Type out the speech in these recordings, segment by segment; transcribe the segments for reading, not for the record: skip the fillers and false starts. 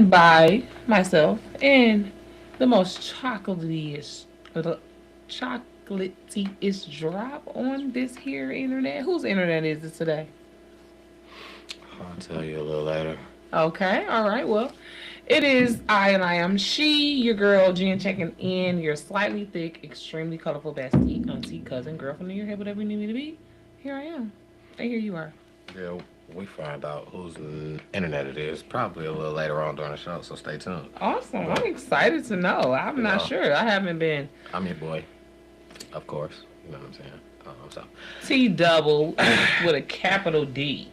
by myself and the most chocolatey-ish drop on this here internet. Whose internet is it today? I'll tell you a little later. Okay, all right, well, it is I and I am she, your girl Jen checking in, your slightly thick, extremely colorful bestie, auntie, cousin, girlfriend in your head, whatever you need me to be. Here I am. And here you are. Yeah, we find out whose internet it is probably a little later on during the show, so stay tuned. Awesome. I'm But, excited to know. I'm you not know, sure. I haven't been I'm your boy, of course. You know what I'm saying? So, T double with a capital D.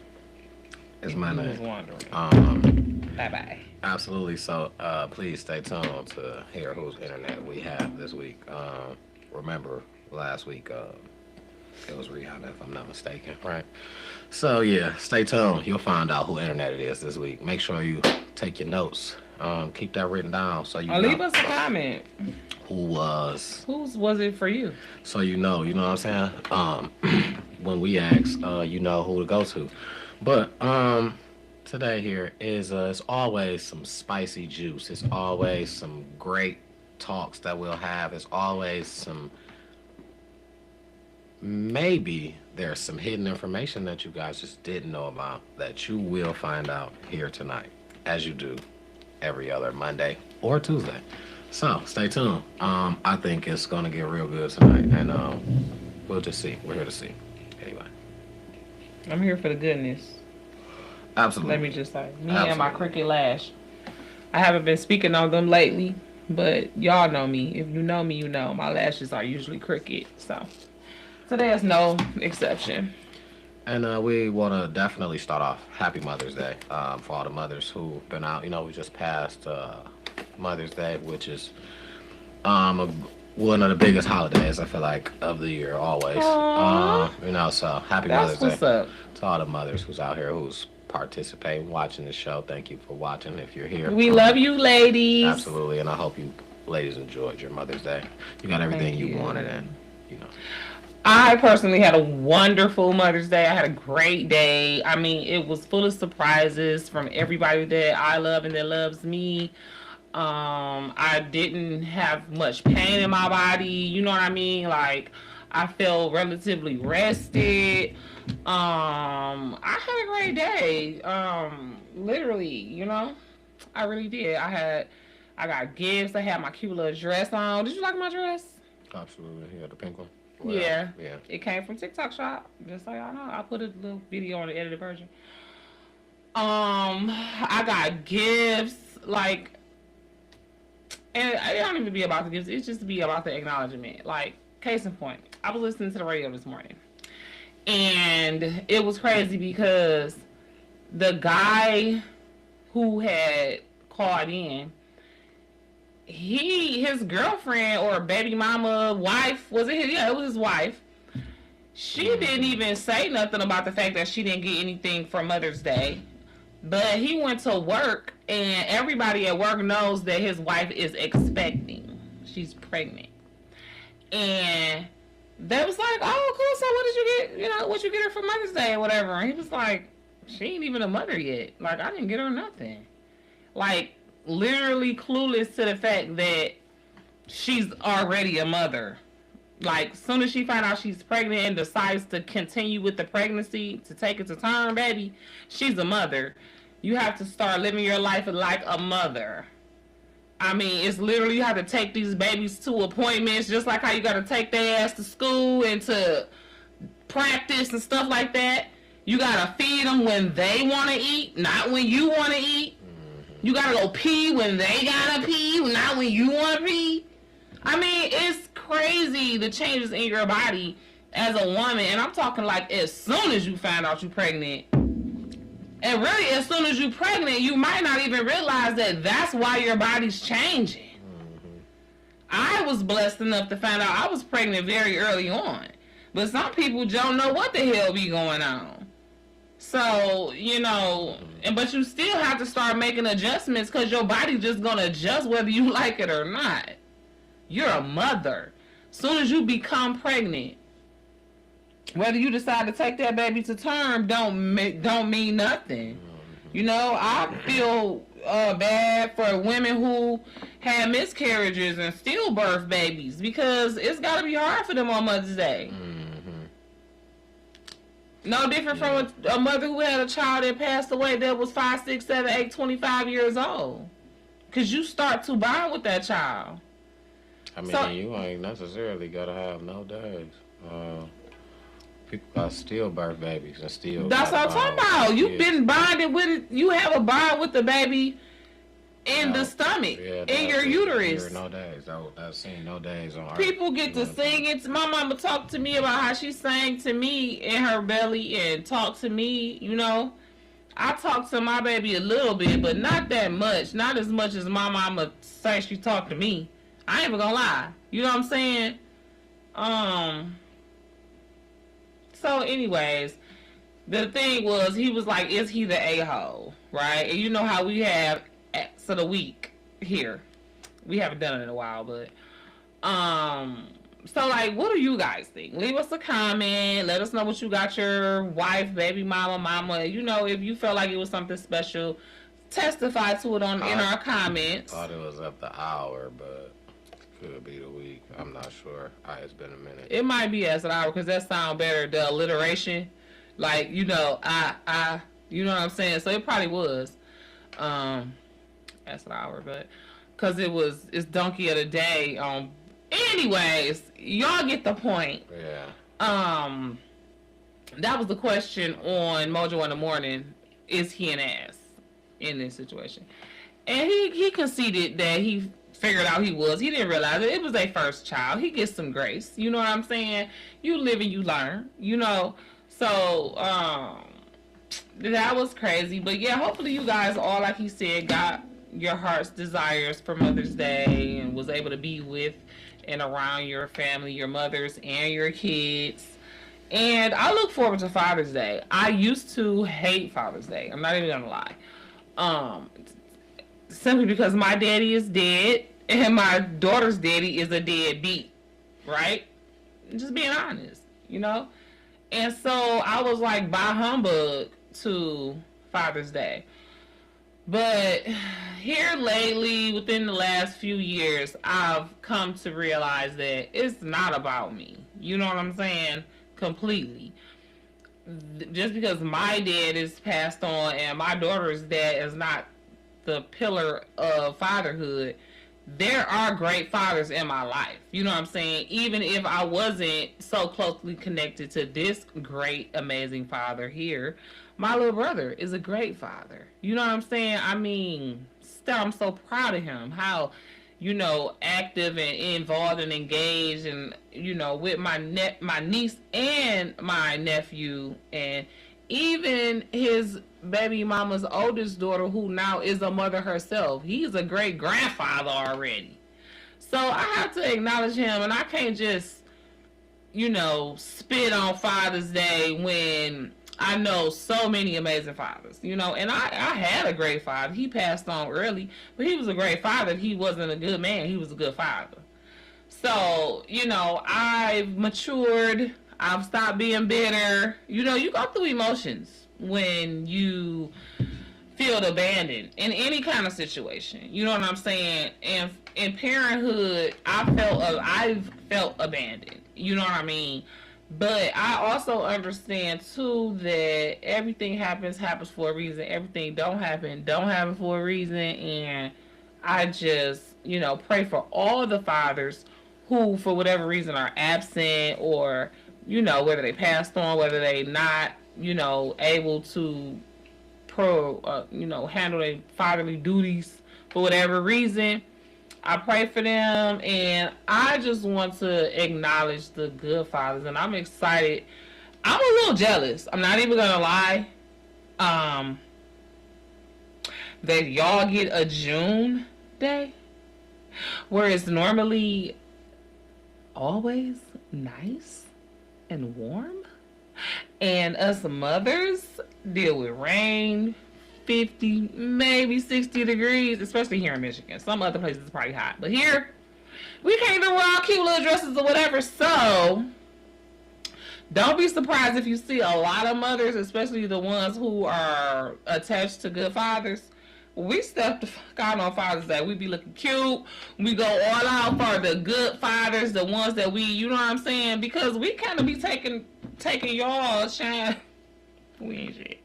it's If my you was name. wondering. Bye bye. Absolutely. So, please stay tuned to hear whose internet we have this week. Remember, last week, it was Rihanna, if I'm not mistaken, right? So yeah, stay tuned. You'll find out who internet it is this week. Make sure you take your notes. Keep that written down so you Or leave know us a comment. who was. Whose was it for you? So you know what I'm saying. When we ask, you know who to go to. But today here is it's always some spicy juice. It's always some great talks that we'll have. It's always some maybe there's some hidden information that you guys just didn't know about that you will find out here tonight, as you do every other Monday or Tuesday. So stay tuned. I think it's gonna get real good tonight, and we'll just see. We're here to see. Anyway, I'm here for the goodness. absolutely. Let me just say. Me and my Absolutely. crooked lash. I haven't been speaking on them lately, but y'all know me. If you know me, you know my lashes are usually crooked. So today is no exception. And we want to definitely start off Happy Mother's Day for all the mothers who've been out. You know, we just passed Mother's Day, which is one of the biggest holidays I feel like of the year always. Aww. You know, so Happy That's Mother's Day what's up. to all the mothers who's out here who's participating, watching the show. Thank you for watching. If you're here, We love you, ladies. absolutely, and I hope you ladies enjoyed your Mother's Day. You got everything Thank you you. wanted, and you know. I personally had a wonderful Mother's Day. I had a great day. I mean, it was full of surprises from everybody that I love and that loves me. I didn't have much pain in my body. You know what I mean? Like, I felt relatively rested. I had a great day. Literally, you know, I really did. I got gifts. I had my cute little dress on. Did you like my dress? Absolutely, yeah, the pink one. Well, Yeah. yeah. It came from TikTok Shop. Just so y'all know. I put a little video on the edited version. I got gifts, like, and it don't even be about the gifts, it's just be about the acknowledgement. Like, case in point, I was listening to the radio this morning. And it was crazy because the guy who had called in, his girlfriend or baby mama, wife, was it his? Yeah, it was his wife. She didn't even say nothing about the fact that she didn't get anything for Mother's Day. But he went to work, and everybody at work knows that his wife is expecting. She's pregnant. And they was like, oh, cool, so what did you get? You know, what you get her for Mother's Day or whatever? And he was like, she ain't even a mother yet. Like, I didn't get her nothing. Like, literally clueless to the fact that she's already a mother. Like, soon as she find out she's pregnant and decides to continue with the pregnancy, to take it to term, baby, she's a mother. You have to start living your life like a mother. I mean, it's literally you have to take these babies to appointments, just like how you got to take their ass to school and to practice and stuff like that. You got to feed them when they want to eat, not when you want to eat. You got to go pee when they got to pee, not when you want to pee. I mean, it's crazy the changes in your body as a woman. And I'm talking like as soon as you find out you're pregnant. And really, as soon as you're pregnant, you might not even realize that that's why your body's changing. I was blessed enough to find out I was pregnant very early on. But some people don't know what the hell be going on. So, you know, but you still have to start making adjustments because your body's just going to adjust whether you like it or not. You're a mother. Soon as you become pregnant, whether you decide to take that baby to term don't mean nothing. You know, I feel bad for women who had miscarriages and stillbirth babies because it's got to be hard for them on Mother's Day. Mm-hmm. No different from a mother who had a child that passed away that was 5, 6, 7, 8, 25 years old. Because you start to bond with that child. I mean, you ain't necessarily got to have no days. People got stillbirth babies and still. That's what I'm talking about. You've been bonded with it. You have a bond with the baby in the stomach, in your uterus. No days. I've seen no days on People get to sing it. My mama talked to me about how she sang to me in her belly and talked to me, you know. I talked to my baby a little bit, but not that much. Not as much as my mama say she talked to me. I ain't even gonna lie. You know what I'm saying? So anyways, the thing was, he was like, is he the a-hole? Right? And you know how we have acts of the week here. We haven't done it in a while, but so like, what do you guys think? Leave us a comment. Let us know what you got your wife, baby mama. You know, if you felt like it was something special, testify to it in our comments. I thought it was up the hour, but could be the week. I'm not sure. It's been a minute. It might be as an hour because that sound better. The alliteration, like, you know, you know what I'm saying. So it probably was, as an hour, but because it's donkey of the day. Anyways, y'all get the point. Yeah. That was the question on Mojo in the Morning. Is he an ass in this situation? And he conceded that he figured out he was. He didn't realize it. It was their first child. He gets some grace. You know what I'm saying? You live and you learn. You know. So that was crazy. But yeah, hopefully you guys all, like he said, got your heart's desires for Mother's Day and was able to be with and around your family, your mothers and your kids. And I look forward to Father's Day. I used to hate Father's Day. I'm not even gonna lie. Simply because my daddy is dead and my daughter's daddy is a deadbeat, right? Just being honest, you know? And so I was like, bah humbug to Father's Day. But here lately, within the last few years, I've come to realize that it's not about me. You know what I'm saying? Completely. Just because my dad is passed on and my daughter's dad is not the pillar of fatherhood, there are great fathers in my life. You know what I'm saying? Even if I wasn't so closely connected to this great, amazing father here, my little brother is a great father. You know what I'm saying? I mean, still, I'm so proud of him. How, you know, active and involved and engaged, and, you know, with my niece and my nephew, and even his baby mama's oldest daughter, who now is a mother herself. He's a great grandfather already. So I have to acknowledge him, and I can't just, you know, spit on Father's Day when I know so many amazing fathers, you know. And I had a great father. He passed on early, but he was a great father. If he wasn't a good man, he was a good father. So, you know, I've matured. I've stopped being bitter. You know, you go through emotions when you feel abandoned in any kind of situation. You know what I'm saying? And in parenthood, I've felt abandoned. You know what I mean? But I also understand too that everything happens for a reason. Everything don't happen for a reason. And I just, you know, pray for all the fathers who, for whatever reason, are absent, or, you know, whether they passed on, whether they not, you know, able to you know, handle their fatherly duties for whatever reason. I pray for them, and I just want to acknowledge the good fathers, and I'm excited. I'm a little jealous. I'm not even gonna lie. That y'all get a June day, whereas normally always nice and warm, and us mothers deal with rain, 50, maybe 60 degrees, especially here in Michigan. Some other places it's probably hot, but here we can't even wear our cute little dresses or whatever. So Don't be surprised if you see a lot of mothers, especially the ones who are attached to good fathers. We step the fuck out on Father's Day. We be looking cute. We go all out for the good fathers, the ones that we, you know what I'm saying? Because we kind of be taking y'all shine. We ain't shit.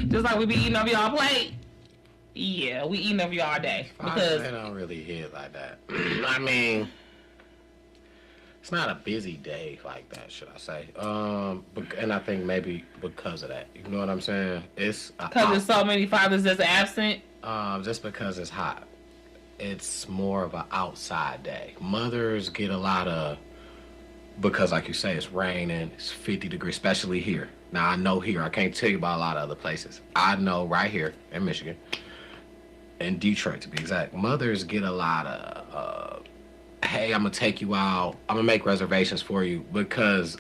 Just like we be eating off y'all plate. Yeah, we eating off y'all day. Because they don't really hit like that. I mean, it's not a busy day like that, should I say? And I think maybe because of that, you know what I'm saying? It's because there's so many fathers that's absent. Just because it's hot, it's more of an outside day. Mothers get a lot of, because like you say, it's raining, it's 50 degrees, especially here. Now I know here, I can't tell you about a lot of other places. I know right here in Michigan, in Detroit to be exact, mothers get a lot of, hey, I'm gonna take you out, I'm gonna make reservations for you, because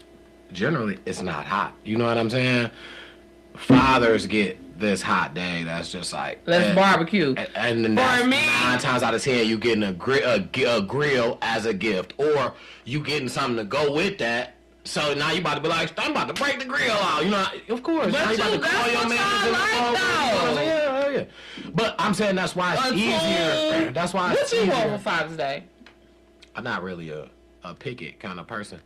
generally it's not hot. You know what I'm saying? Fathers get this hot day that's just like, let's barbecue. And then that's 9 times out of 10 you getting a grill as a gift, or you getting something to go with that. So now you about to be like, I'm about to break the grill out. You know, of course. But you about to call your man. Yeah. But I'm saying that's why it's easier. That's why it's easier. What you want for Father's Day? I'm not really a picket kind of person.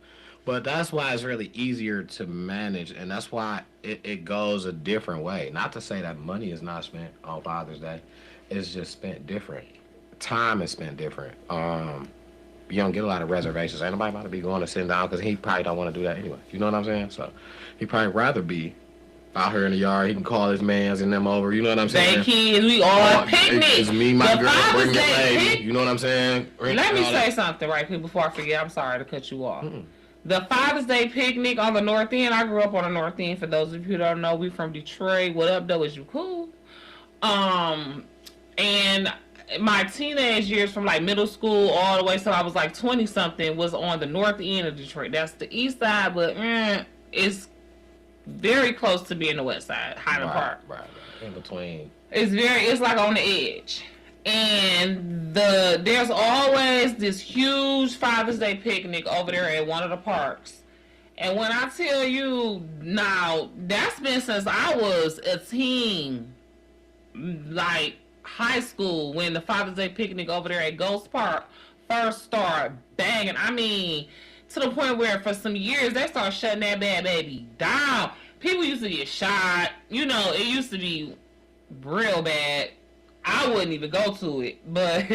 But that's why it's really easier to manage, and that's why it goes a different way. Not to say that money is not spent on Father's Day. It's just spent different. Time is spent different. You don't get a lot of reservations. Ain't nobody about to be going to sit down because he probably don't want to do that anyway. You know what I'm saying? So he probably rather be out here in the yard. He can call his mans and them over. You know what I'm saying? They kids, we all picnic. It's me, my girl, bring your lady. You know what I'm saying? Let me say something right quick before I forget. I'm sorry to cut you off. The Father's Day picnic on the North End. I grew up on the North End. For those of you who don't know, we from Detroit. What up, though? Is you cool? And my teenage years, from like middle school all the way till I was like 20 something, was on the North End of Detroit. That's the East Side, but it's very close to being the West Side, Highland Park. Right. In between. It's like on the edge. And there's always this huge Father's Day picnic over there at one of the parks. And when I tell you, now, that's been since I was a teen, like high school, when the Father's Day picnic over there at Ghost Park first started banging. I mean, to the point where for some years they started shutting that bad baby down. People used to get shot. You know, it used to be real bad. I wouldn't even go to it, but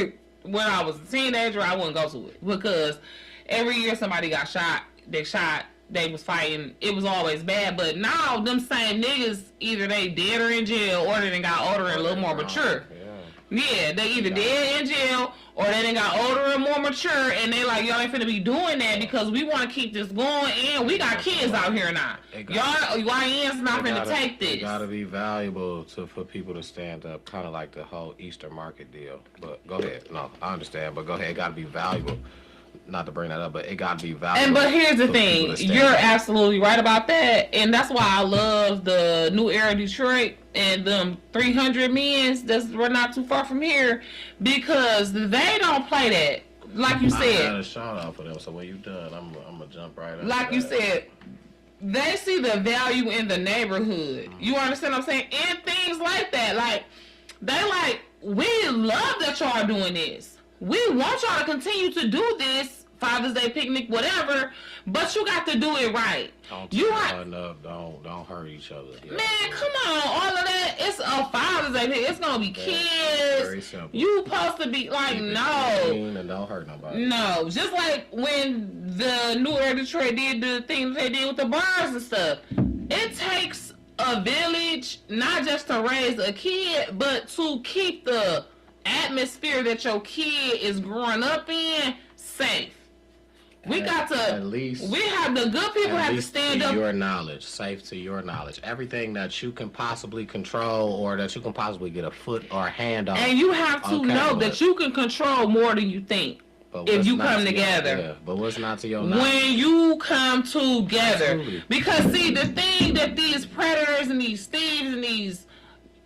when I was a teenager, I wouldn't go to it because every year somebody got shot. They was fighting. It was always bad, but now them same niggas, either they dead or in jail, or they done got older and a little more mature. Yeah, they either dead in jail or they done got older and more mature, and they like, y'all ain't finna be doing that because we want to keep this going, and we got kids out here now. Y'all YN's not finna take this. It gotta be valuable for people to stand up, kind of like the whole Easter market deal. But go ahead. No, I understand, but go ahead. It gotta be valuable. Not to bring that up, but it gotta be valuable. But here's the thing, you're absolutely right about that, and that's why I love the New Era Detroit and them 300 men's we're not too far from here, because they don't play that. Like you said, I got a shout out for them. So when you done, I'm gonna jump right in. Like you said, they see the value in the neighborhood. You understand what I'm saying? And things like that. Like they like, we love that y'all doing this. We want y'all to continue to do this Father's Day picnic, whatever, but you got to do it right. Don't hurt each other. Yeah. Man, come on, all of that. It's a Father's Day picnic. It's gonna be kids. Very simple. You supposed to be like, Keep no. Clean and don't hurt nobody. No, just like when the New Era Detroit did the things they did with the bars and stuff. It takes a village, not just to raise a kid, but to keep the atmosphere that your kid is growing up in safe. We got to, at least, we have the good people have to stand up. Your knowledge, safe to your knowledge. Everything that you can possibly control or that you can possibly get a foot or a hand on. And you have to know that you can control more than you think. If you come together. But what's not to your knowledge? When you come together. Absolutely. Because see, the thing that these predators and these thieves and these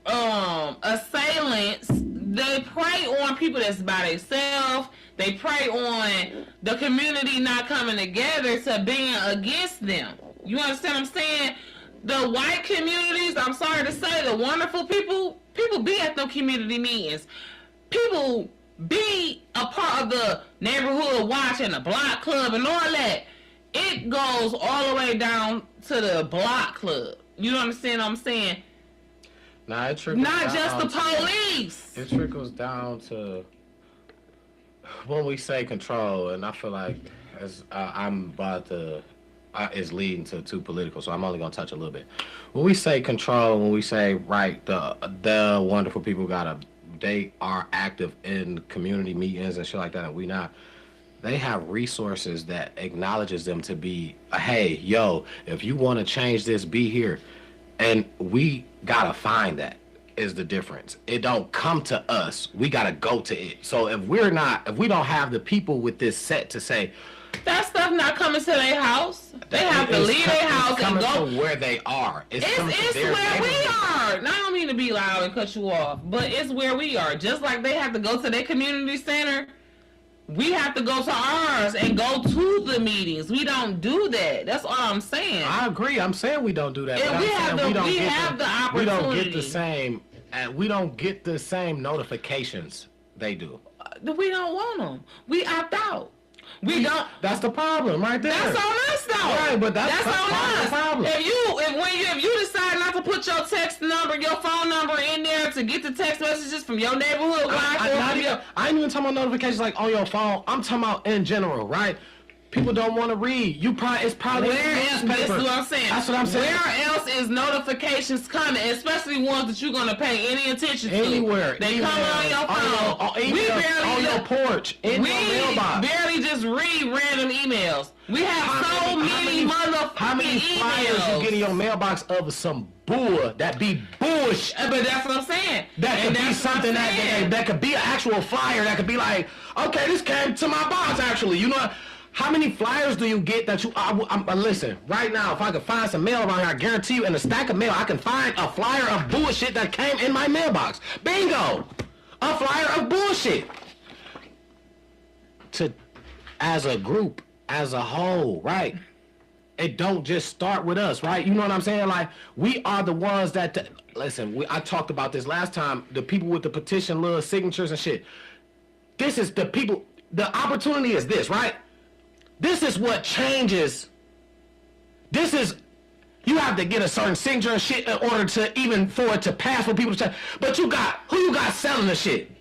assailants, they prey on people that's by themselves. They prey on the community not coming together to being against them. You understand what I'm saying? The white communities, I'm sorry to say, the wonderful people be at them community meetings. People be a part of the neighborhood watch and the block club and all that. It goes all the way down to the block club. You understand what I'm saying? Nah, it trickles Not down just the to- police. It trickles down to when we say control, and I feel like as I'm about to is leading to too political, so I'm only gonna touch a little bit. When we say control, when we say right, the wonderful people they are active in community meetings and shit like that, and we not. They have resources that acknowledges them to be, hey, yo, if you want to change this, be here, and we gotta find that. Is the difference. It don't come to us. We gotta go to it. So if we don't have the people with this set to say That stuff not coming to their house. They have to leave their house and go. to where they are. It's It's their where we neighborhood. are. Now, I don't mean to be loud and cut you off, but it's where we are. Just like they have to go to their community center, we have to go to ours and go to the meetings. We don't do that. That's all I'm saying. I agree. I'm saying we don't do that. And but we I'm have saying the- we don't we get have the We don't get opportunity. the same. We don't get the same notifications they do. We don't want them. We opt out. We don't. That's the problem, right there. That's on us, though. Right, but that's on part of the us. problem. If you decide not to put your text number, your phone number in there to get the text messages from your neighborhood watch, I ain't even talking about notifications like on your phone. I'm talking about in general, right? People don't want to read. It's probably where in the else? newspaper. That's what I'm saying. That's what I'm saying. Where else is notifications coming, especially ones that you're gonna pay any attention to? Anywhere. They come on your phone. We barely on your porch, in your mailbox. barely just read random emails. We have so many motherfucking How many flyers emails. you get in your mailbox of some bull that be bullshit? But that's what I'm saying. That could And be that's what I'm something saying. that could be an actual flyer that could be like, okay, this came to my box actually. You know, how many flyers do you get that you? Listen, right now, if I could find some mail around here, I guarantee you, in a stack of mail, I can find a flyer of bullshit that came in my mailbox. Bingo, a flyer of bullshit. As a group, as a whole, right? It don't just start with us, right? You know what I'm saying? Like, we are the ones that, listen, I talked about this last time, the people with the petition, little signatures and shit. This is the people, the opportunity is this, right? This is what changes. You have to get a certain signature and shit in order to even for it to pass for people to check. But who you got selling the shit?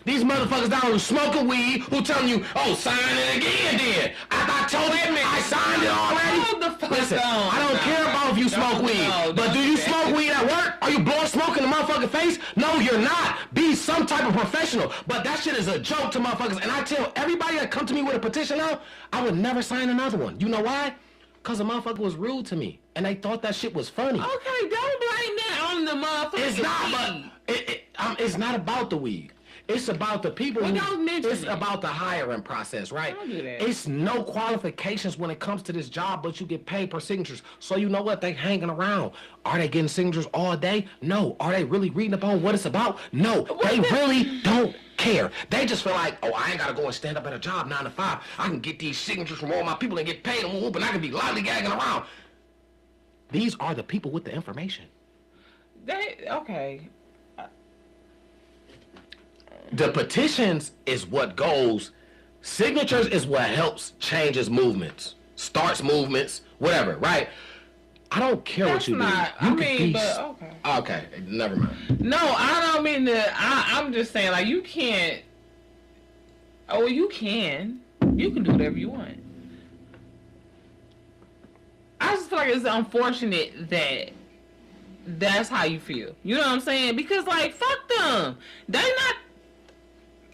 These motherfuckers down who smoking weed, who telling you, oh, sign it again then. I told you, I signed it already. Hold the fuck Listen, on. I don't care about if you smoke weed, but do you smoke weed at work? Are you blowing smoke in the motherfucking face? No, you're not. Be some type of professional. But that shit is a joke to motherfuckers. And I tell everybody that come to me with a petition now, I would never sign another one. You know why? Because the motherfucker was rude to me. And they thought that shit was funny. Okay, don't blame that on the motherfucker. It's not, but it's not about the weed. It's about the people. Well, don't mention it's it. about the hiring process, right? Don't do that. It's no qualifications when it comes to this job, but you get paid per signatures. So you know what? They hanging around. Are they getting signatures all day? No. Are they really reading up on what it's about? No. They really don't care. They just feel like, oh, I ain't gotta go and stand up at a job 9 to 5. I can get these signatures from all my people and get paid and whoop, and I can be lollygagging around. These are the people with the information. Okay. The petitions is what goes. Signatures is what helps changes movements, starts movements, whatever, right? I don't care That's what you not. do. You I could mean, be. but okay. Okay, never mind. No, I don't mean that. I'm just saying, like, you can't. Oh, you can. You can do whatever you want. I just feel like it's unfortunate that that's how you feel. You know what I'm saying? Because, like, fuck them. They not.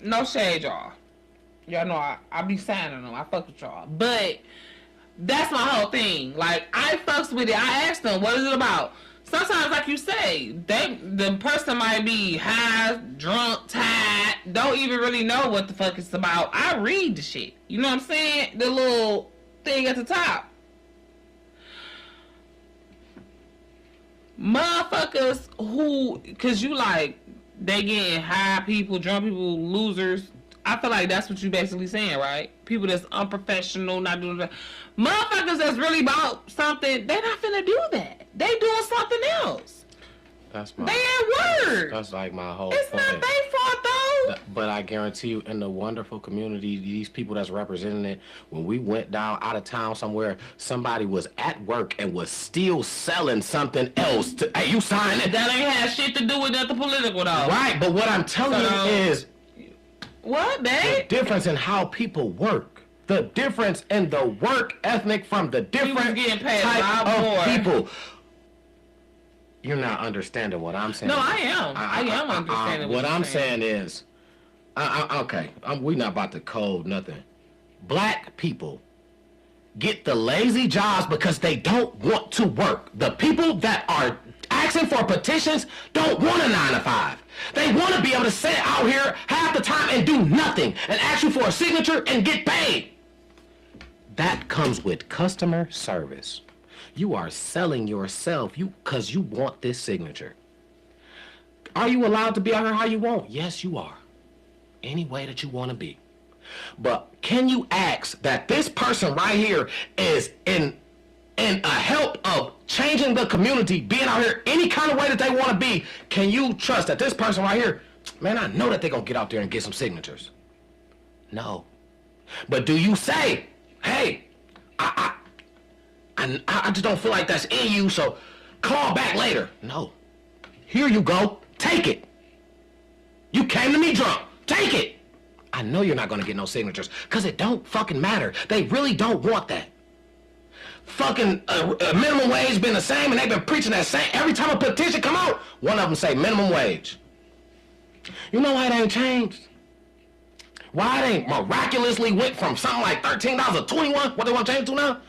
No shade, y'all. Y'all know I be signing them. I fuck with y'all. But that's my whole thing. Like, I fucks with it. I asked them, what is it about? Sometimes, like you say, the person might be high, drunk, tired, don't even really know what the fuck it's about. I read the shit. You know what I'm saying? The little thing at the top. Motherfuckers who, cause you like, they getting high people, drunk people, losers, I feel like that's what you basically saying, right? People that's unprofessional, not doing that. Motherfuckers that's really about something, they're not finna do that. They doing something else. That's my. They at work. That's like my whole It's point. not their fault though. But I guarantee you, in the wonderful community, these people that's representing it, when we went down out of town somewhere, somebody was at work and was still selling something else. Hey, you sign it. That ain't had shit to do with nothing political though. Right, but what I'm telling you is what, the babe? difference in how people work. The difference in the work ethic from the different getting paid a type lot of more. people. You're not understanding what I'm saying. No, I am. I am understanding what you're I'm saying is, okay, we not about to code nothing. Black people get the lazy jobs because they don't want to work. The people that are asking for petitions don't want a 9-to-5. They want to be able to sit out here half the time and do nothing and ask you for a signature and get paid. That comes with customer service. You are selling yourself because you want this signature. Are you allowed to be out here how you want? Yes, you are. Any way that you want to be. But can you ask that this person right here is in a help of changing the community, being out here any kind of way that they want to be? Can you trust that this person right here, man, I know that they're going to get out there and get some signatures? No. But do you say, hey, I just don't feel like that's in you, so call back later? No. Here you go. Take it. You came to me drunk. Take it. I know you're not going to get no signatures because it don't fucking matter. They really don't want that. Fucking minimum wage been the same, and they've been preaching that same. Every time a petition come out, one of them say minimum wage. You know why it ain't changed? Why it ain't miraculously went from something like $13 to $21? What they want to change to now?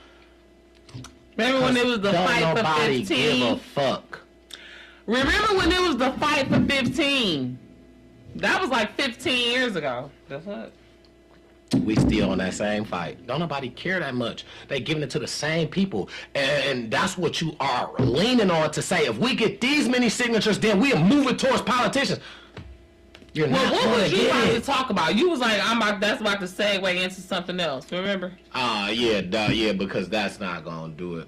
Remember when it was the fight for 15? Nobody give a fuck. Remember when it was the fight for 15? That was like 15 years ago. The fuck? We still on that same fight. Don't nobody care that much. They giving it to the same people. And that's what you are leaning on to say, if we get these many signatures, then we are moving towards politicians. You're not what going was to you about to get it. talk about? You was like, that's about to segue into something else. Remember? Yeah, because that's not going to do it.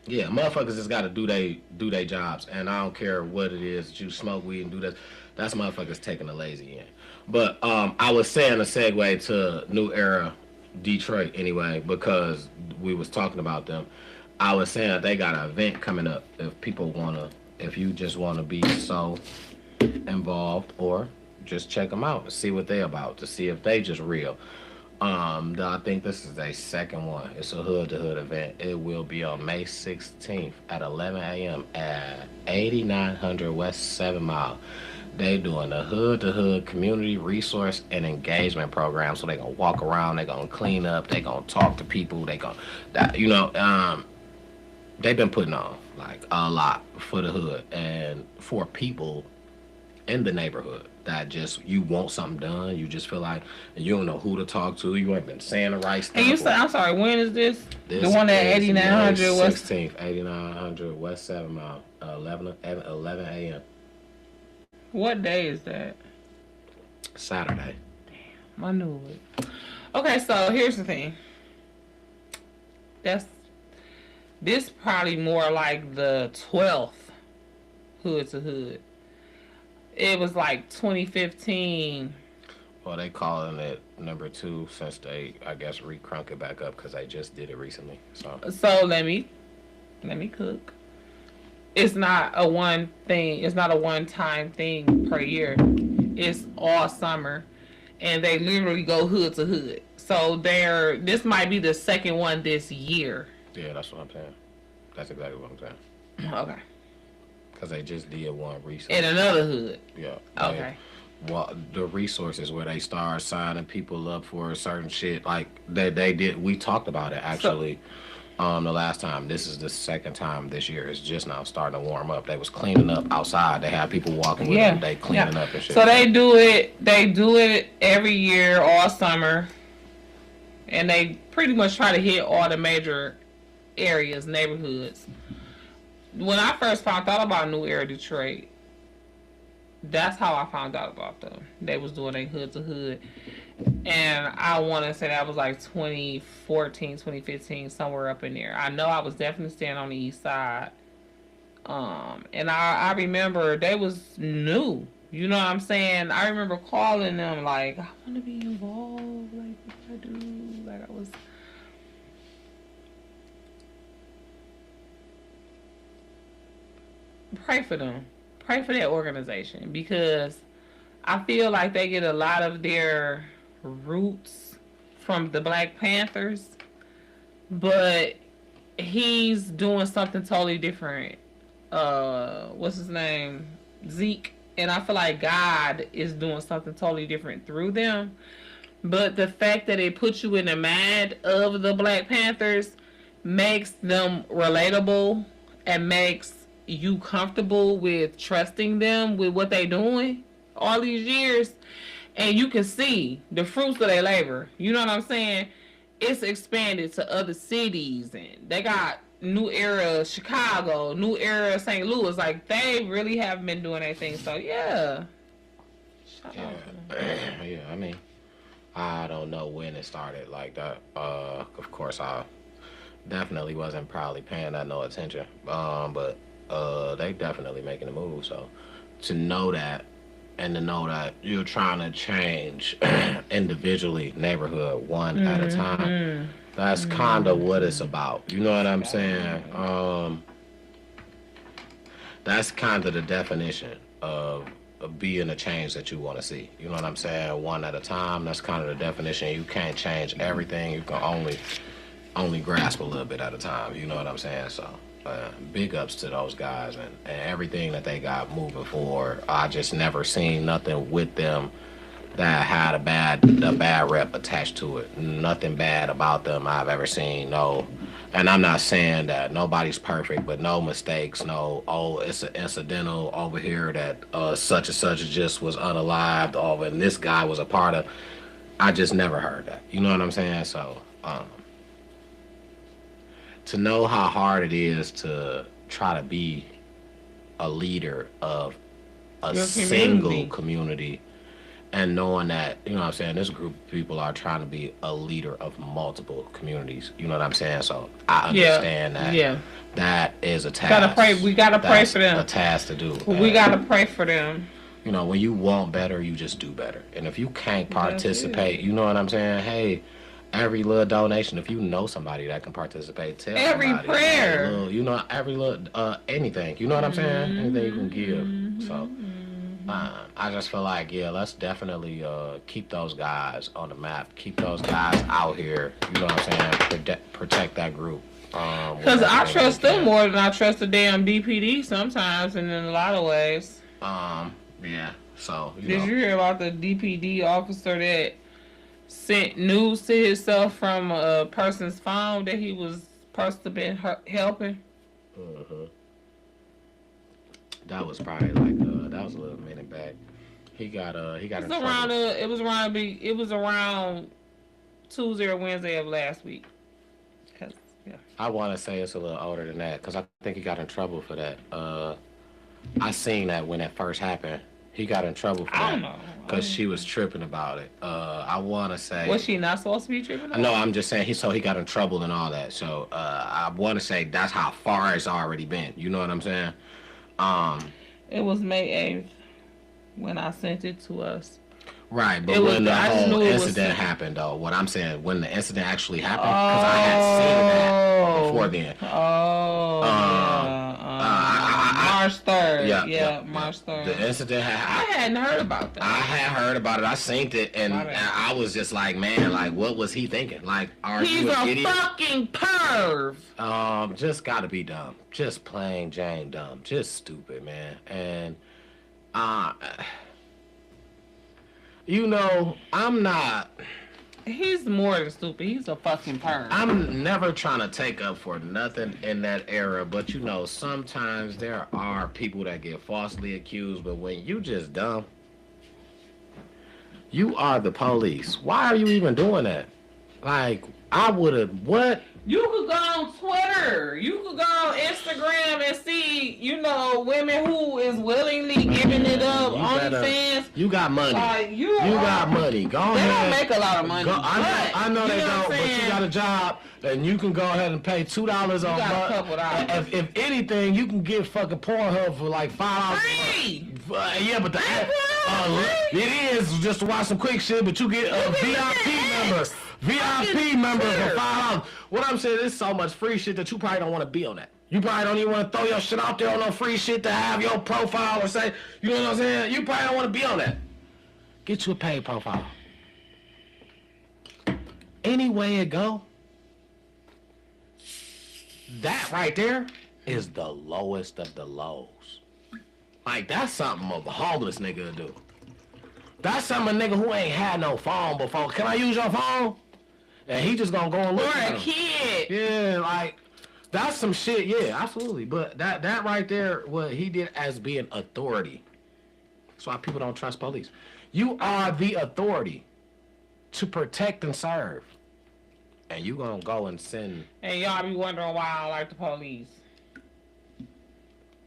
Yeah, motherfuckers just got to do they jobs. And I don't care what it is that you smoke weed and do that. That's motherfuckers taking the lazy in. But I was saying a segue to New Era Detroit anyway, because we was talking about them. I was saying that they got an event coming up if you just want to be so involved, or just check them out and see what they about, to see if they just real. I think this is their second one. It's a hood-to-hood event. It will be on May 16th at 11 a.m. at 8900 West 7 Mile. They doing a hood-to-hood community resource and engagement program. So they gonna walk around, they gonna clean up, they gonna talk to people, they gonna, they've been putting on like a lot for the hood and for people in the neighborhood that just, you want something done, you just feel like, and you don't know who to talk to, you ain't been saying the right stuff. And you said, I'm sorry, when is this? This the one at is 8900 May West. 16th, 8900 West 7 Mile, 11 a.m. What day is that? Saturday. Damn, I knew it. Okay, so here's the thing. This probably more like the 12th Hood to Hood. It was like 2015. Well, they calling it number 2 since they, I guess, recrunk it back up because they just did it recently. So let me cook. It's not a one thing. It's not a one-time thing per year. It's all summer, and they literally go hood to hood. So this might be the second one this year. Yeah, that's what I'm saying. That's exactly what I'm saying. Okay. Because they just did one recently. In another hood. Yeah. Okay. Well, the resources where they start signing people up for certain shit, like they did. We talked about it actually. The last time. This is the second time this year. It's just now starting to warm up. They was cleaning up outside. They had people walking with them. They cleaning up and shit. So they do it every year, all summer. And they pretty much try to hit all the major areas, neighborhoods. When I first thought about New Era Detroit, That's how I found out about them. They was doing a hood to hood. And I want to say that was like 2014, 2015, somewhere up in there. I know I was definitely staying on the east side. And I remember they was new. You know what I'm saying? I remember calling them like, I want to be involved. Like, what do I do? Like, I was. Pray for them. Pray for that organization because I feel like they get a lot of their roots from the Black Panthers, but he's doing something totally different. What's his name? Zeke. And I feel like God is doing something totally different through them. But the fact that it puts you in the mind of the Black Panthers makes them relatable and makes you comfortable with trusting them with what they're doing all these years. And you can see the fruits of their labor. You know what I'm saying? It's expanded to other cities, and they got new era Chicago, new era St. Louis. Like, they really have been doing their thing. So, yeah. Shout out to them. Yeah, I mean, I don't know when it started like that. Of course, I definitely wasn't probably paying that no attention. But they definitely making a move. So to know that, and to know that you're trying to change individually, neighborhood one at a time, that's kind of what it's about. You know what I'm saying? That's kind of the definition of being a change that you want to see. You know what I'm saying? One at a time. That's kind of the definition. You can't change everything. You can only grasp a little bit at a time. You know what I'm saying? So big ups to those guys and everything that they got moving forward. I just never seen nothing with them that had a bad rep attached to it. Nothing bad about them I've ever seen. No. And I'm not saying that nobody's perfect, but no mistakes, no, oh, it's an incidental over here that such and such just was unalived, oh, and this guy was a part of. I just never heard that. You know what I'm saying? So, to know how hard it is to try to be a leader of a single community, and knowing that, you know what I'm saying, this group of people are trying to be a leader of multiple communities. You know what I'm saying? So I understand that. Yeah. That is a task. Gotta pray. We gotta pray for them. A task to do. We gotta pray for them. You know, when you want better, you just do better. And if you can't participate, you know what I'm saying? Hey, every little donation, if you know somebody that can participate, tell every somebody. Prayer. Every little, you know, every little anything. You know what I'm saying? Anything you can give. So I just feel like, yeah, let's definitely keep those guys on the map. Keep those guys out here. You know what I'm saying? Protect that group. Because I trust them more than I trust the damn DPD sometimes, and in a lot of ways. Yeah. So, Did you hear about the DPD officer that sent news to himself from a person's phone that he was supposed to be helping? That was probably like that was a little minute back. He got in trouble. It was around Tuesday or Wednesday of last week. Yeah. I want to say it's a little older than that because I think he got in trouble for that. I seen that when it first happened. He got in trouble for that because she was tripping about it. I want to say, was she not supposed to be tripping about it? No, I'm just saying he got in trouble and all that. So I want to say that's how far it's already been. You know what I'm saying? It was May 8th when I sent it to us. Right, but when the whole incident happened, though, what I'm saying, when the incident actually happened, because I had seen that before then. March 3rd. Yeah, March 3rd. The incident happened. I hadn't heard about that. I had heard about it. I seen it, and I was just like, man, like, what was he thinking? Like, are you an idiot? He's a fucking perv. Just gotta be dumb. Just plain Jane dumb. Just stupid, man. And, you know, I'm not. He's more than stupid. He's a fucking perv. I'm never trying to take up for nothing in that era, but you know, sometimes there are people that get falsely accused, but when you just dumb, you are the police. Why are you even doing that? Like, I would have, what You could go on Twitter. You could go on Instagram and see, women who is willingly giving it up. OnlyFans. You got money. You got money. Go ahead. They don't make a lot of money. I know they don't, but you got a job, and you can go ahead and pay $2 a month. If anything, you can get fucking Pornhub for like $5. Free. Yeah, but it is just to watch some quick shit, but you get a VIP member. VIP member for $5. What I'm saying is so much free shit that you probably don't want to be on that. You probably don't even want to throw your shit out there on no free shit to have your profile or say, you know what I'm saying? You probably don't want to be on that. Get you a paid profile. Any way it go, that right there is the lowest of the lows. Like, that's something a homeless nigga would do. That's something a nigga who ain't had no phone before. Can I use your phone? And he just gonna go and look at him. Or a kid. Yeah, like, that's some shit. Yeah, absolutely. But that right there, what he did as being authority. That's why people don't trust police. You are the authority to protect and serve. And you gonna go and send... And y'all be wondering why I don't like the police.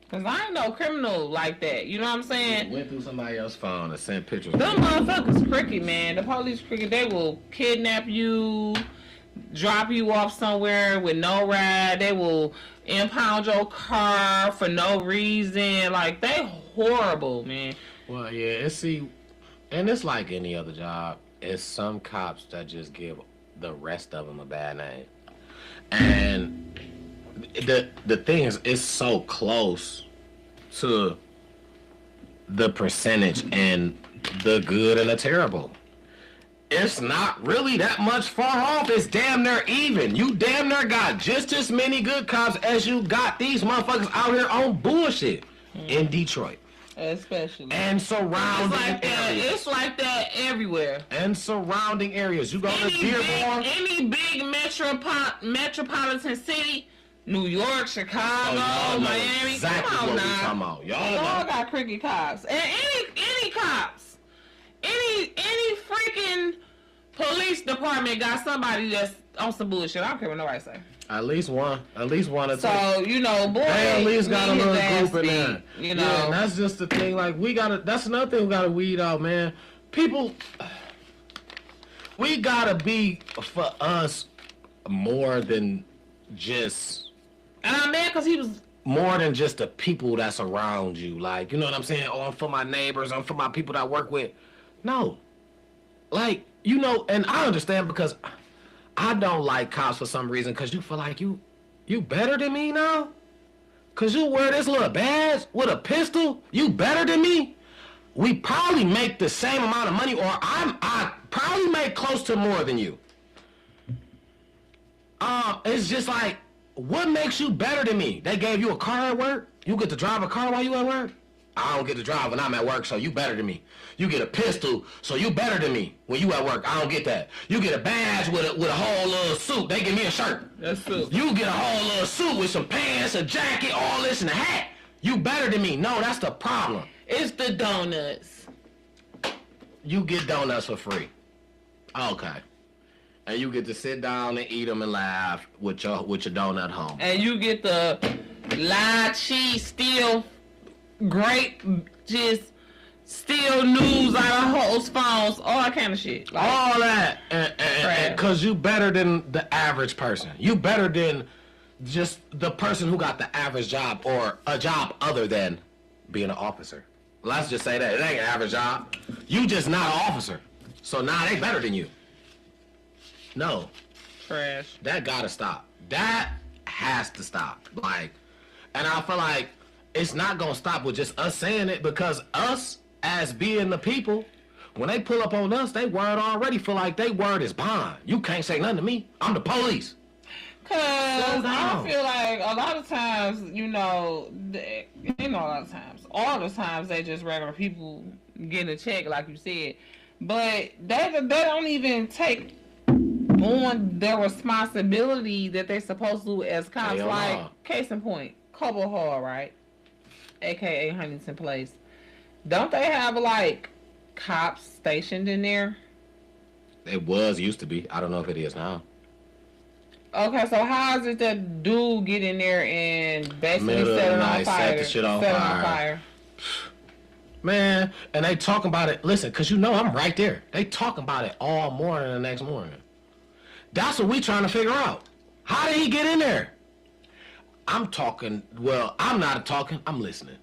Because I ain't no criminal like that. You know what I'm saying? Went through somebody else's phone and sent pictures. Them motherfuckers cricket, man. The police cricket, they will kidnap you, drop you off somewhere with no ride. They will impound your car for no reason. Like, they horrible, man. Well, yeah, and it's like any other job. It's some cops that just give the rest of them a bad name. And the thing is, it's so close to the percentage and the good and the terrible. It's not really that much far off. It's damn near even. You damn near got just as many good cops as you got these motherfuckers out here on bullshit in Detroit. Especially. And surrounding areas. It's like that everywhere. And surrounding areas. You go to Dearborn. Any big metropolitan city, New York, Chicago, Miami. Exactly come on what now. we talking about. Y'all got cricket cops. And any cops. Any freaking police department got somebody that's on some bullshit. I don't care what nobody say. At least one or two. So, boy, they at least got a little group in there. You know. Yeah, and that's just the thing. Like, that's another thing we gotta weed out, man. People, we gotta be, for us, more than just... And I'm mad because he was... More than just the people that's around you. Like, you know what I'm saying? Oh, I'm for my neighbors. I'm for my people that I work with. No. Like, and I understand because... I don't like cops for some reason, because you feel like you better than me now? Because you wear this little badge with a pistol? You better than me? We probably make the same amount of money, or I probably make close to more than you. It's just like, what makes you better than me? They gave you a car at work? You get to drive a car while you at work? I don't get to drive when I'm at work, so you better than me. You get a pistol, so you better than me when you at work. I don't get that. You get a badge with a whole little suit. They give me a shirt. That's true. You get a whole little suit with some pants, a jacket, all this, and a hat. You better than me. No, that's the problem. It's the donuts. You get donuts for free. Okay. And you get to sit down and eat them and laugh with your donut home. And you get the live cheese still great, just steal news out of hoes' phones, all that kind of shit. Like, all that, and because you better than the average person. You better than just the person who got the average job or a job other than being an officer. Let's just say that. It ain't an average job. You just not an officer. So now they better than you. No. Trash. That gotta stop. That has to stop. Like, and I feel like it's not gonna stop with just us saying it, because us, as being the people, when they pull up on us, they word already feel like they word is bond. You can't say nothing to me. I'm the police. Cause I feel like a lot of times, all the times they just regular people getting a check, like you said, but they don't even take on their responsibility that they're supposed to as cops. Case in point, Cobo Hall, right? AKA Huntington Place. Don't they have cops stationed in there? It used to be. I don't know if it is now. Okay, so how is it that dude get in there and basically Middle of set the it on night, fire? set the shit on Set it fire. Man, and they talking about it. Listen, because you know I'm right there. They talking about it all morning the next morning. That's what we trying to figure out. How did he get in there? I'm talking, well, I'm not talking, I'm listening.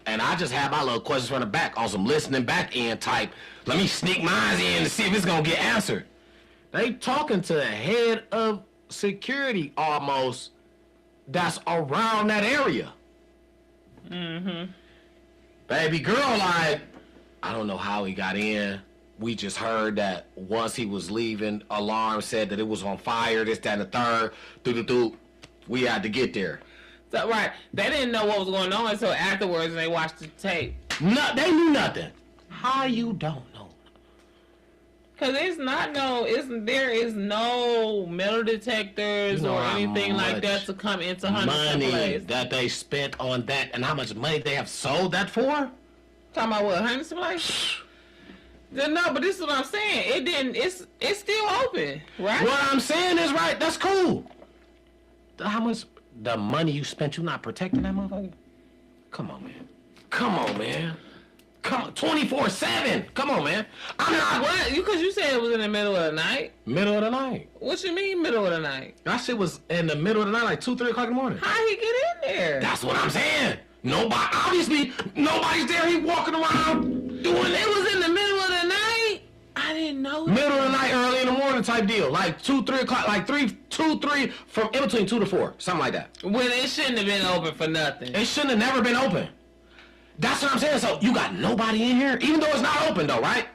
And I just have my little questions from the back on some listening back end type. Let me sneak mine in to see if it's going to get answered. They talking to the head of security almost that's around that area. Mm-hmm. Baby girl, like, I don't know how he got in. We just heard that once he was leaving, alarm said that it was on fire, this, that, and the third. We had to get there. So, right. They didn't know what was going on until afterwards and they watched the tape. No, they knew nothing. How you don't know? Because there is no metal detectors You know or how anything like that much to come into Hunter's money place. that they spent on that and how much money they have sold that for? Talking about what, Hunter's place? No, but this is what I'm saying. It's still open, right? What I'm saying is right. That's cool. How much the money you spent, you not protecting that motherfucker? Come on, man. Come on, man. Come on, 24/7. Come on, man. I'm not. What? Because you said it was in the middle of the night. Middle of the night. What you mean middle of the night? That shit was in the middle of the night, like 2, 3 o'clock in the morning. How he get in there? That's what I'm saying. Obviously, nobody's there. He walking around doing It was in the middle of the night? I didn't know that. middle of the night, early in the morning type deal. Like 2, 3 o'clock, like 3, 3, from in between 2 to 4, something like that. When it shouldn't have been open for nothing. It shouldn't have never been open. That's what I'm saying. So you got nobody in here, even though it's not open though, right?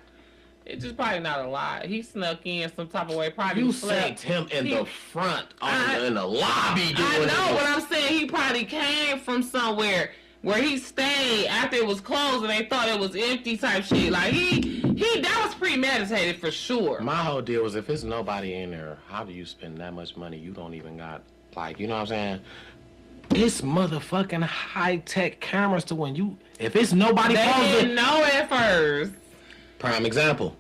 It's just probably not a lie. He snuck in some type of way. Probably You slept. seen him in the front, in the lobby doing I know it. what I'm saying. He probably came from somewhere where he stayed after it was closed and they thought it was empty type shit. Like that was premeditated for sure. My whole deal was if there's nobody in there, how do you spend that much money? You don't even got, like, you know what I'm saying? It's motherfucking high-tech cameras to when if it's nobody They posted. didn't know at first. Prime example.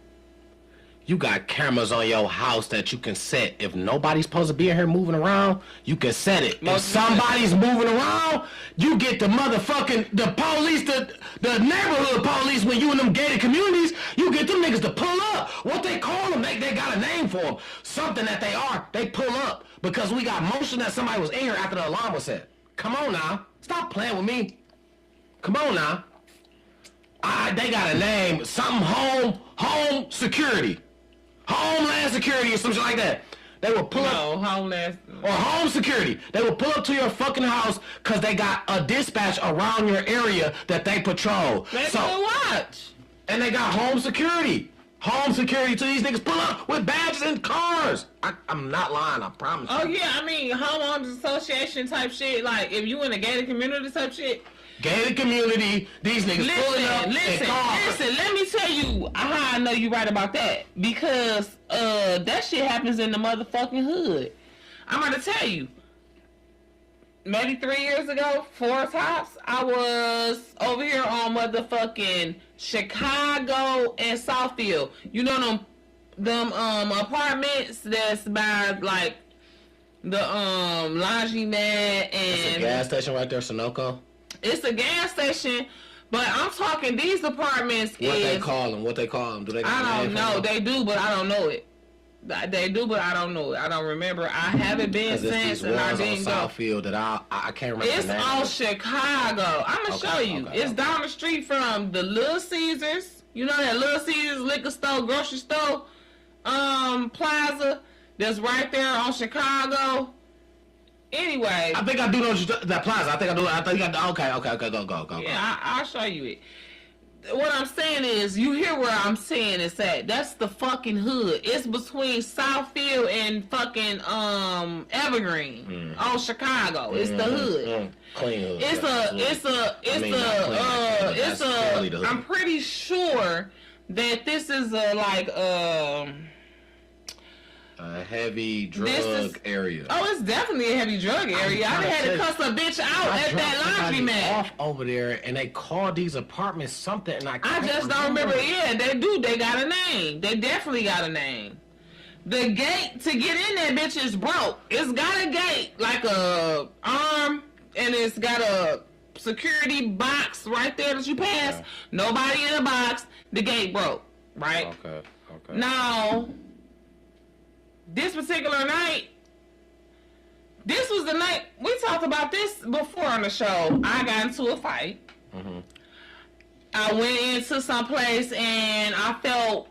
You got cameras on your house that you can set. If nobody's supposed to be in here moving around, you can set it. If somebody's moving around, you get the police, the neighborhood police, when you in them gated communities, you get them niggas to pull up. What they call them, they got a name for them. Something that they pull up. Because we got motion that somebody was in here after the alarm was set. Come on now. Stop playing with me. Come on now. They got a name, something home security. Homeland Security or something like that. They will pull up. Homeland. Or home security. They will pull up to your fucking house because they got a dispatch around your area that they patrol. They can watch. And they got home security. Home security to these niggas pull up with badges and cars. I'm not lying, I promise you. Oh yeah, I mean homeowners association type shit. Like if you in a gated community type shit. Gated community, these niggas pulling up in cars. Listen, let me tell you how I know you right about that. Because that shit happens in the motherfucking hood. I'm gonna tell you. Maybe 3 years ago, 4 tops, I was over here on motherfucking Chicago and Southfield. You know them apartments that's by like the laundromat and It's a gas station right there, Sunoco. It's a gas station, but I'm talking these apartments. What they call them? Do they? I don't know. They do, but I don't know it. They do, but I don't know it. I don't remember. I haven't been since, and I didn't go. Southfield that I can't remember. It's on Chicago. I'm gonna show you. It's down the street from the Little Caesars. You know that Little Caesars liquor store, grocery store, plaza that's right there on Chicago. Anyway, I think I do know that plaza. Okay, go. Yeah, I'll show you it. What I'm saying is, you hear where I'm saying it's at. That's the fucking hood. It's between Southfield and fucking Evergreen on Chicago. It's the hood. Clean hood. I'm pretty sure that this is a heavy drug area. Oh, it's definitely a heavy drug area. I had to cuss a bitch out at that laundromat. Off over there, and they called these apartments something, and I just don't remember. Yeah, they do. They got a name. They definitely got a name. The gate to get in that bitch is broke. It's got a gate, like a arm, and it's got a security box right there that you pass. Okay. Nobody in the box. The gate broke, right? Okay. Now, this particular night, this was the night, we talked about this before on the show. I got into a fight. Mm-hmm. I went into some place and I felt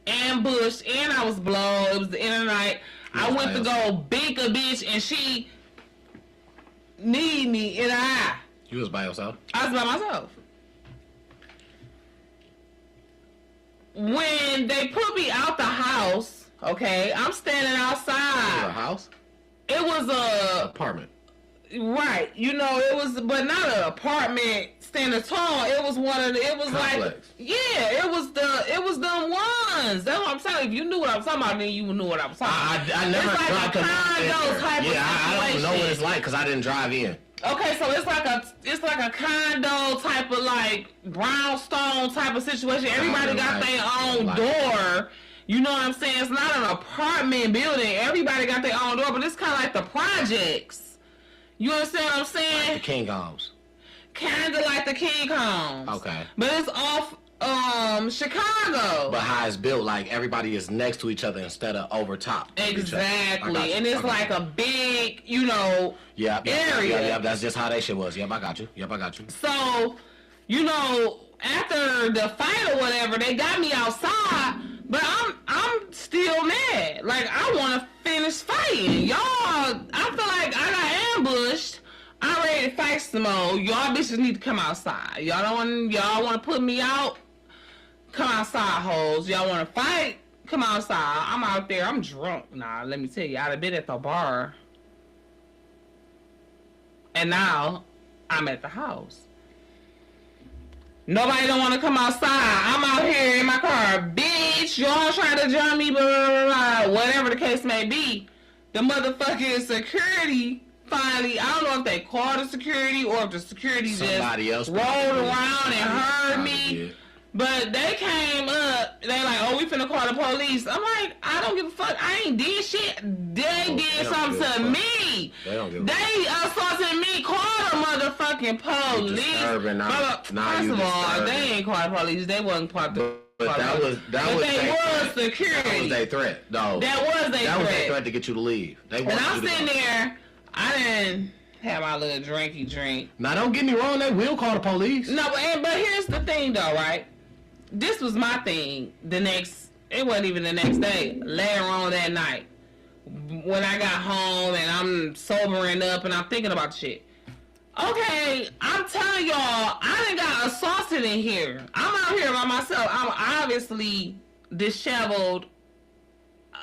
ambushed and I was blown. It was the end of the night. I went to go beat a bitch and she kneed me in the eye. You was by yourself? I was by myself. When they put me out the house, okay, I'm standing outside. It was a house? It was a apartment. Right. You know, it was, but not an apartment standing tall. It was one of the, it was complex. Like, yeah, it was the ones. That's what I'm saying. If you knew what I was talking about, then you knew what I was talking about. I never it's like dropped a condo type of situation. I don't know what it's like because I didn't drive in. Okay, so it's like a condo type of like brownstone type of situation. Everybody got their own door. You know what I'm saying? It's not an apartment building. Everybody got their own door, but it's kind of like the projects. You understand what I'm saying? Like the King Homes. Kind of like the King Homes. Okay. But it's off Chicago. But how it's built, like everybody is next to each other instead of over top. Exactly. And it's like a big, area. Yeah, that's just how that shit was. Yep, I got you. So, after the fight or whatever, they got me outside. But I'm still mad. Like, I want to finish fighting. Y'all, I feel like I got ambushed. I'm ready to fight some more. Y'all bitches need to come outside. Y'all want to put me out? Come outside, hoes. Y'all want to fight? Come outside. I'm out there. I'm drunk. Nah, let me tell you. I'd have been at the bar. And now, I'm at the house. Nobody don't want to come outside. I'm out here in my car. Bitch, y'all trying to jump me, blah, blah, blah, whatever the case may be. The motherfucking security finally, I don't know if they called the security or if the security just rolled around and heard me. But they came up, they like, oh, we finna call the police. I'm like, I don't give a fuck. I ain't did shit. They did something to me. They assaulted me. Call the motherfucking police. First of all, they ain't called the police. They wasn't part of the But that was security. That was their threat. No. That was their threat to get you to leave. And I'm sitting there, I didn't have my little drinky drink. Now, don't get me wrong, they will call the police. No, but here's the thing, though, right? This was my thing. It wasn't even the next day. Later on that night, when I got home and I'm sobering up and I'm thinking about shit. Okay, I'm telling y'all, I done got assaulted in here. I'm out here by myself. I'm obviously disheveled,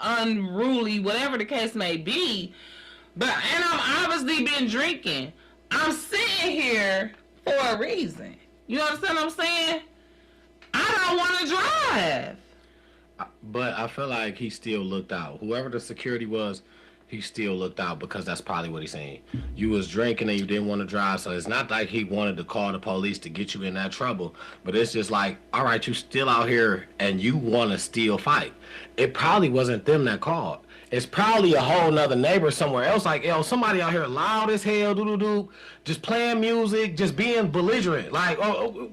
unruly, whatever the case may be. And I'm obviously been drinking. I'm sitting here for a reason. You understand what I'm saying? I don't want to drive. But I feel like he still looked out. Whoever the security was, he still looked out because that's probably what he's saying. You was drinking and you didn't want to drive, so it's not like he wanted to call the police to get you in that trouble. But it's just like, all right, you still out here and you want to still fight. It probably wasn't them that called. It's probably a whole nother neighbor somewhere else. Like, somebody out here loud as hell, doo-doo-doo, just playing music, just being belligerent. Like,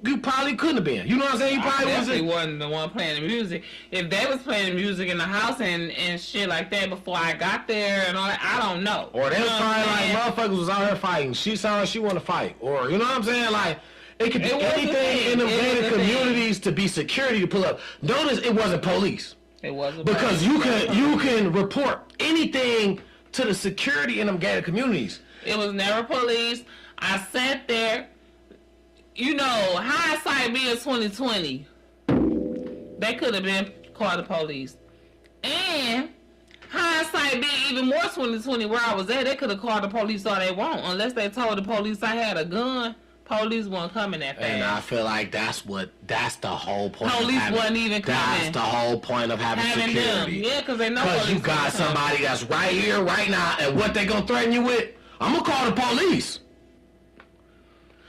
you probably couldn't have been. You know what I'm saying? You probably wasn't the one playing the music. If they was playing the music in the house and shit like that before I got there and all that, I don't know. Or they was probably like, motherfuckers was out here fighting. She sounded like she want to fight. Or, you know what I'm saying? Like, it could be anything in the gated communities to be security to pull up. Notice it wasn't police. It wasn't because you can report anything to the security in them gated communities. It was never police. I sat there. Hindsight being 2020, they could have been called the police. And hindsight being even more 2020, where I was at, they could have called the police all they want. Unless they told the police I had a gun, police weren't coming that fast. And I feel like that's the whole point. Police wasn't even coming. That's the whole point of having security. Them. Yeah, because they know. Because you got somebody that's right here, right now, and what they gonna threaten you with? I'm gonna call the police.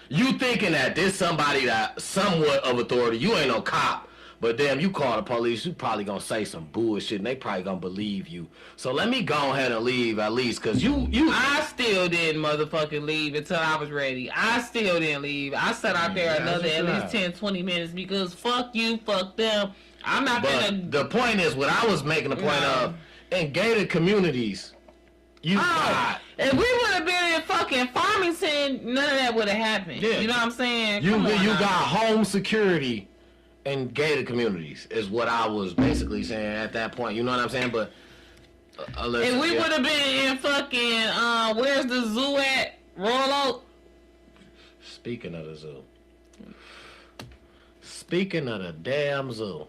You thinking that there's somebody that somewhat of authority? You ain't no cop, But damn, you call the police, you probably gonna say some bullshit, and they probably gonna believe you. So let me go ahead and leave at least, cause you. I still didn't motherfucking leave until I was ready. I still didn't leave. I sat out there another at least 10, 20 minutes because fuck you, fuck them. I'm not gonna. The point is, what I was making the point of, in gated communities, you got. If we would have been in fucking Farmington, none of that would have happened. Yeah. You know what I'm saying? You got home security in gated communities, is what I was basically saying at that point. You know what I'm saying? But if we would have been in fucking where's the zoo at? Royal Oak. Speaking of the zoo. Speaking of the damn zoo.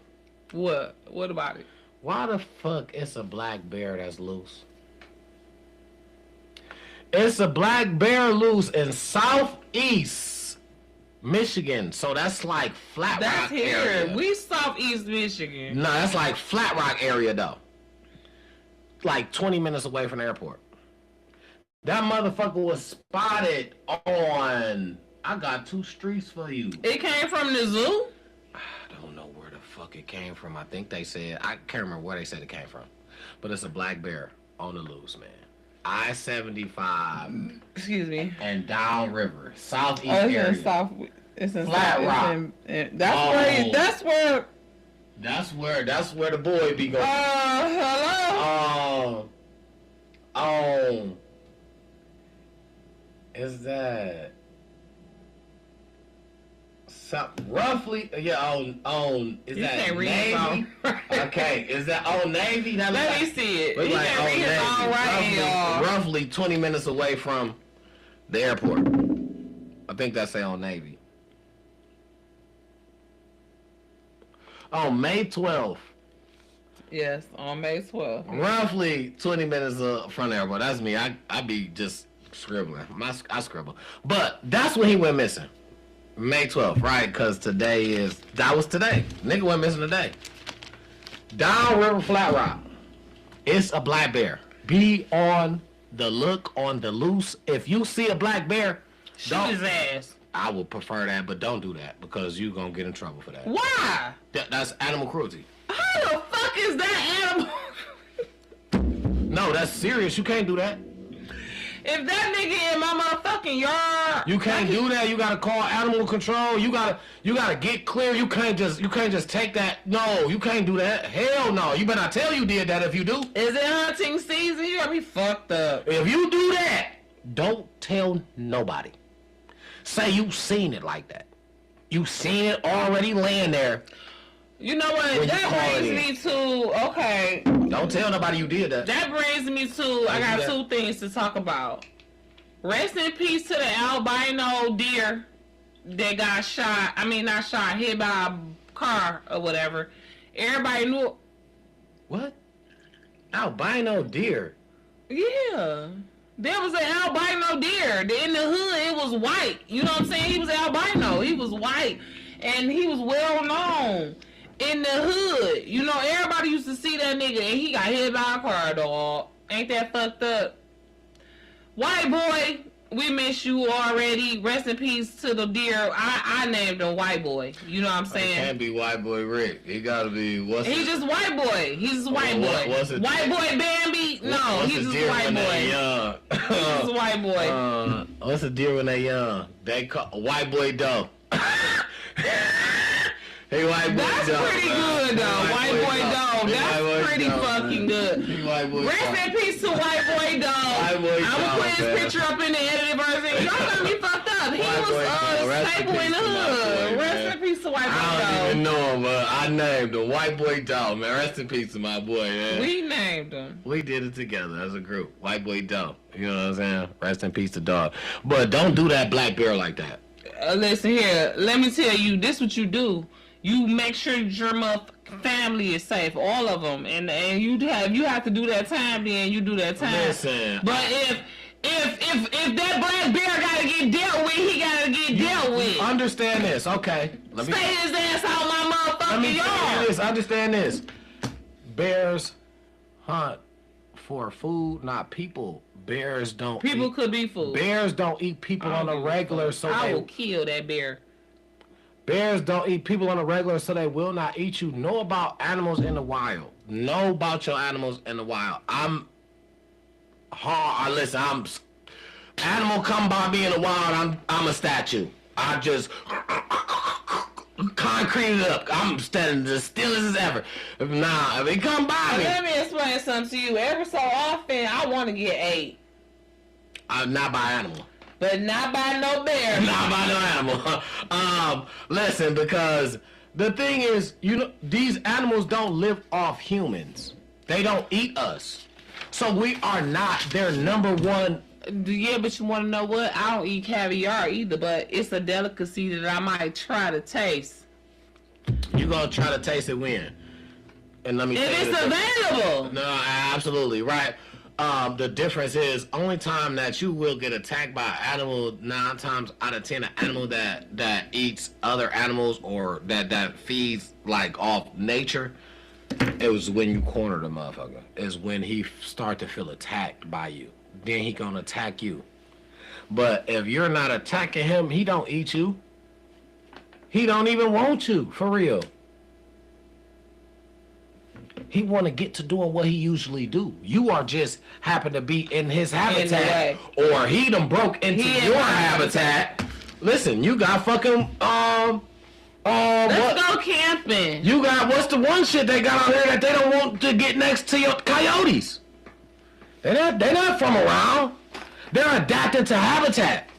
What? What about it? Why the fuck is a black bear that's loose? It's a black bear loose in southeast Michigan. So that's like Flat Rock area. We southeast Michigan. No, that's like Flat Rock area though. Like 20 minutes away from the airport. That motherfucker was spotted on... I got 2 streets for you. It came from the zoo? I don't know where the fuck it came from. I think they said... I can't remember where they said it came from. But it's a black bear on the loose, man. I-75. Excuse me. And downriver. Southeast area. It's in Flat Rock. That's where the boy be going. Hello? Is that roughly? Yeah, on is you that can't Navy? Okay, is that Old Navy? Let me see it. Look like can't read his own writing, roughly 20 minutes away from the airport. I think that's Old Navy. On May 12th. Yes, on May 12th. Roughly 20 minutes from the airport. That's me. I be just scribbling. I scribble. But that's when he went missing. May 12th, right? Because that was today. Nigga went missing today. Downriver Flat Rock. It's a black bear. Be on the look, on the loose. If you see a black bear, shoot his ass. I would prefer that, but don't do that because you're going to get in trouble for that. Why? That's animal cruelty. How the fuck is that animal? No, that's serious. You can't do that. If that nigga in my motherfucking yard, you can't do that. You gotta call animal control. You gotta get clear. You can't just take that. No, you can't do that. Hell no. You better not tell you did that if you do. Is it hunting season? You gotta be fucked up. If you do that, don't tell nobody. Say you seen it like that. You seen it already laying there. You know what? That brings me to, okay. Don't tell nobody you did that. That brings me to, I got 2 things to talk about. Rest in peace to the albino deer that got shot. I mean, not shot, hit by a car or whatever. Everybody knew. What? Albino deer? Yeah. There was an albino deer. In the hood, it was white. You know what I'm saying? He was albino. He was white. And he was well known. In the hood, you know, everybody used to see that nigga and he got hit by a car, dog. Ain't that fucked up? White boy, we miss you already. Rest in peace to the deer. I named him White Boy. You know what I'm saying? It can't be White Boy Rick. He gotta be, He's just White Boy. He's just White Boy. White Boy Bambi? No, he's just White Boy. He's just White Boy. What's a deer when they young? They call White Boy Doe. Hey, White Boy That's Doe. Pretty good, though. White Boy Doe. That's pretty fucking good. Rest in peace to White Boy Doe. I'm gonna put his picture up in the edited version. Y'all gonna be fucked up. He was staple in the hood. Rest in peace to White Boy Doe. I don't even know him, but I named him White Boy Doe, man. Rest in peace to my boy, man. We named him. We did it together as a group. White Boy Doe. You know what I'm saying? Rest in peace to dog. But don't do that black bear like that. Listen here. Let me tell you. This what you do. You make sure your family is safe, all of them, and you have to do that time. Then you do that time. Listen, but if that black bear gotta get dealt with, he gotta get dealt with. Understand this, okay? Stay his ass out my motherfucking yard. Understand this. Bears hunt for food, not people. Bears don't. People could be food. Bears don't eat people on a regular. So I will kill that bear. Bears don't eat people on a regular, so they will not eat you. Know about animals in the wild. Know about your animals in the wild. Listen, animal come by me in the wild, I'm a statue. I just concrete it up. I'm standing as still as ever. Nah, if it come by me. Let me explain something to you. Every so often, I want to get ate. Not by animal. But not by no bear. Not by no animal. Listen, because the thing is, these animals don't live off humans. They don't eat us. So we are not their number one. Yeah, but you want to know what? I don't eat caviar either, but it's a delicacy that I might try to taste. You gonna try to taste it when? And let me. If it's available. No, absolutely right. The difference is only time that you will get attacked by an animal, 9 times out of 10, an animal that eats other animals or that feeds like off nature. It was when you corner the motherfucker. Is when he start to feel attacked by you. Then he gonna attack you. But if you're not attacking him, he don't eat you. He don't even want you, for real. He want to get to doing what he usually do. You are just happen to be in his habitat, or he done broke into your habitat. Listen, you got fucking let's go camping. You got what's the one shit they got out here that they don't want to get next to your coyotes? They're not from around. They're adapted to habitat.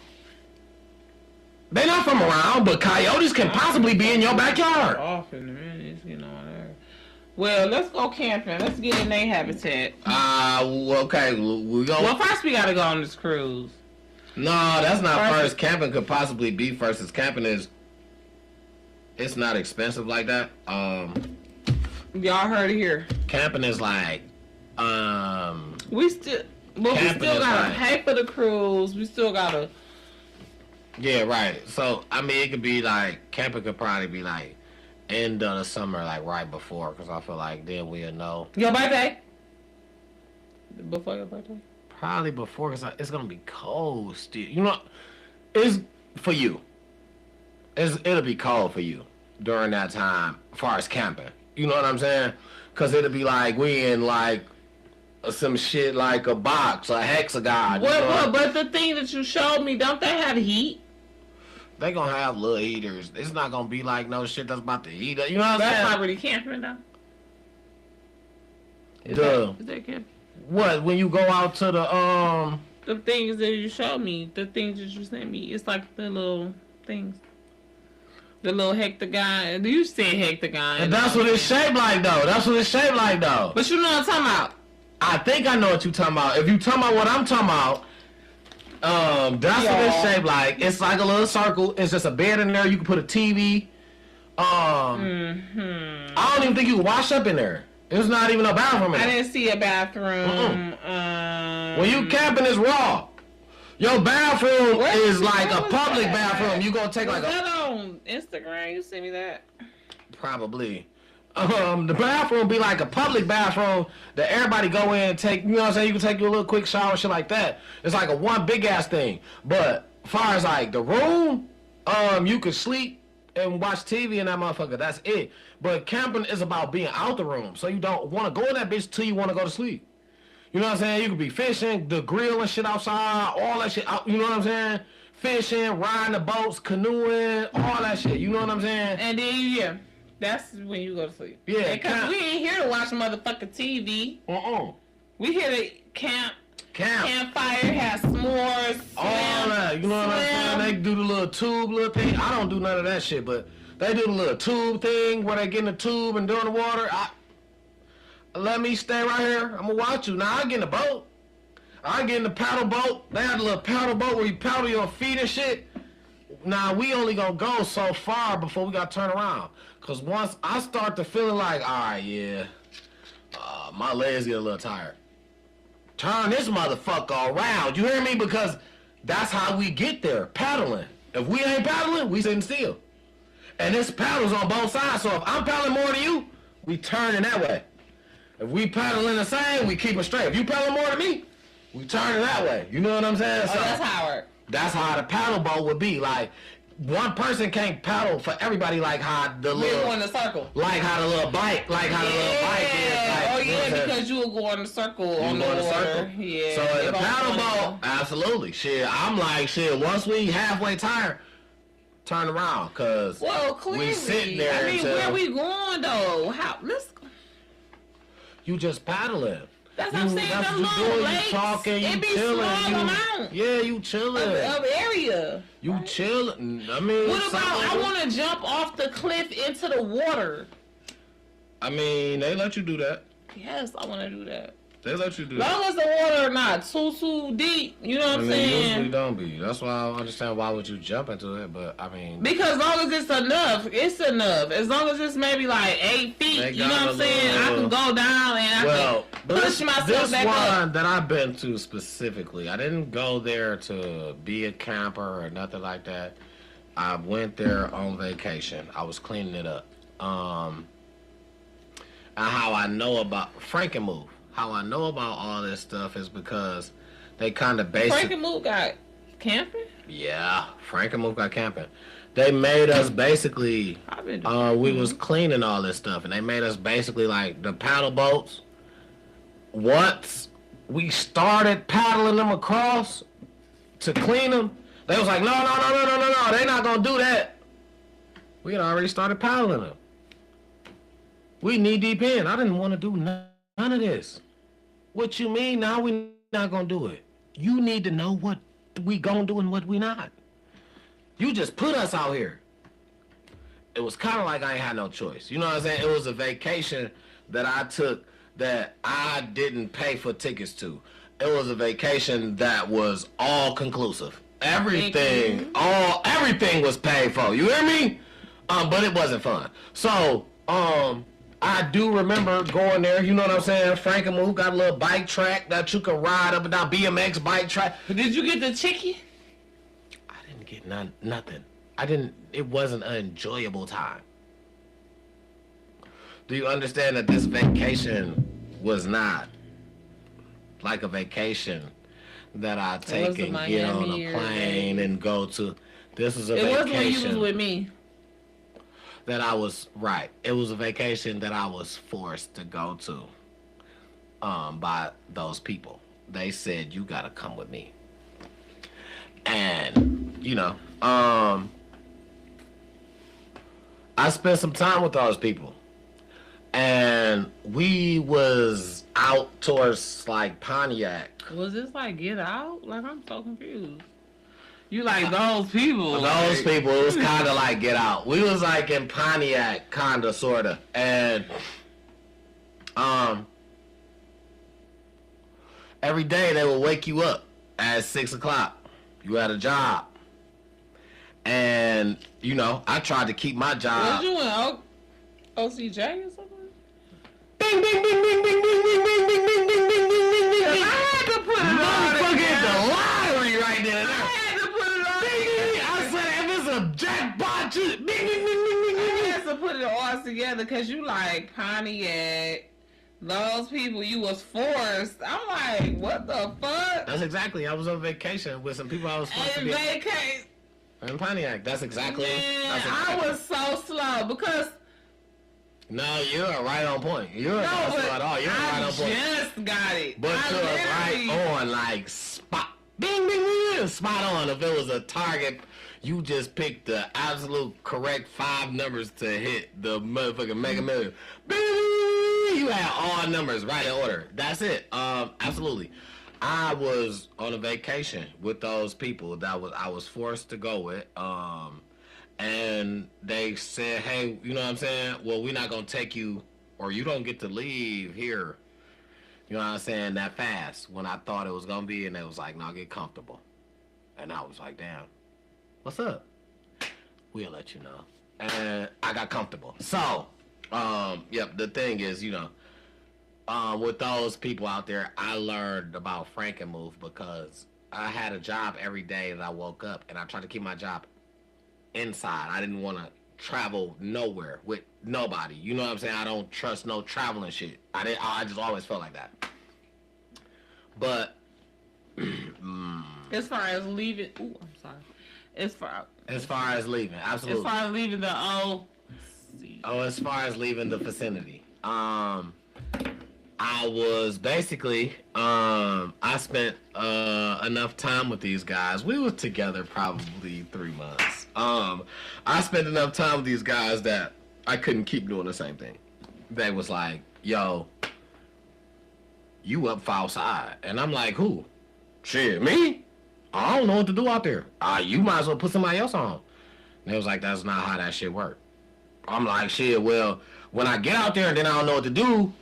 They're not from around, but coyotes can possibly be in your backyard. Off in a minute, it's getting on there. Well, let's go camping. Let's get in their habitat. Okay, we go. Well, first we gotta go on this cruise. No, that's not first. Camping could possibly be first. As camping is, it's not expensive like that. Y'all heard it here. Camping is like, we still gotta pay for the cruise. We still gotta. Yeah, right. So I mean, it could be like camping could probably be like end of the summer, like right before, because I feel like then we'll know. Your birthday? Before your birthday? Probably before, because it's gonna be cold still. You know, it's for you. It'll be cold for you during that time, as far as camping. You know what I'm saying? Because it'll be like we in like some shit like a box, a hexagon. But the thing that you showed me, don't they have heat? They gonna have little heaters. It's not gonna be like no shit that's about to heat up. You know what I'm saying? That's not really camping though. Is that camping? What, when you go out to the things that you showed me, the things that you sent me, it's like the little things. The little hectagon. You said hectagon. And that's what it's shaped like though. But you know what I'm talking about. I think I know what you're talking about. If you talking about what I'm talking about, that's what it's shaped like. It's like a little circle. It's just a bed in there. You can put a TV. I don't even think you can wash up in there. There's not even a bathroom in there. I didn't see a bathroom. When you camping, it's raw. Your bathroom is like a public bathroom. You gonna take like that on Instagram? You sent me that? Probably. The bathroom be like a public bathroom that everybody go in and take, you know what I'm saying? You can take your little quick shower, shit like that. It's like a one big ass thing. But as far as like the room, you could sleep and watch TV in that motherfucker. That's it. But camping is about being out the room. So you don't want to go in that bitch till you want to go to sleep. You know what I'm saying? You could be fishing, the grill and shit outside, all that shit out, you know what I'm saying? Fishing, riding the boats, canoeing, all that shit. You know what I'm saying? And then, that's when you go to sleep. Yeah. Because we ain't here to watch motherfucking TV. We here to campfire, have s'mores, all that. You know what I'm saying? They do the little tube little thing. I don't do none of that shit, but they do the little tube thing where they get in the tube and doing the water. Let me stay right here. I'm gonna watch you. Now I get in the boat. I get in the paddle boat. They have a little paddle boat where you paddle your feet and shit. Now we only gonna go so far before we gotta turn around. Cause once I start to feeling like, alright, my legs get a little tired. Turn this motherfucker around. You hear me? Because that's how we get there, paddling. If we ain't paddling, we sitting still. And this paddle's on both sides. So if I'm paddling more than you, we turning that way. If we paddling the same, we keep it straight. If you paddling more than me, we turn it that way. You know what I'm saying? So that's how it works. That's how the paddle boat would be. Like, one person can't paddle for everybody like how the We're little going in a circle. like how the little bike like how the little bike is. Like, Oh you know what I'm yeah, saying? because you will go in a circle on the go in water. a circle. Yeah. So at the If I'm paddle going- boat, absolutely. Shit, I'm like shit. Once we halfway tired, turn around, cause Well, clearly. we sitting there I mean, until where we going though? How? Let's. you just paddling. That's what I'm saying. That's Them what you little doing. lakes, You talking. You it be chilling. small You, amount yeah, you chilling. of area. You chilling. I mean, What about? I something- want to jump off the cliff into the water. I mean, they let you do that. Yes, I want to do that. They let you do Long that. as the water not too deep, you know what I'm They usually saying? don't be. That's why I don't understand why would you jump into it. But I mean, Because long as it's enough, it's enough. As long as it's maybe like 8 They feet, you know got what a I'm saying? I little- can go down and I can push myself this back one up. that I've been to specifically, I didn't go there to be a camper or nothing like that. I went there on vacation. I was cleaning it up. And how I know about Frankenmove, how I know about all this stuff is because they kind of basically, Frankenmuth got camping? yeah, Frankenmove got camping. They made us basically, I've been we was cleaning all this stuff, and they made us basically like the paddle boats. Once we started paddling them across to clean them, they was like, no, they not gonna do that. We had already started paddling them. We knee deep in. I didn't want to do none of this. What you mean? Now we not gonna do it. You need to know what we gonna do and what we not. You just put us out here. It was kind of like I ain't had no choice. You know what I'm saying? It was a vacation that I took that I didn't pay for tickets to. It was a vacation that was all conclusive. Everything was paid for. You hear me? But it wasn't fun. So, I do remember going there, you know what I'm saying? Frankenmove got a little bike track that you could ride up and down, BMX bike track. Did you get the chickie? I didn't get nothing. It wasn't an enjoyable time. Do you understand that this vacation was not like a vacation that I take and get on a plane and go to? This is a vacation. It wasn't when you was with me. That I was right. It was a vacation that I was forced to go to by those people. They said you gotta come with me. And, you know, I spent some time with those people. And we was out towards like Pontiac. Was this like Get Out? Like, I'm so confused. You like those people. Those people, it was kind of like Get Out. We was like in Pontiac, kind of, sort of. And every day they would wake you up at 6 o'clock. You had a job. And, you know, I tried to keep my job. Was you in OCJ or something? Bing, bing, bing, bing, bing, bing, bing, bing, bing, bing, bing, bing, bing, bing, bing. I had to put it on Motherfucker, together. the lottery right there. I had to put it on Bing, bing, bing. I said, if it's a jackpot, you bing, bing, bing, bing, bing, bing, I bing. had to put it all together because you like Pontiac. Those people, you was forced. I'm like, what the fuck? That's exactly. I was on vacation with some people I was supposed to And be vacate. in Pontiac. That's exactly. Man, That's I exactly. was so slow because No, you're right on point. You're no, not but slow at all. You're right I on point. just got it. But I you're literally- right on, like spot. Bing, bing, bing, spot on. If it was a target, you just picked the absolute correct 5 numbers to hit the motherfucking Mega Million. Bing, you had all numbers right in order. That's it. Absolutely. I was on a vacation with those people that I was forced to go with. And they said, hey, you know what I'm saying? Well, we're not going to take you, or you don't get to leave here. You know what I'm saying? That fast when I thought it was going to be. And they was like, no, get comfortable. And I was like, damn, what's up? We'll let you know. And I got comfortable. So, yep, the thing is, you know, with those people out there, I learned about Frankenmove because I had a job every day that I woke up, and I tried to keep my job inside. I didn't want to travel nowhere with nobody. You know what I'm saying? I don't trust no traveling shit. I just always felt like that. But as far as leaving, I'm sorry. As far as leaving, absolutely. as far as leaving the As far as leaving the vicinity. I was basically I spent enough time with these guys. We were together probably 3 months. I spent enough time with these guys that I couldn't keep doing the same thing. They was like, "Yo, you up for outside?" And I'm like, "Who? Shit, me? I don't know what to do out there. You might as well put somebody else on." And they was like, "That's not how that shit work." I'm like, "Shit, well, when I get out there and then I don't know what to do,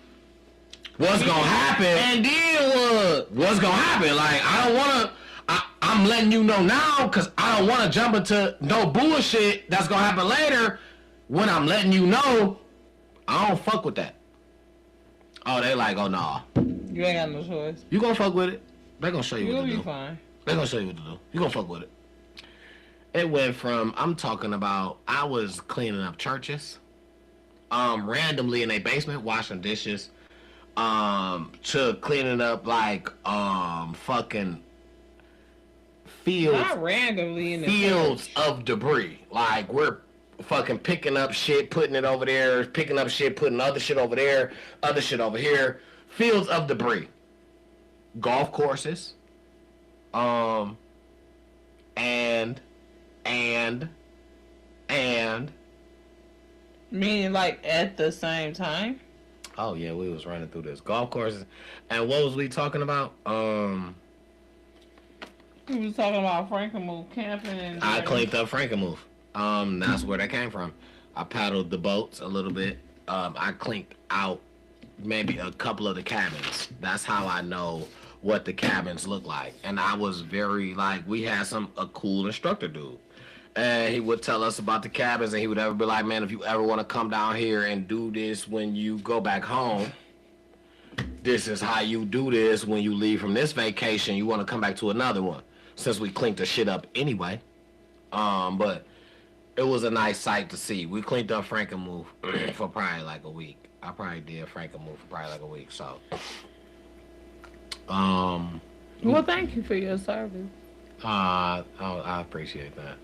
what's gonna happen?" And then what? What's gonna happen? Like, I don't wanna. I'm letting you know now because I don't want to jump into no bullshit that's gonna happen later. When I'm letting you know, I don't fuck with that. Oh, they like, oh nah. You ain't got no choice. You gonna fuck with it? They gonna show you You'll what to do. be fine. They gonna show you what to do. You gonna fuck with it. It went from, I'm talking about, I was cleaning up churches, randomly in a basement, washing dishes, to cleaning up like fucking fields. Not randomly in the fields church. of debris. Like, we're fucking picking up shit, putting it over there, picking up shit, putting other shit over there, other shit over here. Fields of debris. Golf courses. And Meaning like at the same time? oh yeah, we was running through this. Golf courses. And what was we talking about? We was talking about Frankenmuth camping and I cleaned up Frankenmuth. That's where that came from. I paddled the boats a little bit. I cleaned out maybe a couple of the cabins. That's how I know what the cabins look like. And I was very, like, we had a cool instructor dude. And he would tell us about the cabins, and he would ever be like, "Man, if you ever want to come down here and do this when you go back home, this is how you do this when you leave from this vacation. You want to come back to another one." Since we cleaned the shit up anyway. But it was a nice sight to see. We cleaned up Frankenmuth for probably like a week. I probably did Frankenmuth for probably like a week, so. Well, thank you for your service. I appreciate that.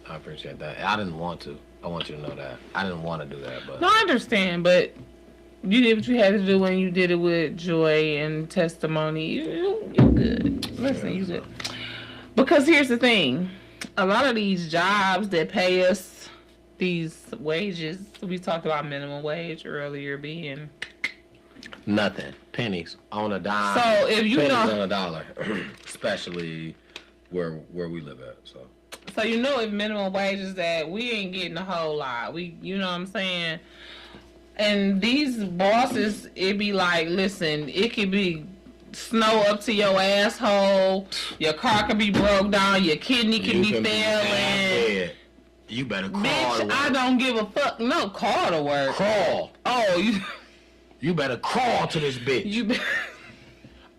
I appreciate that. I didn't want to. I want you to know that. I didn't want to do that, but. No, I understand, but you did what you had to do when you did it with joy and testimony. You're good. Listen, you good. Because here's the thing. A lot of these jobs that pay us these wages, we talked about minimum wage earlier being nothing. Pennies on a dime. So if you pennies know on a dollar. Especially where we live at, so. So you know if minimum wage is that we ain't getting a whole lot. You know what I'm saying? And these bosses, it be like, listen, it could be snow up to your asshole, your car could be broke down, your kidney could be failing. You better crawl. Bitch, I don't give a fuck. No, call to work. Crawl. Oh, you better crawl to this bitch. You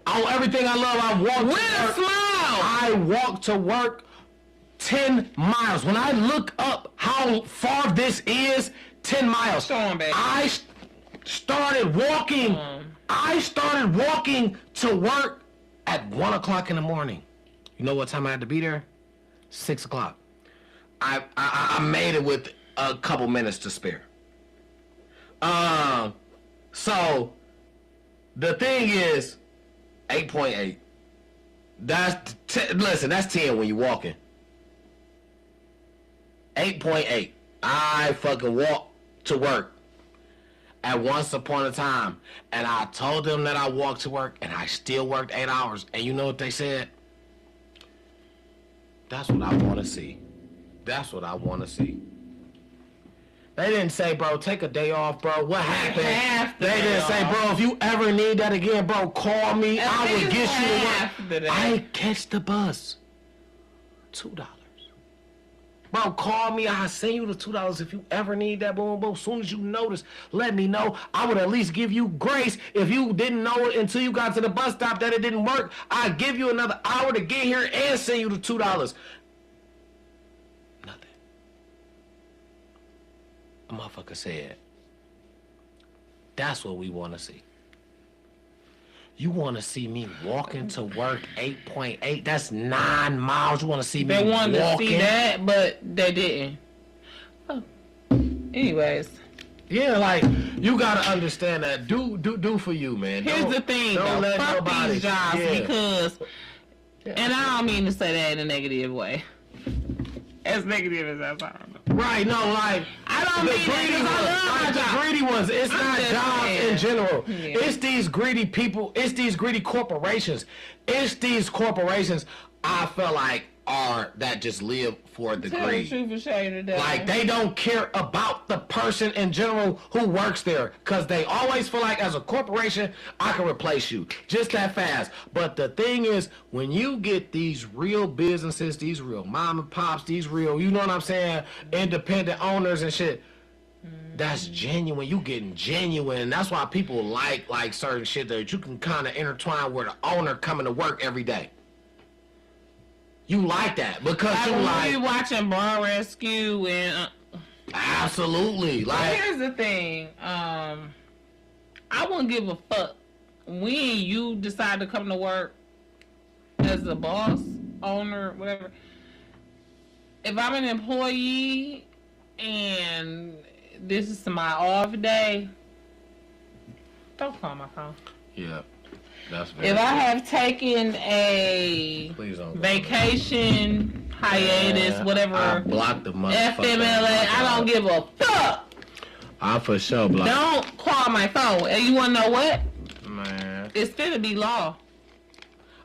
on everything I love, I walk with to a work. smile. I walk to work 10 miles. When I look up how far this is, 10 miles. I started walking. I started walking to work at 1 o'clock in the morning. You know what time I had to be there? 6 o'clock. I made it with a couple minutes to spare. So the thing is, 8.8. Listen, that's 10 when you're walking. 8.8. I fucking walk to work at once upon a time, and I told them that I walked to work, and I still worked 8 hours. And you know what they said? That's what I want to see. That's what I want to see. They didn't say, bro, take a day off, bro. What happened? They didn't say, bro, if you ever need that again, bro, call me. I will get you to work. I catch the bus. $2. Bro, call me. I'll send you the $2 if you ever need that. Boom, boom. As soon as you notice, let me know. I would at least give you grace. If you didn't know it until you got to the bus stop that it didn't work, I'd give you another hour to get here and send you the $2. Nothing. A motherfucker said, that's what we want to see. You want to see me walking to work 8.8? That's 9 miles. You want to see me They wanted walking? to see that, but they didn't. Oh. Anyways. Yeah, like, you got to understand that. Do for you, man. Here's the thing, don't though. let Fuck nobody, these jobs because, Yeah. and I don't mean to say that in a negative way. As negative as that sounds. Right, no, like, I don't the mean greedy that ones, like the greedy ones, it's I'm not just jobs saying. in general. Yeah. It's these greedy people, it's these greedy corporations. It's these corporations I feel like that just live for the Tell the greed. truth and shade of the Like, they don't care about the person in general who works there. Because they always feel like, as a corporation, I can replace you just that fast. But the thing is, when you get these real businesses, these real mom and pops, these real, you know what I'm saying, independent owners and shit, that's genuine. You getting genuine. That's why people like certain shit that you can kind of intertwine with the owner coming to work every day. You like that because you like... you watching Bar Rescue and... Absolutely. Like, here's the thing. I wouldn't give a fuck when you decide to come to work as a boss, owner, whatever. If I'm an employee and this is my off day, don't call my phone. yeah. That's very If I have taken a Please don't go vacation, hiatus, I whatever, blocked the motherfucker. FMLA, I don't give a fuck. I for sure blocked. Don't call my phone. And you wanna know what? Man. It's finna be law.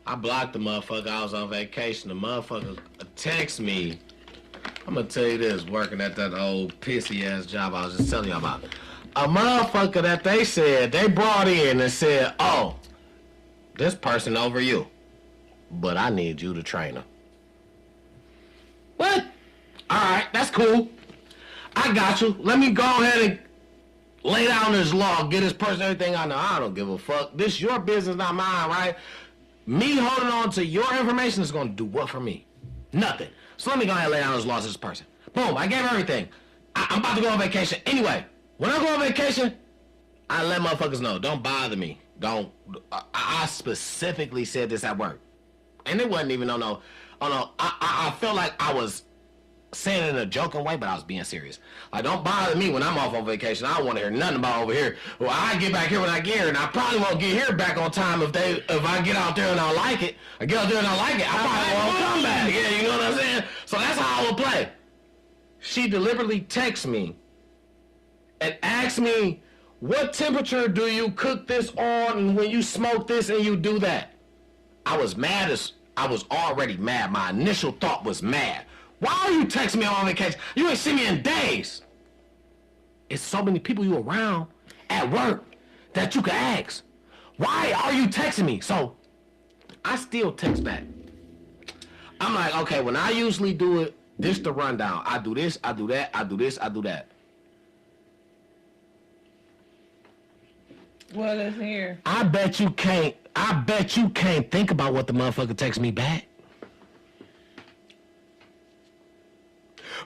I blocked the motherfucker. I was on vacation. The motherfucker text me. I'm gonna tell you this, working at that old pissy ass job I was just telling you about. A motherfucker that they said, they brought in and said, oh, this person over you, but I need you to train her. What? All right, that's cool. I got you. Let me go ahead and lay down this law, get this person everything I know. I don't give a fuck. This your business, not mine, right? Me holding on to your information is going to do what for me? Nothing. So let me go ahead and lay down this law to this person. Boom, I gave her everything. I'm about to go on vacation. Anyway, when I go on vacation, I let motherfuckers know, don't bother me. Don't. I specifically said this at work. And it wasn't even, I felt like I was saying it in a joking way, but I was being serious. Like, don't bother me when I'm off on vacation. I don't want to hear nothing about over here. Well, I get back here when I get here, and I probably won't get here back on time if I get out there and I like it. I get out there and I like it, I probably won't come back. Yeah, you know what I'm saying? So that's how I would play. She deliberately texts me and asks me, what temperature do you cook this on when you smoke this and you do that? I was already mad. My initial thought was mad. Why are you texting me on vacation? You ain't seen me in days. It's so many people you around at work that you can ask. Why are you texting me? So I still text back. I'm like, okay, when I usually do it, this the rundown. I do this, I do that, I do this, I do that. Well, let's hear. I bet you can't think about what the motherfucker texts me back.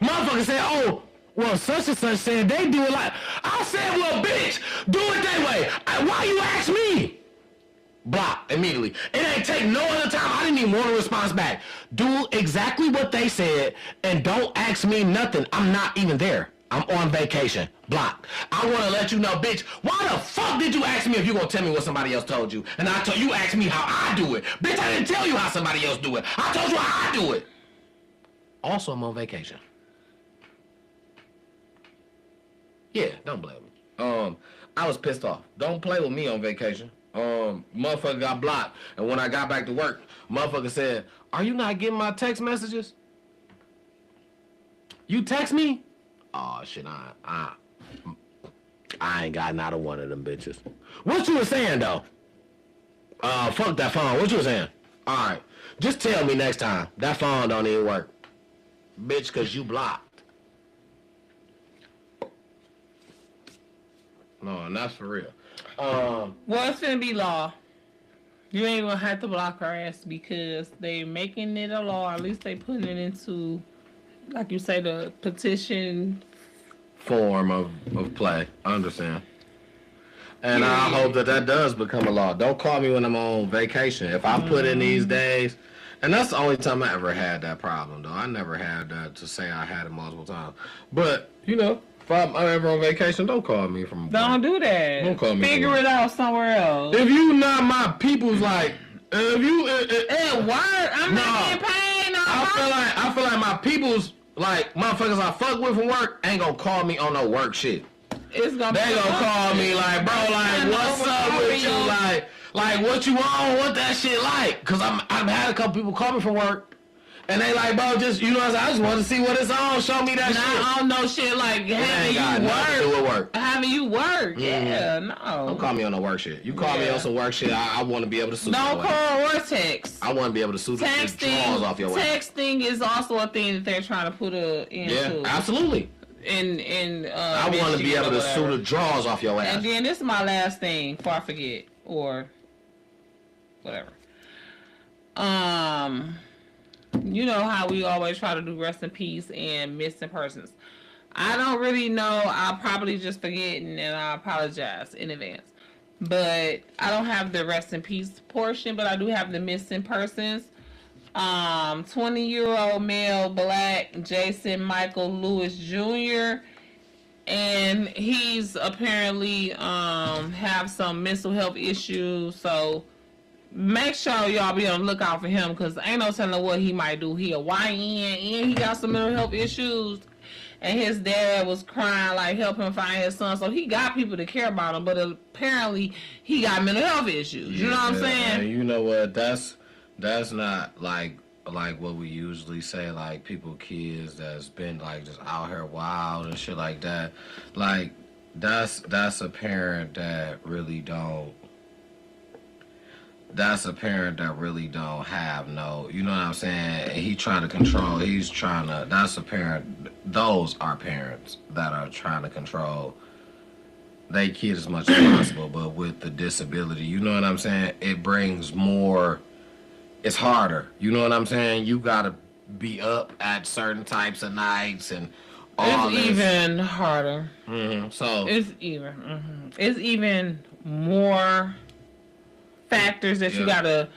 Motherfucker said, oh, well, such and such said they do it like... I said, well, bitch, do it that way. Why you ask me? Block immediately. It ain't take no other time. I didn't even want a response back. Do exactly what they said and don't ask me nothing. I'm not even there. I'm on vacation. Block. I want to let you know, bitch, why the fuck did you ask me if you going to tell me what somebody else told you? And I told you asked me how I do it. Bitch, I didn't tell you how somebody else do it. I told you how I do it. Also, I'm on vacation. Yeah, don't blame me. I was pissed off. Don't play with me on vacation. Motherfucker got blocked. And when I got back to work, motherfucker said, are you not getting my text messages? You text me? Oh, shit, I ain't got not a one of them bitches. What you was saying, though? Fuck that phone. What you was saying? All right. Just tell me next time. That phone don't even work. Bitch, because you blocked. No, and that's for real. Well, it's gonna be law. You ain't gonna have to block her ass because they making it a law. At least they putting it into, like you say, the petition Form of play. I understand. And I hope that does become a law. Don't call me when I'm on vacation. If I put in these days, and that's the only time I ever had that problem, though. I never had that to say I had it multiple times. But, you know, if I'm ever on vacation, don't call me from Don't do that. Don't call me. Figure it out somewhere else. If you not my people's, like, if you... At work, I'm not getting paid. I feel like my people's, like, motherfuckers I fuck with from work ain't gonna call me on no work shit. They gonna call me like, bro, like, what's up with you? Like, what you on? What that shit like? Cause I've had a couple people call me from work, and they like, bro, just, you know what I'm saying? I just want to see what it's on. Show me that shit. I don't know shit like having you work. Yeah, no. Don't call me on no work shit. You call me on some work shit, I want to be able to sue. Don't call or text. I want to be able to sue the draws off your ass. Texting is also a thing that they're trying to put into. Yeah, absolutely. I want to be able to sue the draws off your ass. And then this is my last thing before I forget or whatever. You know how we always try to do rest in peace and missing persons. I don't really know. I'll probably just forget and I apologize in advance. But I don't have the rest in peace portion, but I do have the missing persons. 20-year-old male, black, Jason Michael Lewis Jr. And he's apparently have some mental health issues. So make sure y'all be on the lookout for him, because ain't no telling what he might do. He a YN and he got some mental health issues. And his dad was crying, like, help him find his son. So he got people to care about him, but apparently he got mental health issues. You know what I'm saying? And you know what? That's not like what we usually say, like kids that's been like just out here wild and shit like that. Like that's a parent that really don't. That's a parent that really don't have no, you know what I'm saying? He trying to control. That's a parent. Those are parents that are trying to control their kid as much as possible, but with the disability, you know what I'm saying? It brings more. It's harder. You know what I'm saying? You gotta be up at certain types of nights and all this. It's even harder. Mm-hmm. So it's even more factors that you gotta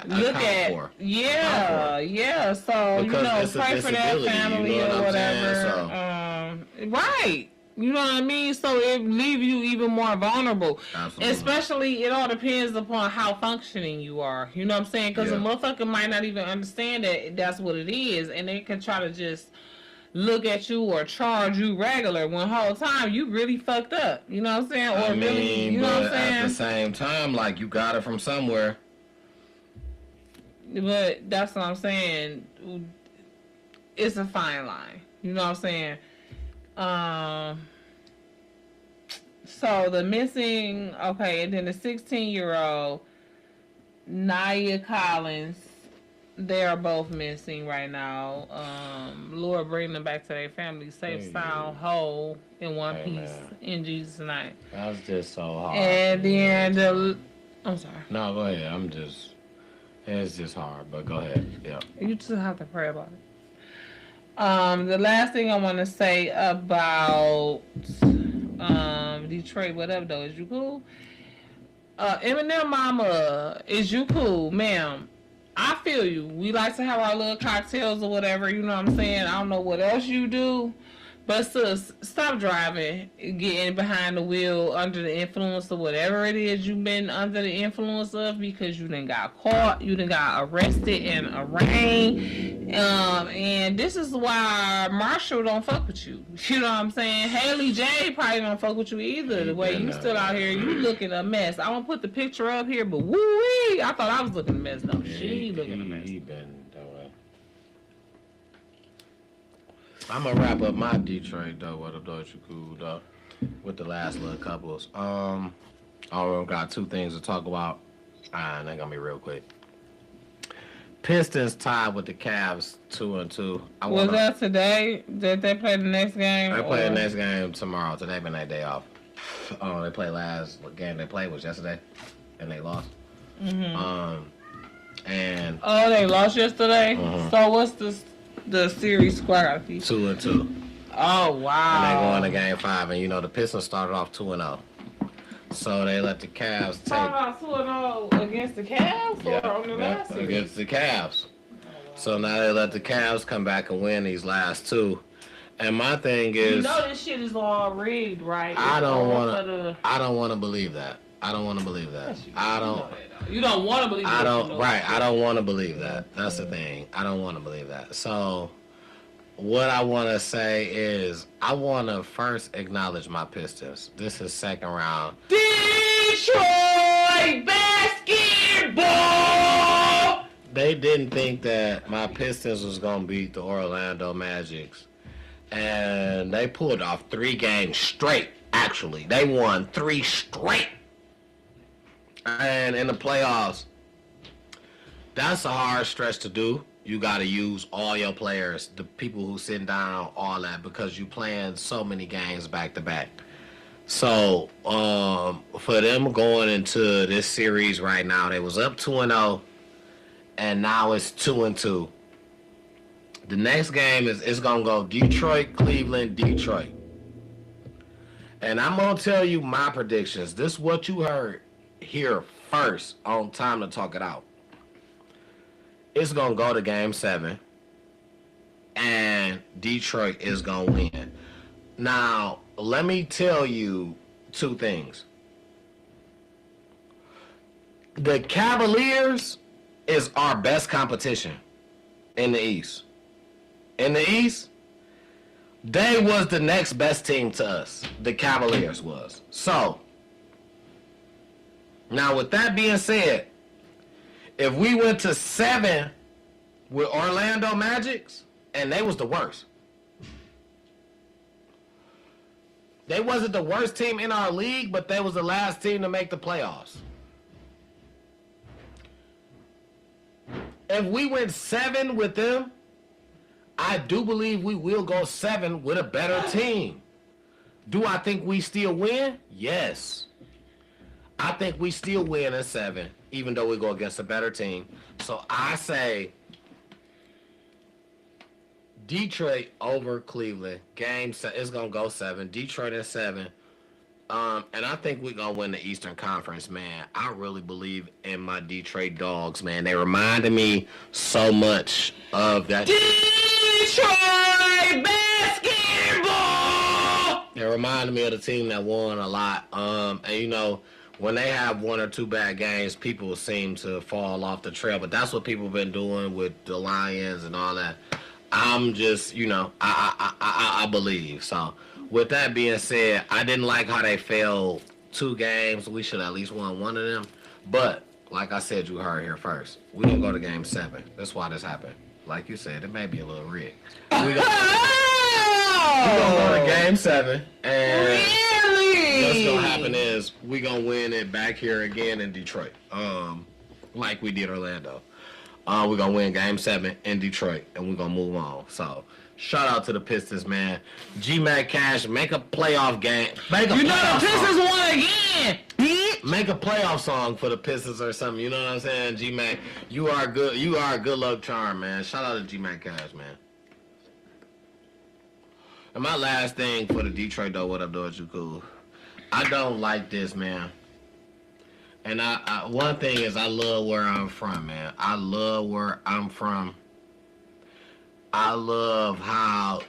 look at. Yeah. So because pray for that family, you know, or whatever. Right. You know what I mean? So it leaves you even more vulnerable. Absolutely. Especially, it all depends upon how functioning you are. You know what I'm saying? Because a motherfucker might not even understand that that's what it is, and they can try to just look at you or charge you regular when the whole time you really fucked up. You know what I'm saying? Or really, you know what I'm saying? At the same time, like, you got it from somewhere. But that's what I'm saying. It's a fine line. You know what I'm saying? So the missing, and then the 16-year-old Naya Collins, they are both missing right now. Lord, bring them back to their family safe, sound, whole, in one piece, in Jesus' name. That's just so hard. And then I'm sorry. No, go ahead. It's just hard, but go ahead. Yeah. You just have to pray about it. The last thing I want to say about Detroit, whatever though, is you cool? Eminem mama, is you cool, ma'am? I feel you. We like to have our little cocktails or whatever, you know what I'm saying? I don't know what else you do, but sis, stop driving, getting behind the wheel under the influence of whatever it is you've been under the influence of, because you done got caught, you done got arrested and arraigned. And this is why Marshall don't fuck with you. You know what I'm saying? Haley J probably don't fuck with you either. The way you still out here, you looking a mess. I won't put the picture up here, but woo-wee, I thought I was looking a mess though. She looking a mess. I'm gonna wrap up my Detroit though. What up, though? You cool though? With the last little couples. I got two things to talk about. And they're gonna be real quick. Pistons tied with the Cavs 2-2. Was that today? Did they play the next game? They play the next game tomorrow. Today been their day off. They played last game they played was yesterday, and they lost. Mm-hmm. And they lost yesterday. Mm-hmm. So what's the series score? 2-2. Oh wow! And they going to game 5, and you know the Pistons started off 2-0. So they let the Cavs take. About 2-0 against the Cavs or on the last series? Against the Cavs. So now they let the Cavs come back and win these last two. And my thing is, you know this shit is all rigged, right? I don't want to believe that. I don't want to believe that. I don't. You don't want to believe that. I don't. Right. I don't want to believe that. That's the thing. I don't want to believe that. So, what I want to say is, I want to first acknowledge my Pistons. This is second round. Detroit basketball. They didn't think that my Pistons was gonna beat the Orlando Magics, and they pulled off 3 games straight. Actually, they won 3 straight. And in the playoffs, that's a hard stretch to do. You got to use all your players, the people who sitting down, all that, because you playing so many games back to back. So, for them going into this series right now, they was up 2-0, and now it's 2-2. The next game is gonna go Detroit, Cleveland, Detroit. And I'm gonna tell you my predictions. This is what you heard here first on Time to Talk It Out. It's gonna go to Game 7, and Detroit is gonna win. Now, let me tell you 2 things. The Cavaliers is our best competition in the East. In the East, they was the next best team to us. The Cavaliers was. So, now with that being said, if we went to 7 with Orlando Magics, and they was the worst. They wasn't the worst team in our league, but they was the last team to make the playoffs. If we went 7 with them, I do believe we will go 7 with a better team. Do I think we still win? Yes. I think we still win in 7, even though we go against a better team. So I say Detroit over Cleveland. Game it's gonna go 7. Detroit at 7. And I think we're gonna win the Eastern Conference, man. I really believe in my Detroit Dogs, man. They reminded me so much of that. Detroit basketball. It reminded me of the team that won a lot. And you know, when they have 1 or 2 bad games, people seem to fall off the trail. But that's what people been doing with the Lions and all that. I'm just, you know, I believe. So, with that being said, I didn't like how they failed 2 games. We should at least won 1 of them. But, like I said, you heard here first. We're going to go to Game 7. That's why this happened. Like you said, it may be a little rigged. We're going to go to Game 7. And really? what's going to happen is we're going to win it back here again in Detroit. Like we did Orlando. We're going to win Game 7 in Detroit, and we're going to move on. So, shout out to the Pistons, man. G-Mac Cash, make a playoff game. You know the Pistons won again, bitch. Make a playoff song for the Pistons or something. You know what I'm saying, G-Mac? You are good. You are a good luck charm, man. Shout out to G-Mac Cash, man. And my last thing for the Detroit, though, what up, Doge, you cool? I don't like this, man. And I one thing is I love where I'm from, man. I love where I'm from. I love how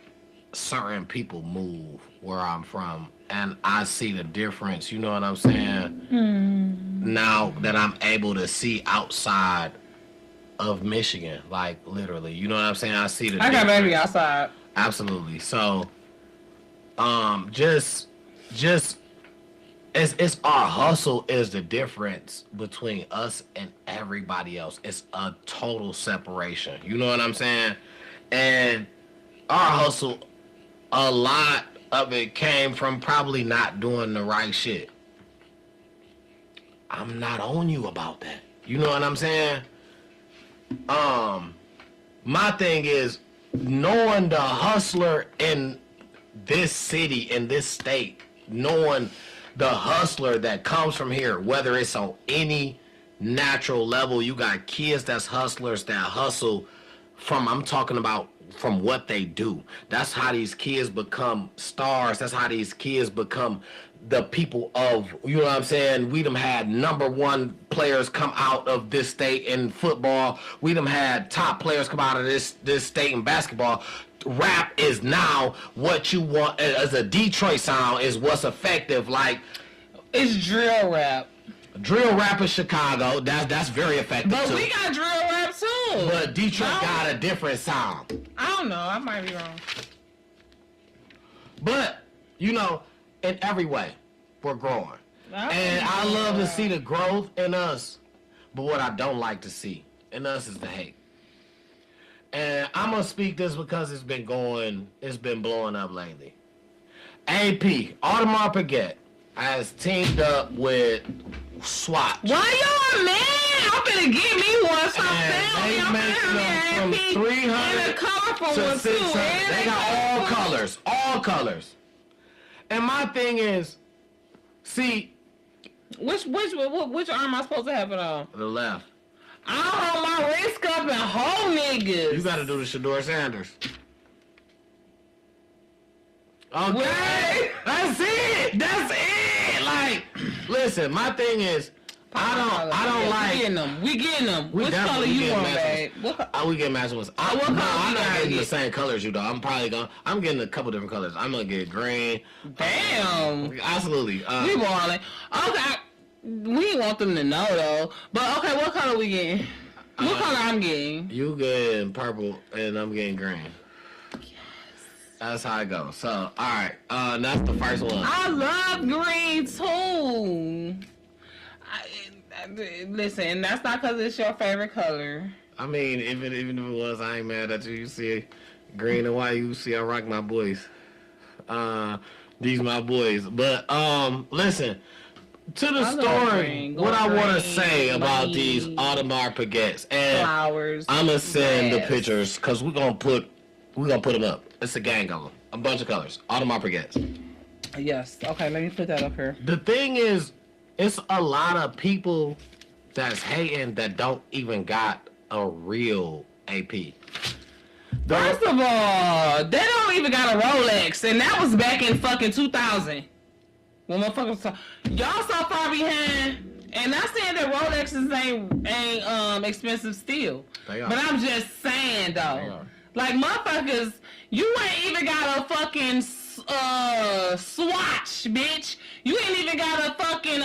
certain people move where I'm from. And I see the difference, you know what I'm saying? Now that I'm able to see outside of Michigan, like literally. You know what I'm saying? I see the difference. I got baby outside. Absolutely. So, just it's our hustle is the difference between us and everybody else. It's a total separation. You know what I'm saying? And our hustle, a lot of it came from probably not doing the right shit. I'm not on you about that. You know what I'm saying? My thing is knowing the hustler in this city, in this state, knowing the hustler that comes from here, whether it's on any natural level. You got kids that's hustlers that hustle from, I'm talking about from what they do. That's how these kids become stars. That's how these kids become the people of, you know what I'm saying? We done had number one players come out of this state in football. We done had top players come out of this state in basketball. Rap is now what you want as a Detroit sound is what's effective. Like, it's drill rap. Drill rap in Chicago, that's very effective but too. We got drill rap too. But Detroit got a different sound. I don't know. I might be wrong. But, you know, in every way, we're growing. And I love to see the growth in us. But what I don't like to see in us is the hate. And I'm going to speak this because it's been blowing up lately. AP, Audemars Piguet, has teamed up with Swatch. Why y'all mad? I'm gonna get me one. Stop They make them from 300 and a colorful to one 600. too. They got all colors. And my thing is, see, which arm am I supposed to have it on? The left. I hold my wrist up and hold niggas. You got to do the Shador Sanders. Okay, that's it. Like, listen, my thing is, I don't like. We getting them. Which color you want, babe? We get matching ones. I'm not getting the same colors you though. I'm getting a couple different colors. I'm gonna get green. Damn. Absolutely. We balling. Okay. We want them to know though. But okay, what color we getting? What color I'm getting? You getting purple and I'm getting green. That's how it goes. So, all right. That's the first one. I love green too. Listen, that's not because it's your favorite color. I mean, even if it was, I ain't mad at you. You see green and white. You see I rock my boys. These my boys. But listen. To the story, what I want to say about these Audemars Piguets and flowers. I'm gonna send the pictures because we're gonna put them up. It's a gang of them, a bunch of colors. Audemars Piguets. Yes. Okay. Let me put that up here. The thing is, it's a lot of people that's hating that don't even got a real AP. First of all, they don't even got a Rolex, and that was back in fucking 2000. When motherfuckers y'all so far behind, and not saying that Rolexes ain't expensive still, but I'm just saying though, like motherfuckers, you ain't even got a fucking Swatch, bitch. You ain't even got a fucking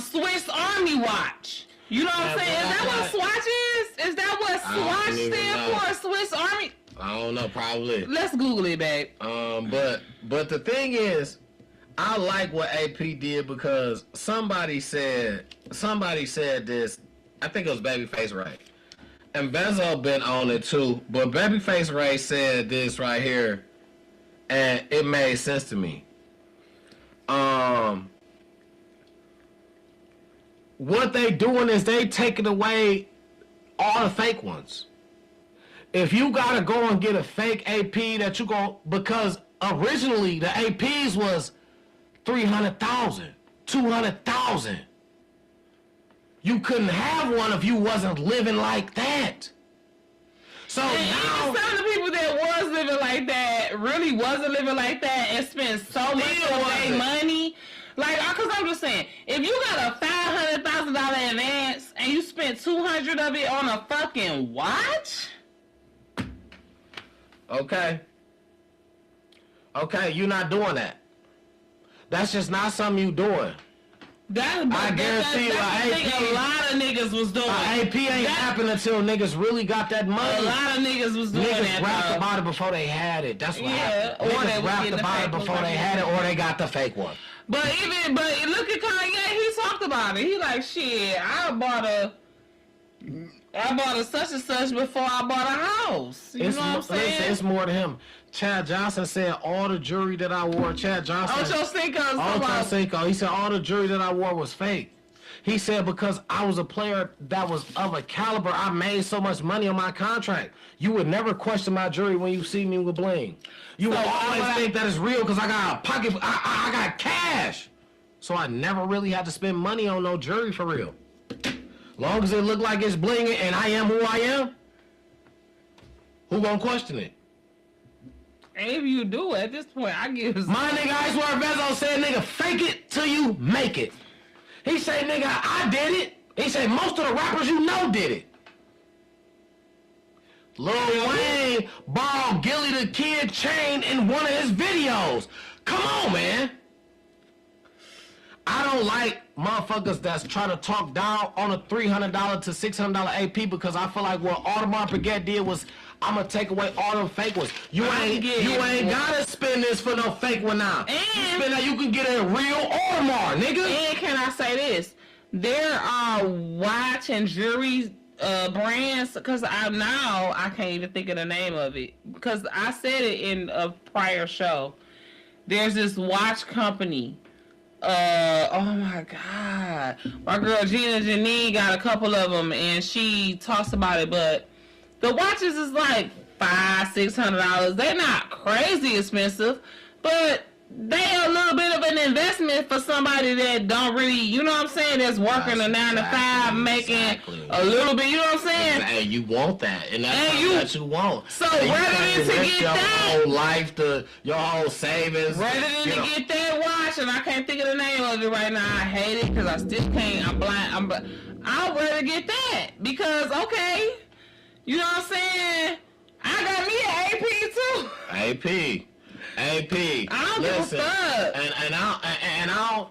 Swiss Army watch. You know what I'm saying? Is that what Swatch is? Is that what Swatch stand for? Swiss Army? I don't know, probably. Let's Google it, babe. But the thing is, I like what AP did because somebody said this. I think it was Babyface Ray, and Benzo been on it too. But Babyface Ray said this right here, and it made sense to me. What they doing is they taking away all the fake ones. If you gotta go and get a fake AP that you go, because originally the APs was 300,000, 200,000. You couldn't have one if you wasn't living like that. So and now even some of the people that was living like that really wasn't living like that and spent so much of their money. Like, cause I'm just saying, if you got a $500,000 advance and you spent 200 of it on a fucking watch. Okay, you're not doing that. That's just not something you doing. I guarantee you, a lot of niggas was doing. AP ain't happened until niggas really got that money. A lot of niggas was doing that. Niggas rapped about it before they had it. That's what happened. Or niggas rapped about it before they had it, or they got the fake one. But look at Kanye. He talked about it. He like, shit, I bought a such and such before I bought a house. You know what I'm saying? Listen, it's more to him. Chad Johnson said all the jewelry that I wore. Chad Johnson. Ocho Cinco. He said all the jewelry that I wore was fake. He said because I was a player that was of a caliber, I made so much money on my contract. You would never question my jewelry when you see me with bling. You would always think that it's real because I got a pocket. I got cash. So I never really had to spend money on no jewelry for real. Long as it look like it's blinging and I am who I am, who gonna question it? If you do, at this point, I give. My nigga Icewater Vezo said, nigga, fake it till you make it. He say, nigga, I did it. He say, most of the rappers you know did it. Lil Wayne borrowed Gilly the Kid chain in one of his videos. Come on, man. I don't like motherfuckers that's trying to talk down on a $300 to $600 AP because I feel like what Audemars Piguet did was, I'm gonna take away all them fake ones. You ain't gotta spend this for no fake one now. And you spend that, you can get a real Audemars, nigga. And can I say this? There are watch and jewelry brands, because I can't even think of the name of it, because I said it in a prior show. There's this watch company. Oh my God, my girl Gina Janine got a couple of them, and she talks about it. But the watches is like $500-$600. They're not crazy expensive, but they're a little bit of an investment for somebody that don't really, you know what I'm saying, that's working a 9 to 5, making a little bit, you know what I'm saying? And you want that, and that's what you want. So rather than to get your that, whole life, your whole savings, rather than to get that watch, and I can't think of the name of it right now. I hate it because I still can't. I'm blind. I'd rather get that because okay, you know what I'm saying? I got me an AP too. AP. I don't give a fuck. And I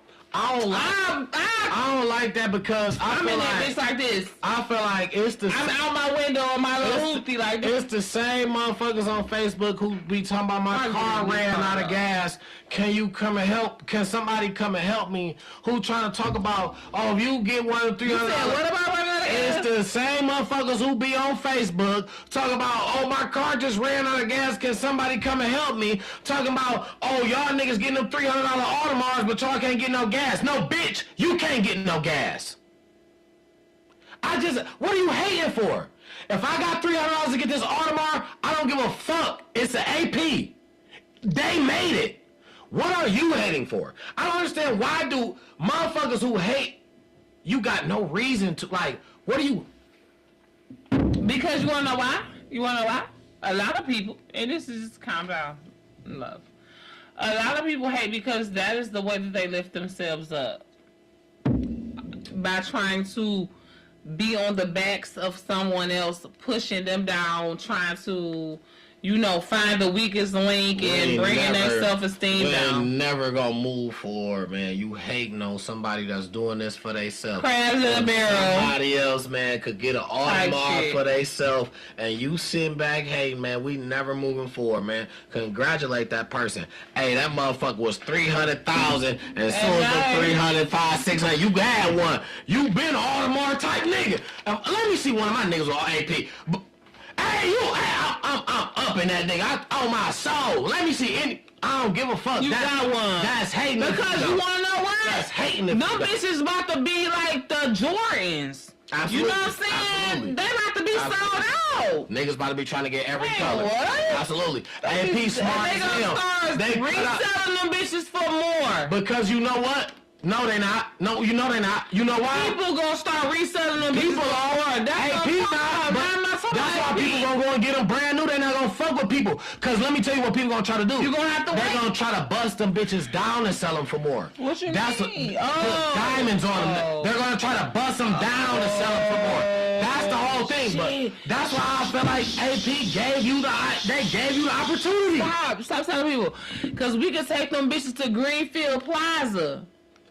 don't like that because I feel like bitch like this. I feel like it's the I'm out my window on my little hoopty like this. It's the same motherfuckers on Facebook who be talking about my car ran out of gas. Can you come and help? Can somebody come and help me? Who trying to talk about, oh, if you get one of $300. What about running out of gas? It's the same motherfuckers who be on Facebook talking about, oh, my car just ran out of gas. Can somebody come and help me? Talking about, oh, y'all niggas getting them $300 Audemars, but y'all can't get no gas. No, bitch, you can't get no gas. What are you hating for? If I got $300 to get this Audemars, I don't give a fuck. It's an AP. They made it. What are you hating for? I don't understand, why do motherfuckers who hate, you got no reason to, like, what are you? Because you want to know why? You want to know why? A lot of people, and this is just calm down, love. A lot of people hate because that is the way that they lift themselves up. By trying to be on the backs of someone else, pushing them down, trying to, you know, find the weakest link and bringing their self-esteem down. You ain't never gonna move forward, man. You hating on somebody that's doing this for theyself. Crabs in a barrel. Somebody else, man, could get an Audemars for theyself, and you sitting back hating, man. We never moving forward, man. Congratulate that person. Hey, that motherfucker was 300,000, and as soon as the 305, 600, you had one. You been an Audemars type nigga. Let me see one of my niggas on AP. Hey, I'm up in that nigga. On my soul. Let me see any. I don't give a fuck. You got one. That's hating. Because you want to know why? That's hating. Them bitches about to be like the Jordans. Absolutely. You know what I'm saying? Absolutely. They about to be sold out. Niggas about to be trying to get every color. What? Absolutely. AP smart as hell. They reselling them bitches for more. Because you know what? No, they not. No, you know they not. You know why? People gonna start reselling them. People are. That's why people gonna go and get them brand new. They not gonna fuck with people. Cause let me tell you what people gonna try to do. You gonna have to. They're gonna try to bust them bitches down and sell them for more. What you mean? Put diamonds on them. They're gonna try to bust them down and sell them for more. That's the whole thing. But that's why I feel like AP gave you the opportunity. Stop telling people. Cause we could take them bitches to Greenfield Plaza.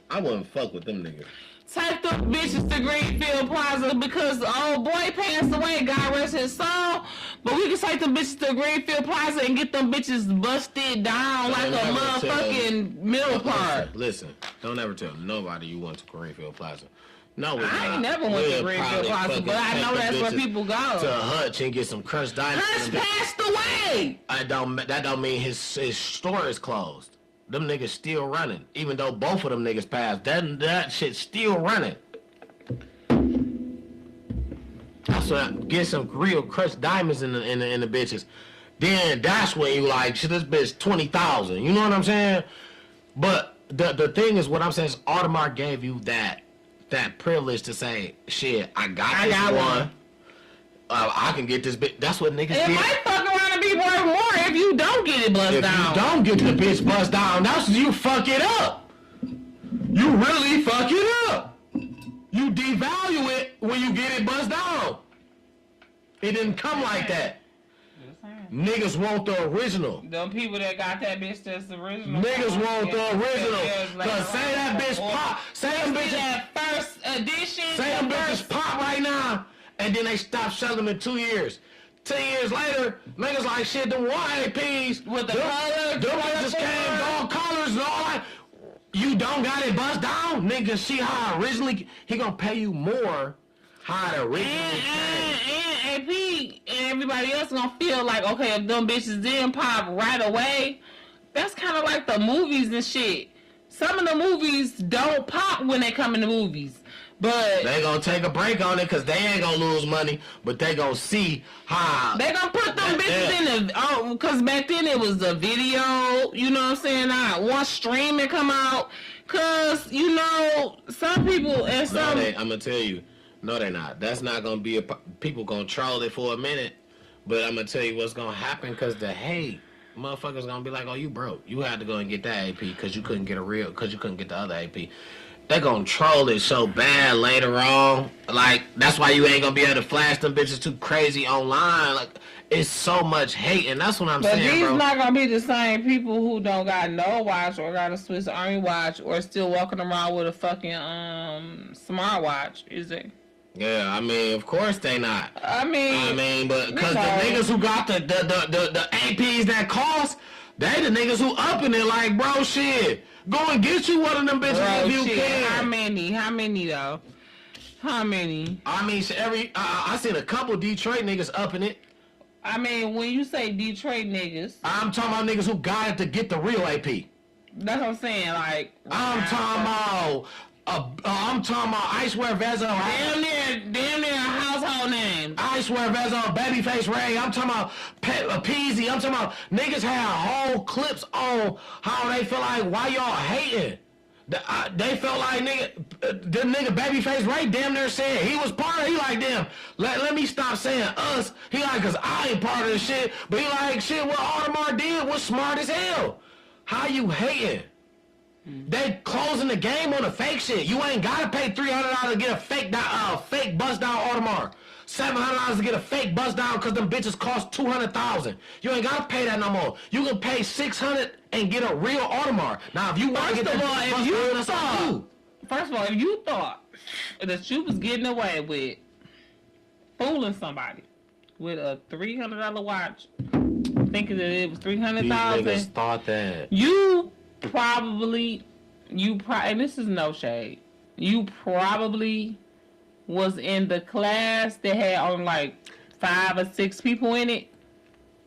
I wouldn't fuck with them niggas. Take them bitches to Greenfield Plaza because the old boy passed away, God rest his soul. But we can take them bitches to Greenfield Plaza and get them bitches busted down like a motherfucking middle part. Listen, don't ever tell nobody you went to Greenfield Plaza. No, I ain't never went to Greenfield Plaza, but I know that's where people go. To Hutch and get some crushed diamonds. Hutch passed away. That don't mean his store is closed. Them niggas still running. Even though both of them niggas passed, that shit still running. So get some real crushed diamonds in the bitches. Then that's when you like, shit, this bitch 20,000. You know what I'm saying? But the thing is, what I'm saying is, Audemars gave you that privilege to say, shit, I got one. I can get this bitch. That's what niggas did. It might fuck around and be worth more. if you don't get it buzzed down. If you don't get the bitch buzzed down, that's you fuck it up. You really fuck it up. You devalue it when you get it buzzed down. It didn't come like that. Niggas want the original. Them people that got that bitch that's original. Niggas want the original. Cause say that bitch pop. Say them bitches. That first edition. Say them bitches pop right now. And then they stop selling them in 2 years. 10 years later, niggas like shit, them YAPs. With the color. Them just came, all colors and all that. You don't got it buzzed down? Nigga, see how originally, he gonna pay you more how it originally came. And AP and everybody else gonna feel like, okay, if them bitches didn't pop right away, that's kind of like the movies and shit. Some of the movies don't pop when they come in the movies. But they gonna take a break on it because they ain't gonna lose money, but they gonna see how they gonna put them bitches in the because back then it was the video, you know what I'm saying? Once streaming come out, cause you know some people and some. I'm gonna tell you, no, they're not. That's not gonna be people gonna troll it for a minute, but I'm gonna tell you what's gonna happen because the hate. Motherfuckers gonna be like, oh, you broke. You had to go and get that AP because you couldn't get the other AP. They gonna troll it so bad later on. Like, that's why you ain't gonna be able to flash them bitches too crazy online. Like, it's so much hate, and that's what I'm saying, bro. But these not gonna be the same people who don't got no watch or got a Swiss Army watch or still walking around with a fucking smartwatch, is it? Yeah, I mean, of course they not. I mean, but because the niggas who got the APs that cost, they the niggas who upping it like, bro, shit. Go and get you one of them bitches if you can. How many though? How many? I mean, I seen a couple Detroit niggas upping it. I mean, when you say Detroit niggas, I'm talking about niggas who got it to get the real AP. That's what I'm saying. Like, I'm talking about Icewear Vezo. Damn near household names. Icewear Vezo, Babyface Ray. I'm talking about Peasy. I'm talking about niggas had whole clips on how they feel like why y'all hating. They felt like the nigga Babyface Ray damn near said he was part of it. He like, damn, let me stop saying us. He like, cause I ain't part of this shit. But he like, shit, what Audemars did was smart as hell. How you hating? They closing the game on the fake shit. You ain't gotta pay $300 to get a fake bust down Audemars. $700 to get a fake bust down because them bitches cost $200,000. You ain't gotta pay that no more. You can pay $600 and get a real Audemars. Now, if you want to get First of all, if you thought that you was getting away with fooling somebody with a $300 watch, thinking that it was $300,000, these niggas thought that. You probably, and this is no shade, you probably was in the class that had on like 5 or 6 people in it.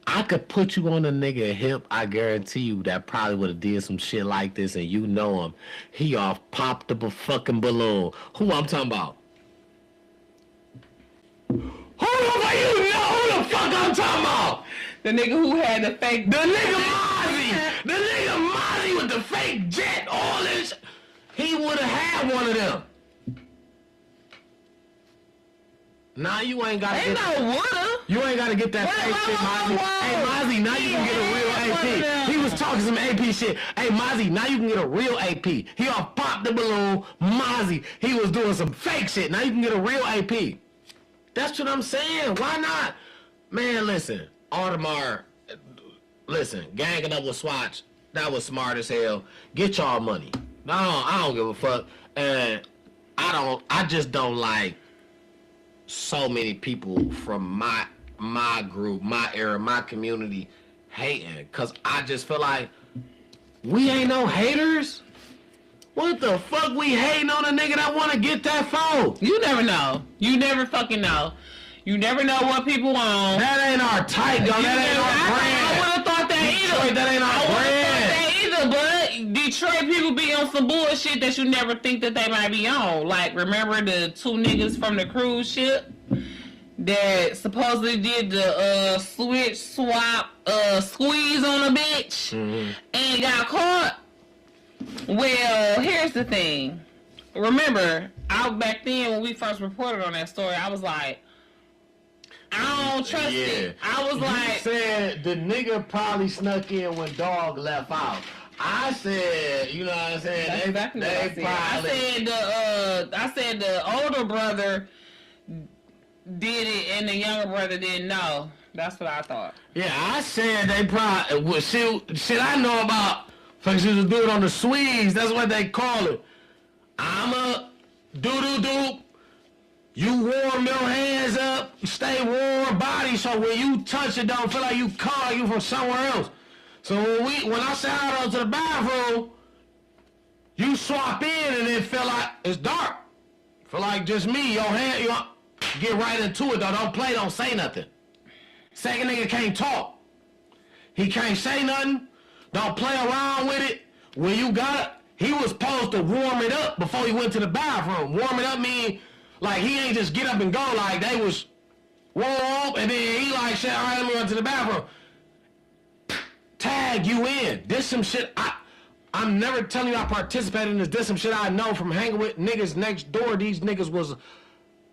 I could put you on a nigga hip, I guarantee you, that probably would have did some shit like this, and you know him. He off popped up a fucking balloon. Who I'm talking about? Who the fuck I'm talking about? The nigga who had the fake... The nigga Mozzie! The nigga Mozzie with the fake jet, all this... He would have had one of them. Nah, you ain't got to get... You ain't got to get that fake shit, Mozzie. Hey, Mozzie, now you can get a real AP. He was talking some AP shit. Hey, Mozzie, now you can get a real AP. He all popped the balloon. Mozzie, he was doing some fake shit. Now you can get a real AP. That's what I'm saying. Why not? Man, listen. Audemars, listen, ganging up with Swatch, that was smart as hell. Get y'all money. I don't give a fuck. And I just don't like so many people from my group, my era, my community hating. Cause I just feel like we ain't no haters. What the fuck we hating on a nigga that wanna get that phone? You never know. You never fucking know. You never know what people want. That ain't our type, though. That ain't our brand. I would have thought that either. That ain't our brand. But Detroit people be on some bullshit that you never think that they might be on. Like, remember the 2 niggas from the cruise ship that supposedly did the switch, swap, squeeze on a bitch and got caught? Well, here's the thing. Remember, back then when we first reported on that story, I was like, I don't trust it. I was like, you said the nigga probably snuck in when dog left out. I said, you know what I'm saying? That's exactly what I said. I said the older brother did it and the younger brother didn't know. That's what I thought. Yeah, I said they probably shit I know about. Folks used to do it on the Swedes. That's what they call it. I'm a doo-doo-doo. You warm your hands up, stay warm body, so when you touch it, don't feel like you call you from somewhere else. So when I sat out to the bathroom, you swap in and it feel like it's dark. Feel like just me, your hand, you get right into it though. Don't play, don't say nothing. Second nigga can't talk. He can't say nothing. Don't play around with it. When you got it, he was supposed to warm it up before he went to the bathroom. Warm it up mean like he ain't just get up and go, like they was warm and then he like shit, all right, let me run to the bathroom. Tag you in. This some shit I'm never telling you I participated in this. This some shit I know from hanging with niggas next door. These niggas was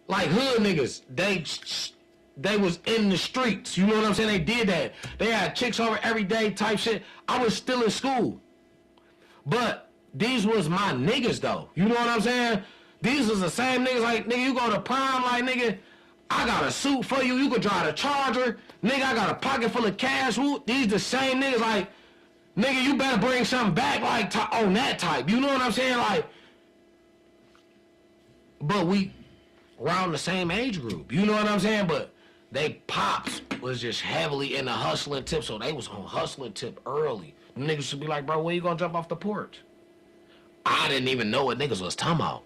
like hood niggas. They was in the streets. You know what I'm saying? They did that. They had chicks over every day type shit. I was still in school. But these was my niggas though. You know what I'm saying? These was the same niggas like, nigga, you go to prom, like, nigga, I got a suit for you. You could drive the Charger. Nigga, I got a pocket full of cash. These the same niggas like, nigga, you better bring something back like on that type. You know what I'm saying? Like, but we around the same age group. You know what I'm saying? But they pops was just heavily in the hustling tip, so they was on hustling tip early. Niggas should be like, bro, when you gonna jump off the porch? I didn't even know what niggas was talking about.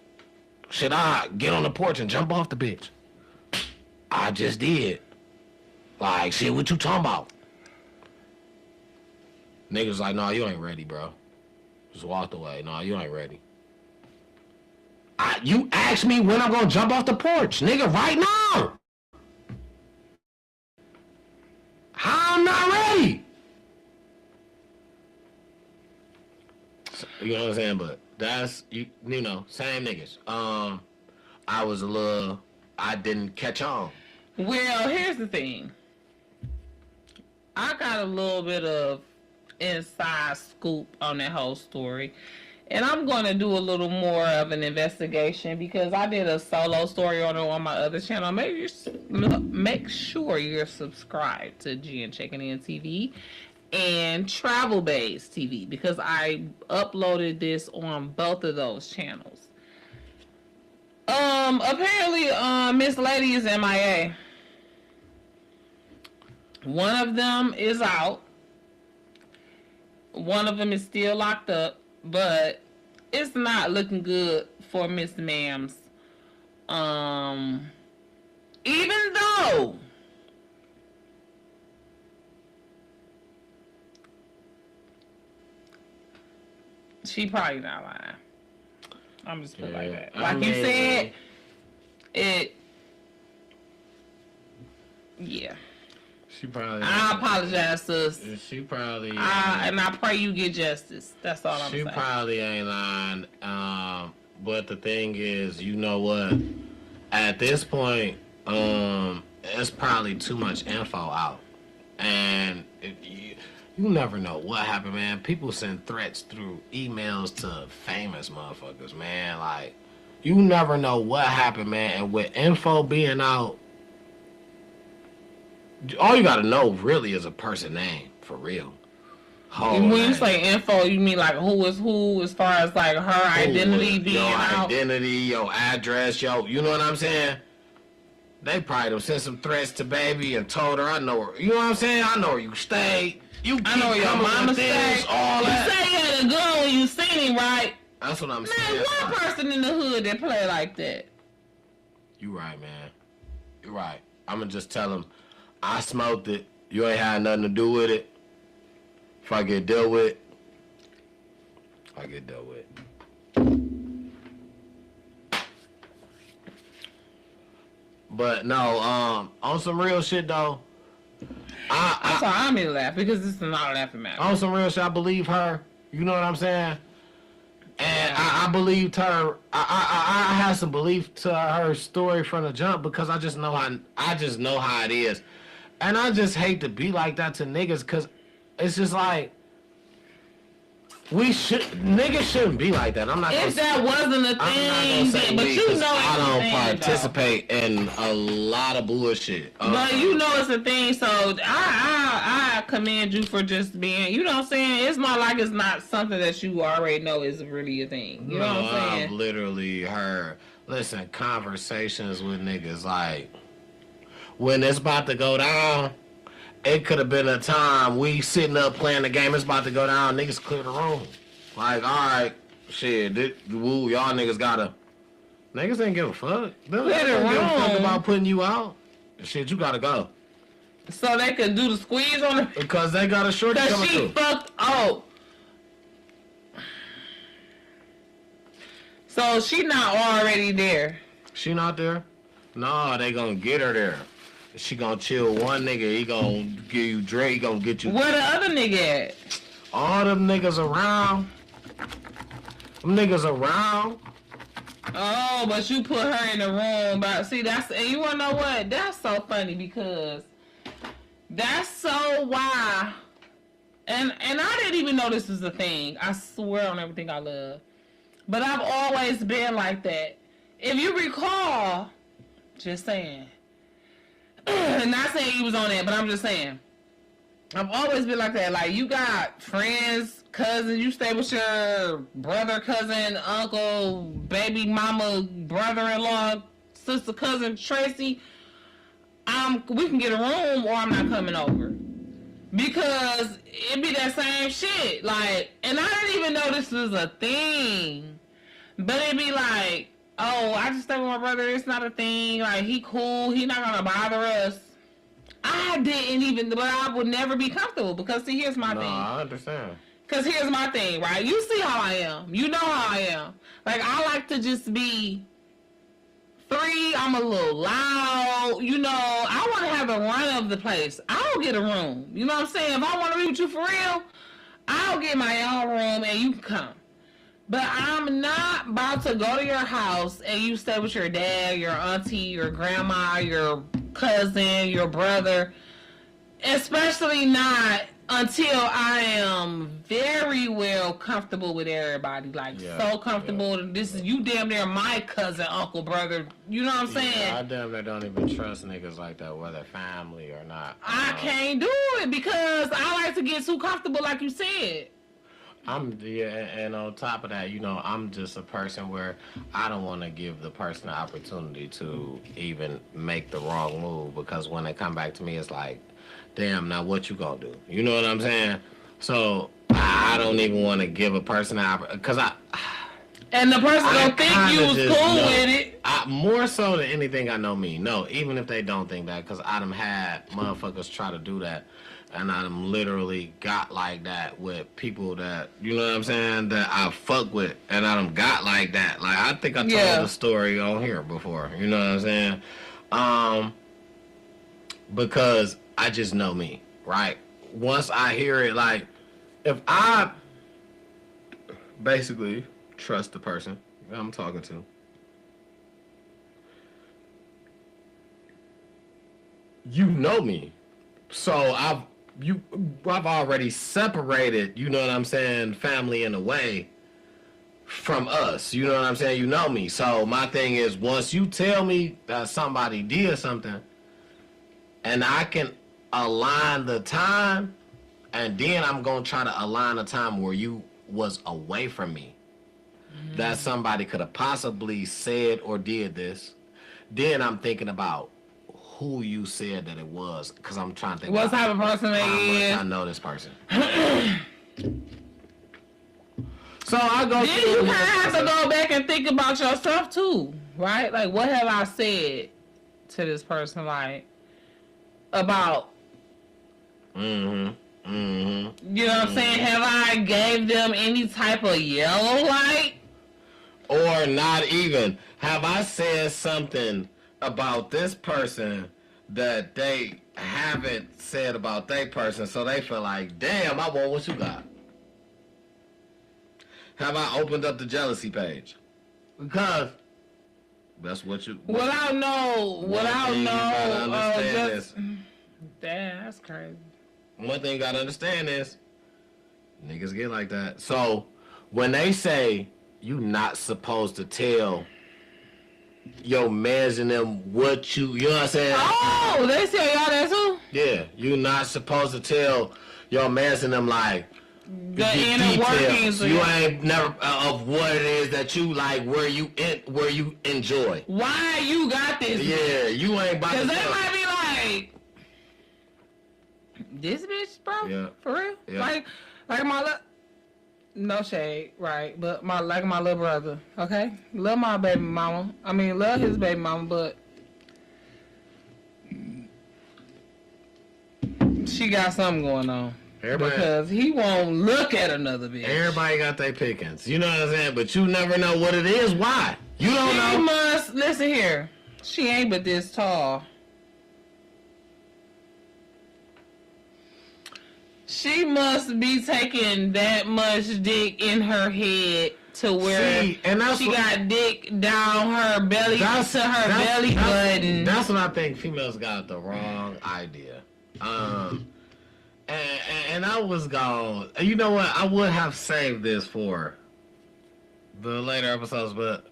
Should I get on the porch and jump off the bitch? I just did. Like, shit, what you talking about? Niggas like, nah, you ain't ready, bro. Just walked away. Nah, you ain't ready. You asked me when I'm gonna jump off the porch, nigga, right now. How I'm not ready? So, you know what I'm saying? But that's, you know, same niggas. I didn't catch on. Well, here's the thing. I got a little bit of inside scoop on that whole story. And I'm going to do a little more of an investigation because I did a solo story on it on my other channel. Make sure you're subscribed to Jen Checking In TV and Travel Base TV because I uploaded this on both of those channels. Apparently, Miss Lady is MIA. One of them is out. One of them is still locked up. But it's not looking good for Miss Ma'ams. Even though she probably not lying. I'm just put it like that. Like you said, yeah. She probably. I apologize, sis. She probably. And I pray you get justice. That's all I'm saying. She probably ain't lying. But the thing is, you know what? At this point, it's probably too much info out, and you never know what happened, man. People send threats through emails to famous motherfuckers, man. Like, you never know what happened, man. And with info being out, all you gotta know really is a person name, for real. When you say info, you mean like who is who as far as like her identity being out? Your identity, your address, you know what I'm saying? They probably sent some threats to baby and told her, I know her. You know what I'm saying? I know where you stay. I know where your mama stays. All that. You say you had a gun when you seen him, right? That's what I'm man, saying. Man, one person in the hood that play like that. You right, man. You right. I'm gonna just tell him, I smoked it. You ain't had nothing to do with it. If I get dealt with, I get dealt with. But no, on some real shit though. I'm sorry, I mean to laugh because this is not a laughing matter. On some real shit, I believe her. You know what I'm saying? And I believed her. I had some belief to her story from the jump because I just know how it is, and I just hate to be like that to niggas because it's just like niggas shouldn't be like that. I'm not. If that wasn't a thing, then, but you know I it's don't a thing, participate in a lot of bullshit. But you know it's a thing, so I commend you for just being, you know what I'm saying? It's not like it's not something that you already know is really a thing. You know what I'm saying? I've literally heard, conversations with niggas like, when it's about to go down, it could have been a time we sitting up playing the game, it's about to go down, niggas clear the room. Like, alright, shit, y'all niggas gotta. Niggas ain't give a fuck. They don't give a fuck about putting you out. Shit, you gotta go. So they could do the squeeze on her? Because they got a shorty coming through. Because she fucked up. So she not already there. She not there? No, they gonna get her there. She gonna chill one nigga, he gonna give you Dre, he gonna get you. Where the other nigga at? All them niggas around. Them niggas around. Oh, but you put her in the room. But see, and you wanna know what? That's so funny because that's so why. And I didn't even know this was a thing. I swear on everything I love. But I've always been like that. If you recall, just saying. Not saying you was on that, but I'm just saying. I've always been like that. Like, you got friends, cousins, you stay with your brother, cousin, uncle, baby mama, brother-in-law, sister, cousin, Tracy. We can get a room or I'm not coming over. Because it be that same shit. Like, and I didn't even know this was a thing. But it be like, oh, I just stay with my brother. It's not a thing. Like, he cool. He not gonna bother us. I didn't even, but I would never be comfortable because, see, here's my thing. I understand. Because here's my thing, right? You see how I am. You know how I am. Like, I like to just be free. I'm a little loud. You know, I want to have the run of the place. I'll get a room. You know what I'm saying? If I want to be with you for real, I'll get my own room and you can come. But I'm not about to go to your house and you stay with your dad, your auntie, your grandma, your cousin, your brother. Especially not until I am very well comfortable with everybody. Like, so comfortable. Yeah. This is, you damn near my cousin, uncle, brother. You know what I'm saying? I damn near don't even trust niggas like that, whether family or not. I can't do it because I like to get too comfortable, like you said. And on top of that, you know, I'm just a person where I don't want to give the person the opportunity to even make the wrong move because when they come back to me, it's like, damn, now what you gonna do? You know what I'm saying? So I don't even want to give a person an opportunity because and the person don't think you was cool with it. More so than anything, I know me. No, even if they don't think that, because I done had motherfuckers try to do that. And I done literally got like that with people that, you know what I'm saying, that I fuck with. And I done got like that. Like, I think I told the story on here before. You know what I'm saying? Because I just know me, right? Once I hear it, like, if I basically trust the person I'm talking to, you know me. So I've already separated, you know what I'm saying, family in a way from us. You know what I'm saying? You know me. So my thing is, once you tell me that somebody did something and I can align the time, and then I'm going to try to align the time where you was away from me, that somebody could have possibly said or did this, then I'm thinking about who you said that it was, because I'm trying to think what type of person they is. I know this person. So I go. Then you kind of have to go back and think about yourself too, right? Like, what have I said to this person, like, about? You know what I'm saying? Have I gave them any type of yellow light? Or not even. Have I said something about this person that they haven't said about their person, so they feel like, damn, I want what you got? have I opened up the jealousy page? Because That's what you. Without no, Understand damn, that's crazy. One thing you gotta understand is niggas get like that. So when they say you not supposed to tell your mans and them what you know what I'm saying? Oh, they say y'all that too? Yeah, you not supposed to tell your mans and them like The inner workings. You ain't never of what it is that you like, where you enjoy. Why you got this? Yeah, you ain't about to. Cause they might be like, this bitch, bro. Yeah. For real. Yeah. Like my no shade, right? But my little brother. Okay, love my baby mama. I mean, love his baby mama, but she got something going on. Everybody, Because he won't look at another bitch. everybody got their pickings. You know what I'm saying? But you never know what it is. Why? You don't She know. must listen here. She ain't but this tall. She must be taking that much dick in her head to where See, and that's she what- got dick down her belly to her belly button. That's what I think females got the wrong idea. And I was gone. You know what? I would have saved this for the later episodes, but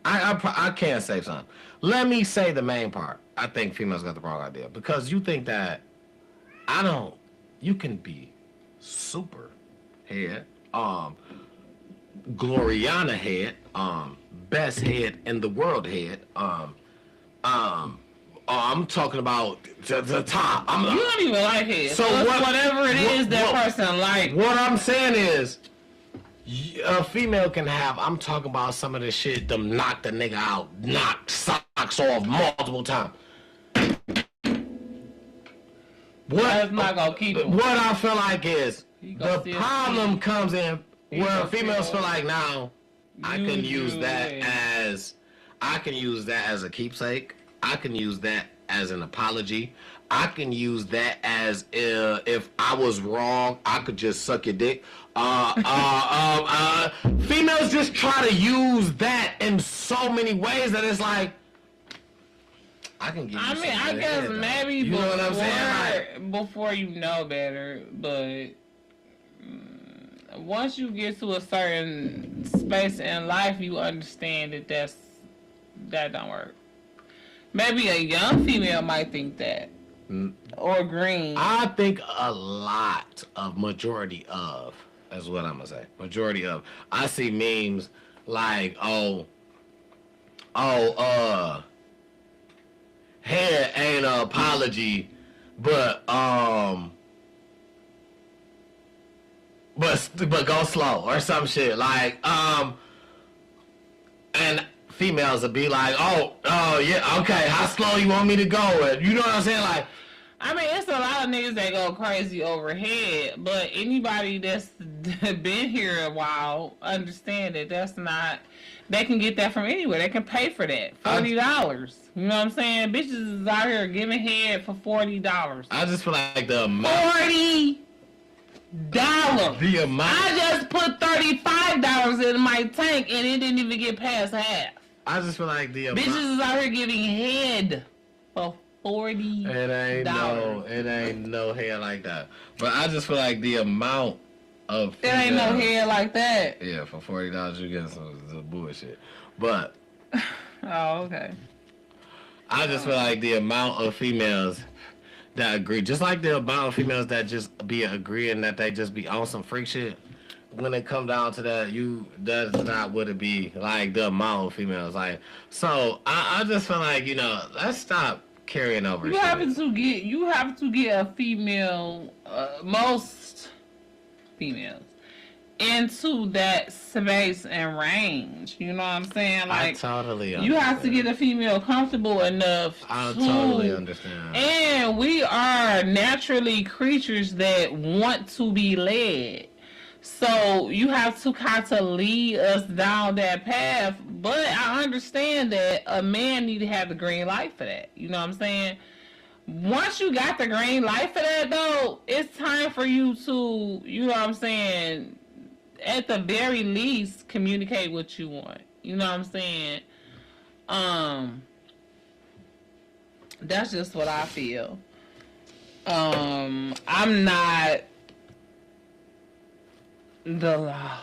I can't save some. Let me say the main part. I think females got the wrong idea because you think that you can be super head, Gloriana head, best head in the world head, I'm talking about the top. You don't even like it. So whatever it is that person like. What I'm saying is, a female can have. I'm talking about some of the shit. Them knock the nigga out, knock socks off multiple times. That's not gonna keep him. What I feel like is gonna the still problem keep- comes in he where gonna females still feel like now I can use that it. as a keepsake. I can use that as an apology. I can use that as if I was wrong, I could just suck your dick. Females just try to use that in so many ways that it's like, I can give you I mean, some I good guess head, though. maybe You know what I'm saying? before you know better, but once you get to a certain space in life, you understand that that don't work. Maybe a young female might think that, or green. I think a lot of majority of, that's what I'm gonna say. Majority of. I see memes like, hair ain't an apology, but go slow or some shit like and females would be like, oh yeah, okay, how slow you want me to go? You know what I'm saying? Like, I mean, it's a lot of niggas that go crazy overhead, but anybody that's been here a while understand that that's not. They can get that from anywhere. They can pay for that. $40. You know what I'm saying? Bitches is out here giving head for $40. I just feel like the amount. $40. The amount. I just put $35 in my tank and it didn't even get past half. I just feel like the amount. Bitches is out here giving head for $40. It ain't no hair like that. But I just feel like the amount of There ain't no head like that. Yeah, for $40 you get some bullshit. But Oh, okay. I just feel like the amount of females that agree, just like the amount of females that just be agreeing that they just be on some freak shit. When it come down to that, that's not what it be. Like the amount of females, like, so I just feel like, let's stop carrying over. You shit. have to get a female, most females, into that space and range. You know what I'm saying? I Like, totally understand. you have to get a female comfortable enough I to. totally understand. And we are naturally creatures that want to be led. So you have to kind of lead us down that path. But I understand that a man need to have the green light for that. You know what I'm saying? Once you got the green light for that, though, it's time for you to, you know what I'm saying, at the very least, communicate what you want. You know what I'm saying? That's just what I feel. I'm not the law.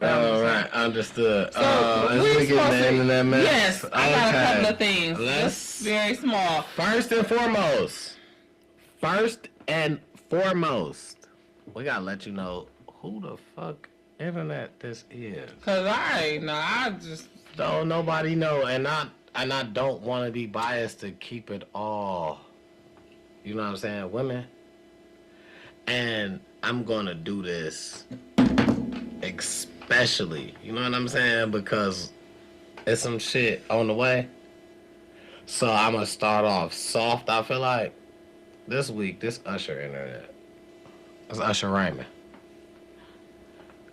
All right, understood. So, As we get the internet mess. Yes, I got a couple of things. Let's Very small. First and foremost, we gotta let you know who the fuck internet this is. Cause I just Don't nobody know, and I don't want to be biased to keep it all. You know what I'm saying, women. And I'm gonna do this, especially. You know what I'm saying, because it's some shit on the way. So I'm gonna start off soft. I feel like this week, this Usher internet. It's Usher Raymond.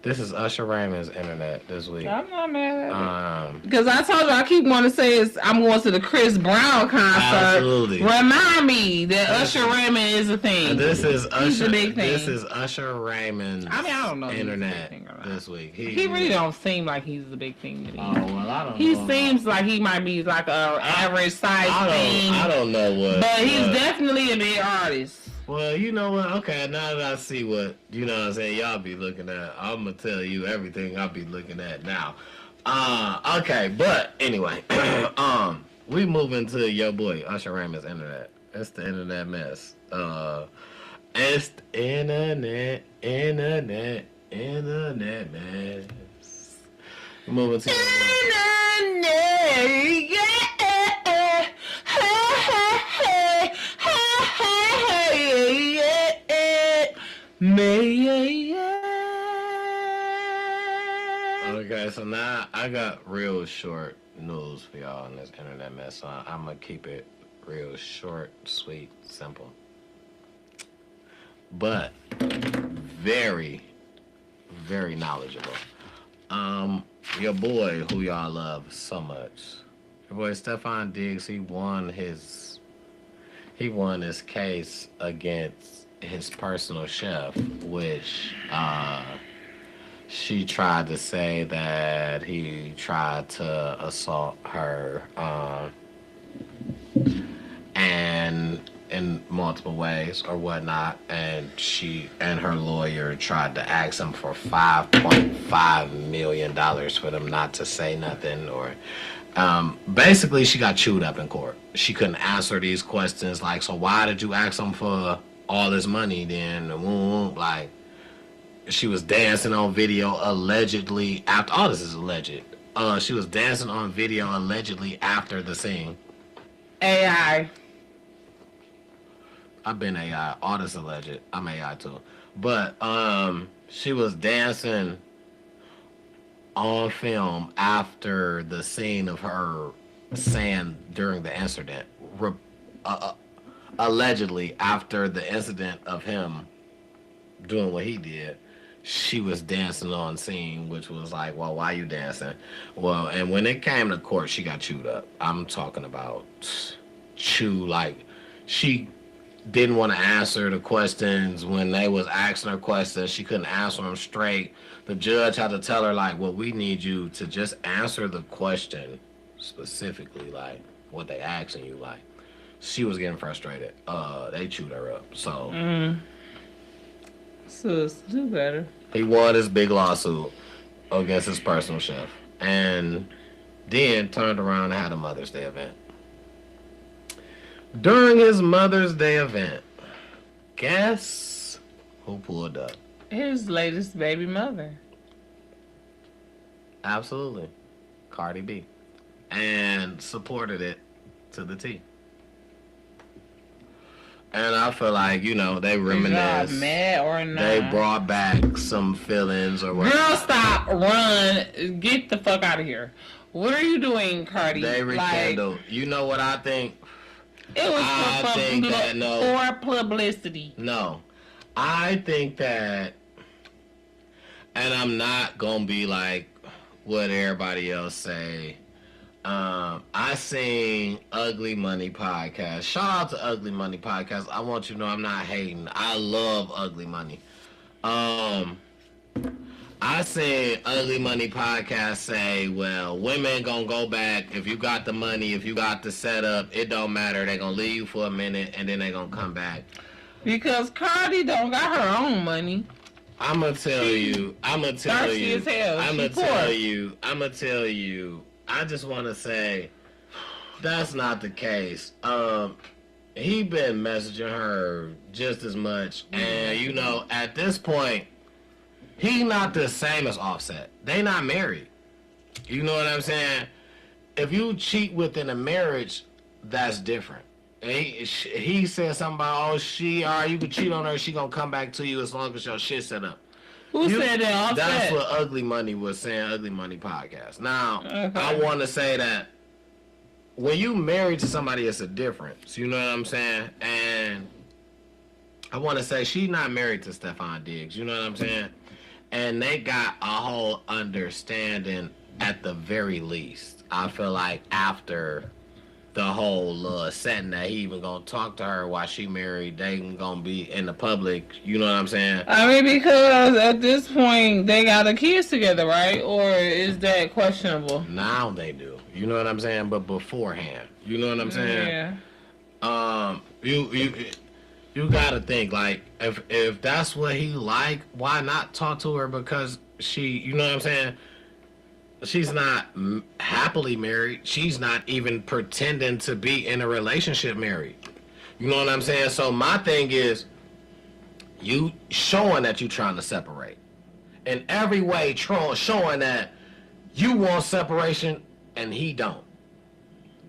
This is Usher Raymond's internet this week. I'm not mad at it. Because I told you I keep wanting to say I'm going to the Chris Brown concert. Absolutely. Remind me that Usher Raymond is a thing. This is Usher. He's a big thing. This is Usher Raymond's I don't know internet this week. He really don't seem like he's the big thing to me. Oh well, I don't. He know. seems like he might be like a average size thing. I don't know what. But he's definitely a big artist. Well, you know what? Okay, now that I see what, you know what I'm saying, y'all be looking at, I'm going to tell you everything I'll be looking at now. Okay, but anyway, we move into your boy, Usher Raymond's internet. It's the internet mess. It's the internet mess. We move into Internet, yeah. Okay, so now I got real short news for y'all in this internet mess. So I'm gonna keep it real short, sweet, simple, but very, very knowledgeable. Your boy, who y'all love so much, your boy Stefan Diggs, he won his case against his personal chef, which she tried to say that he tried to assault her and in multiple ways or whatnot, and she and her lawyer tried to ask him for $5.5 million for them not to say nothing, or basically she got chewed up in court. She couldn't answer these questions like, so why did you ask him for all this money then? Like, she was dancing on video allegedly after, all this is alleged. She was dancing on video allegedly after the scene. AI. I've been AI. All this alleged. I'm AI too. But she was dancing on film after the scene of her saying during the incident. Allegedly after the incident of him doing what he did, she was dancing on scene, which was like, well, why you dancing? Well, and when it came to court, she got chewed up. I'm talking about like, she didn't want to answer the questions. When they was asking her questions, she couldn't answer them straight. The judge had to tell her, like, well, we need you to just answer the question specifically, like, what they asking you, like. She was getting frustrated. They chewed her up, so... So do better. He won his big lawsuit against his personal chef, and then turned around and had a Mother's Day event. During his Mother's Day event, guess who pulled up? His latest baby mother. Absolutely, Cardi B, and supported it to the T. And I feel like, you know, they reminisce. Mad or not? They brought back some feelings or whatever. Girl, stop, run, get the fuck out of here. What are you doing, Cardi? They rekindled. Like, you know what I think? It was for publicity. No, I think that, and I'm not gonna be like what everybody else say. I seen Ugly Money Podcast. Shout out to Ugly Money Podcast. I want you to know I'm not hating. I love Ugly Money. I said Ugly Money podcast say, well, women gonna go back if you got the money, if you got the setup, it don't matter. They gonna leave you for a minute and then they gonna come back. Because Cardi don't got her own money. I'ma tell you. Thirsty as hell. I'ma tell you. I just wanna say that's not the case. He been messaging her just as much, and you know, at this point, he not the same as Offset. They not married. You know what I'm saying? If you cheat within a marriage, that's different. He said something about, you can cheat on her, she gonna come back to you as long as your shit set up. Who said that? Offset? That's what Ugly Money was saying, Ugly Money podcast. Now, okay. I want to say that when you married to somebody, it's a difference. You know what I'm saying? And I want to say she's not married to Stefan Diggs. You know what I'm saying? And they got a whole understanding at the very least. I feel like after the whole setting that he even gonna talk to her while she married, they gonna be in the public. You know what I'm saying? I mean, because at this point they got the kids together, right? Or is that questionable? Now they do. You know what I'm saying? But beforehand, you know what I'm saying? Yeah. You gotta think, like, if that's what he like, why not talk to her? Because she, you know what I'm saying? She's not happily married. She's not even pretending to be in a relationship married. You know what I'm saying? So my thing is, you showing that you trying to separate. In every way, showing that you want separation and he don't.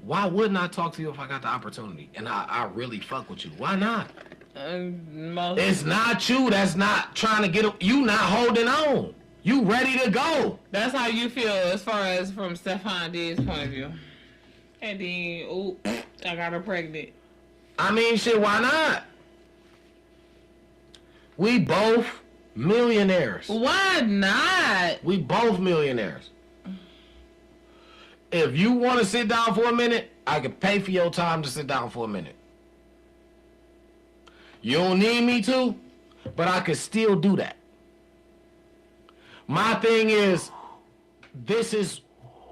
Why wouldn't I talk to you if I got the opportunity and I really fuck with you? Why not? It's not you that's not trying to get... You not holding on. You ready to go. That's how you feel as far as from Stefan Diggs' point of view. And then, I got her pregnant. I mean, shit, why not? We both millionaires. Why not? We both millionaires. If you want to sit down for a minute, I can pay for your time to sit down for a minute. You don't need me to, but I could still do that. My thing is, this is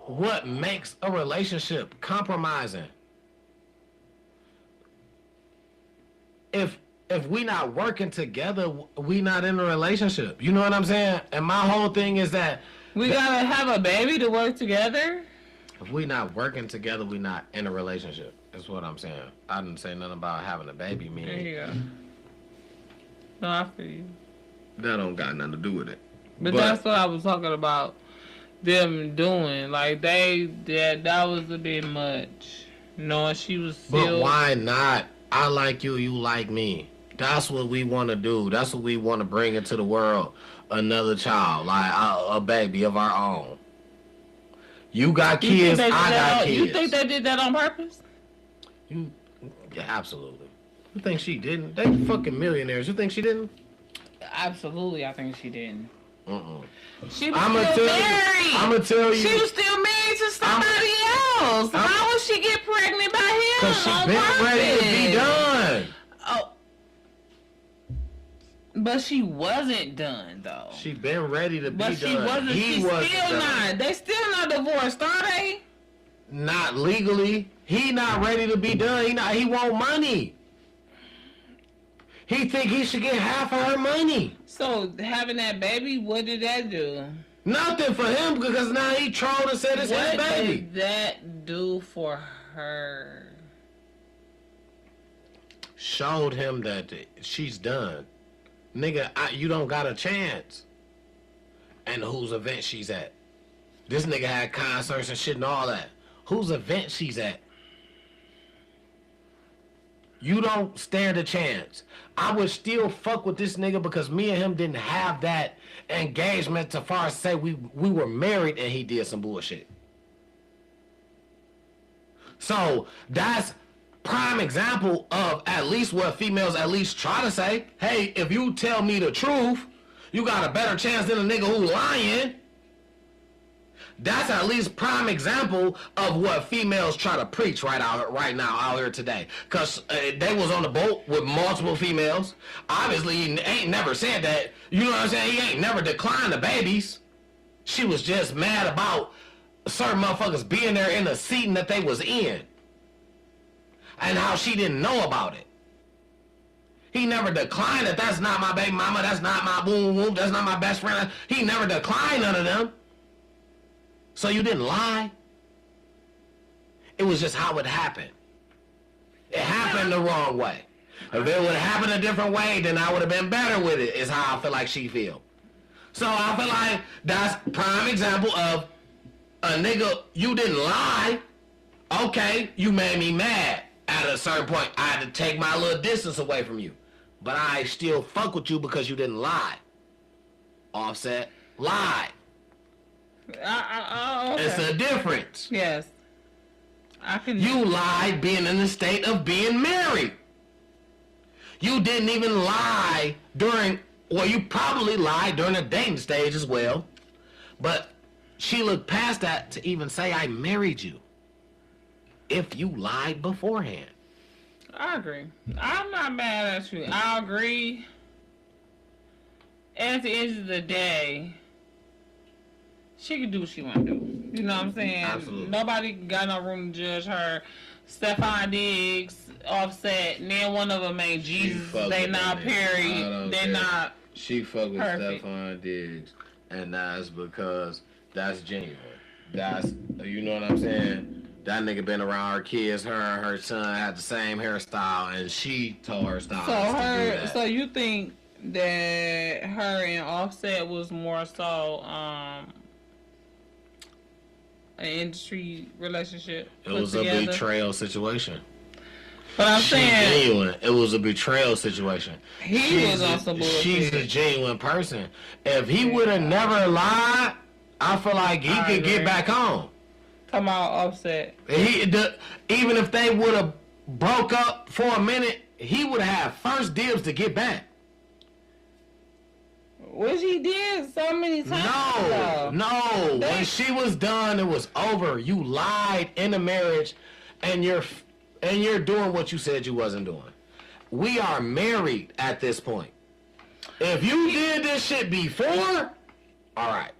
what makes a relationship compromising. If we not working together, we not in a relationship. You know what I'm saying? And my whole thing is that we gotta have a baby to work together. If we not working together, we not in a relationship. That's what I'm saying. I didn't say nothing about having a baby. There you go. No, I feel you. That don't got nothing to do with it. But that's what I was talking about them doing. Like, that was a bit much. Knowing she was still... But why not? I like you, you like me. That's what we want to do. That's what we want to bring into the world. Another child. Like, a baby of our own. You got kids, I got kids. You think they did that on purpose? Yeah, absolutely. You think she didn't? They fucking millionaires. You think she didn't? Absolutely, I think she didn't. She was I'ma still married. I'm gonna tell you. She was still married to somebody else. How would she get pregnant by him? Because she been ready to be done. Oh. But she wasn't done, though. She been ready to be done. But she wasn't. She's still not. They still not divorced, are they? Not legally. He not ready to be done. He want money. He think he should get half of her money. So having that baby, what did that do? Nothing for him, because now he trolled and said it's his baby. What did that do for her? Showed him that she's done. Nigga, you don't got a chance. And whose event she's at. This nigga had concerts and shit and all that. Whose event she's at. You don't stand a chance. I would still fuck with this nigga because me and him didn't have that engagement to far as say we were married and he did some bullshit. So that's prime example of at least what females at least try to say. Hey, if you tell me the truth, you got a better chance than a nigga who lying. That's at least prime example of what females try to preach right now out here today. Cause they was on the boat with multiple females. Obviously, he ain't never said that. You know what I'm saying? He ain't never declined the babies. She was just mad about certain motherfuckers being there in the seating that they was in, and how she didn't know about it. He never declined that. That's not my baby mama. That's not my boom boom. That's not my best friend. He never declined none of them. So you didn't lie. It was just how it happened. It happened the wrong way. If it would have happened a different way, then I would have been better with it, is how I feel like she feel. So I feel like that's prime example of a nigga, you didn't lie. Okay, you made me mad. At a certain point, I had to take my little distance away from you. But I still fuck with you because you didn't lie. Offset, lie. Okay. It's a difference. Yes. I can. You lied being in the state of being married. You didn't even lie during, well, you probably lied during the dating stage as well. But she looked past that to even say, I married you. If you lied beforehand. I agree. I'm not mad at you. I agree. At the end of the day, she can do what she want to do. You know what I'm saying? Absolutely. Nobody got no room to judge her. Stephon Diggs, Offset, neither one of them ain't Jesus. They not Perry. They not. She fuck with perfect. Stephon Diggs, and that's because that's genuine. That's, you know what I'm saying? That nigga been around her kids. Her and her son had the same hairstyle, and she told her stylist to do that. So you think that her and Offset was more so an industry relationship? It was a betrayal situation. But I'm saying genuine. It was a betrayal situation. He was on some bullshit. She's a genuine person. If he would have never lied, I feel like he could get back home. Come on, Offset. Even if they would have broke up for a minute, he would have had first dibs to get back. Which he did so many times. No. When she was done, it was over. You lied in a marriage, and you're doing what you said you wasn't doing. We are married at this point. If you did this shit before, all right,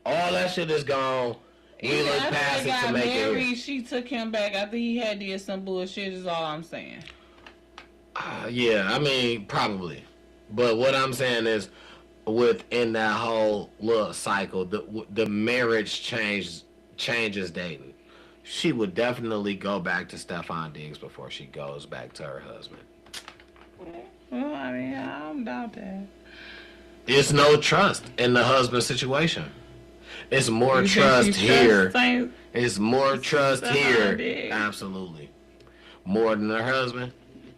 all that shit is gone. We look past it to make married, it. She took him back after he had did some bullshit. Is all I'm saying. Yeah, I mean probably, but what I'm saying is, within that whole little cycle, the marriage changes dating. She would definitely go back to Stephon Diggs before she goes back to her husband. Well, I mean, I don't doubt that. It's no trust in the husband situation. It's more trust here. It's more trust here. Absolutely. More than her husband.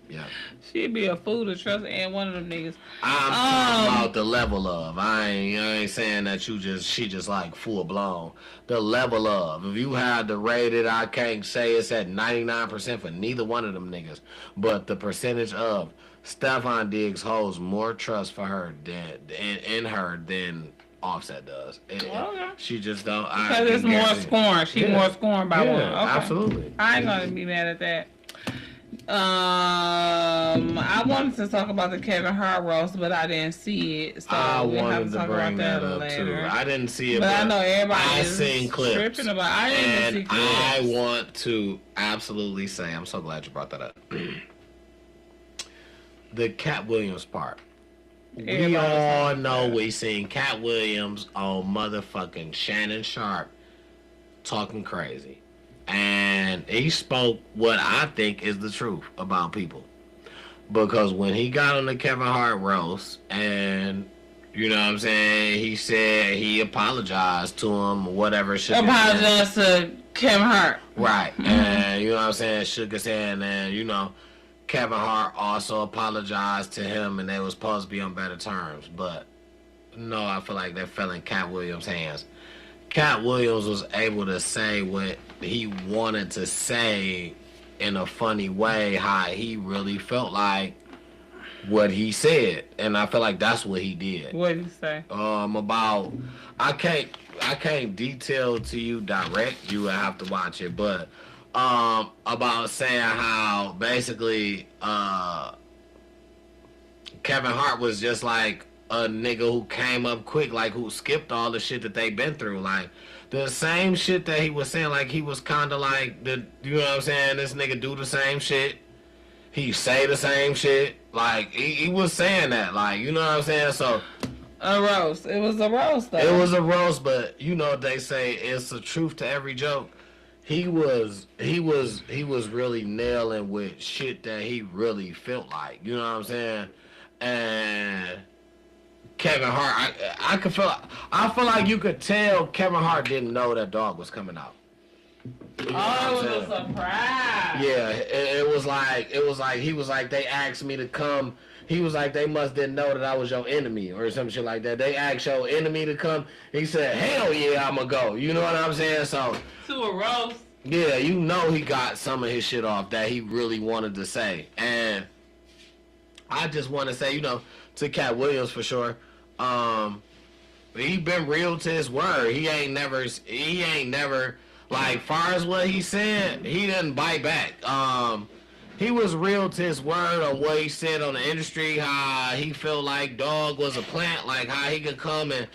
Yeah. She'd be a fool to trust and one of them niggas. I'm talking about the level of. I ain't saying that she just like full blown. The level of. If you had to rate it, I can't say it's at 99% for neither one of them niggas. But the percentage of Stephon Diggs holds more trust for her than Offset does. Okay. She just don't. Because it's more scorn. She's more scorned by one. Okay. Absolutely. I ain't gonna be mad at that. I wanted to talk about the Kevin Hart roast, but I didn't see it, so I we'll have wanted to to talk bring about that up later. too. I didn't see it, but I know everybody I've is seen clips. tripping about. I didn't even see clips. I want to absolutely say, I'm so glad you brought that up. The Cat Williams part. We all know we seen Cat Williams on motherfucking Shannon Sharp talking crazy. And he spoke what I think is the truth about people. Because when he got on the Kevin Hart roast, and, you know what I'm saying, he said he apologized to him, whatever. Apologized to Kevin Hart. Right. And, you know what I'm saying, shook his hand, and, you know, Kevin Hart also apologized to him, and they was supposed to be on better terms. But, no, I feel like that fell in Cat Williams' hands. Cat Williams was able to say what he wanted to say in a funny way, how he really felt like what he said, and I feel like that's what he did. What did he say? About I can't detail to you direct. You would have to watch it, but about saying how basically Kevin Hart was just like a nigga who came up quick, like who skipped all the shit that they been through, like the same shit that he was saying, like he was kind of like you know what I'm saying? This nigga do the same shit. He say the same shit. Like he was saying that, like you know what I'm saying? So a roast. It was a roast, though. it was a roast, but you know they say it's the truth to every joke. He was really nailing with shit that he really felt like. You know what I'm saying? And Kevin Hart, I feel like you could tell Kevin Hart didn't know that dog was coming out. You know oh, it was a surprise. Yeah, it was like he was like, they asked me to come. He was like, they must didn't know that I was your enemy or some shit like that. They asked your enemy to come. He said, hell yeah, I'ma go. You know what I'm saying? So to a roast. Yeah, you know he got some of his shit off that he really wanted to say. And I just want to say, you know, to Cat Williams for sure, he been real to his word. He ain't never, like, far as what he said, he didn't bite back. He was real to his word on what he said on the industry, how he felt like dog was a plant, like how he could come and,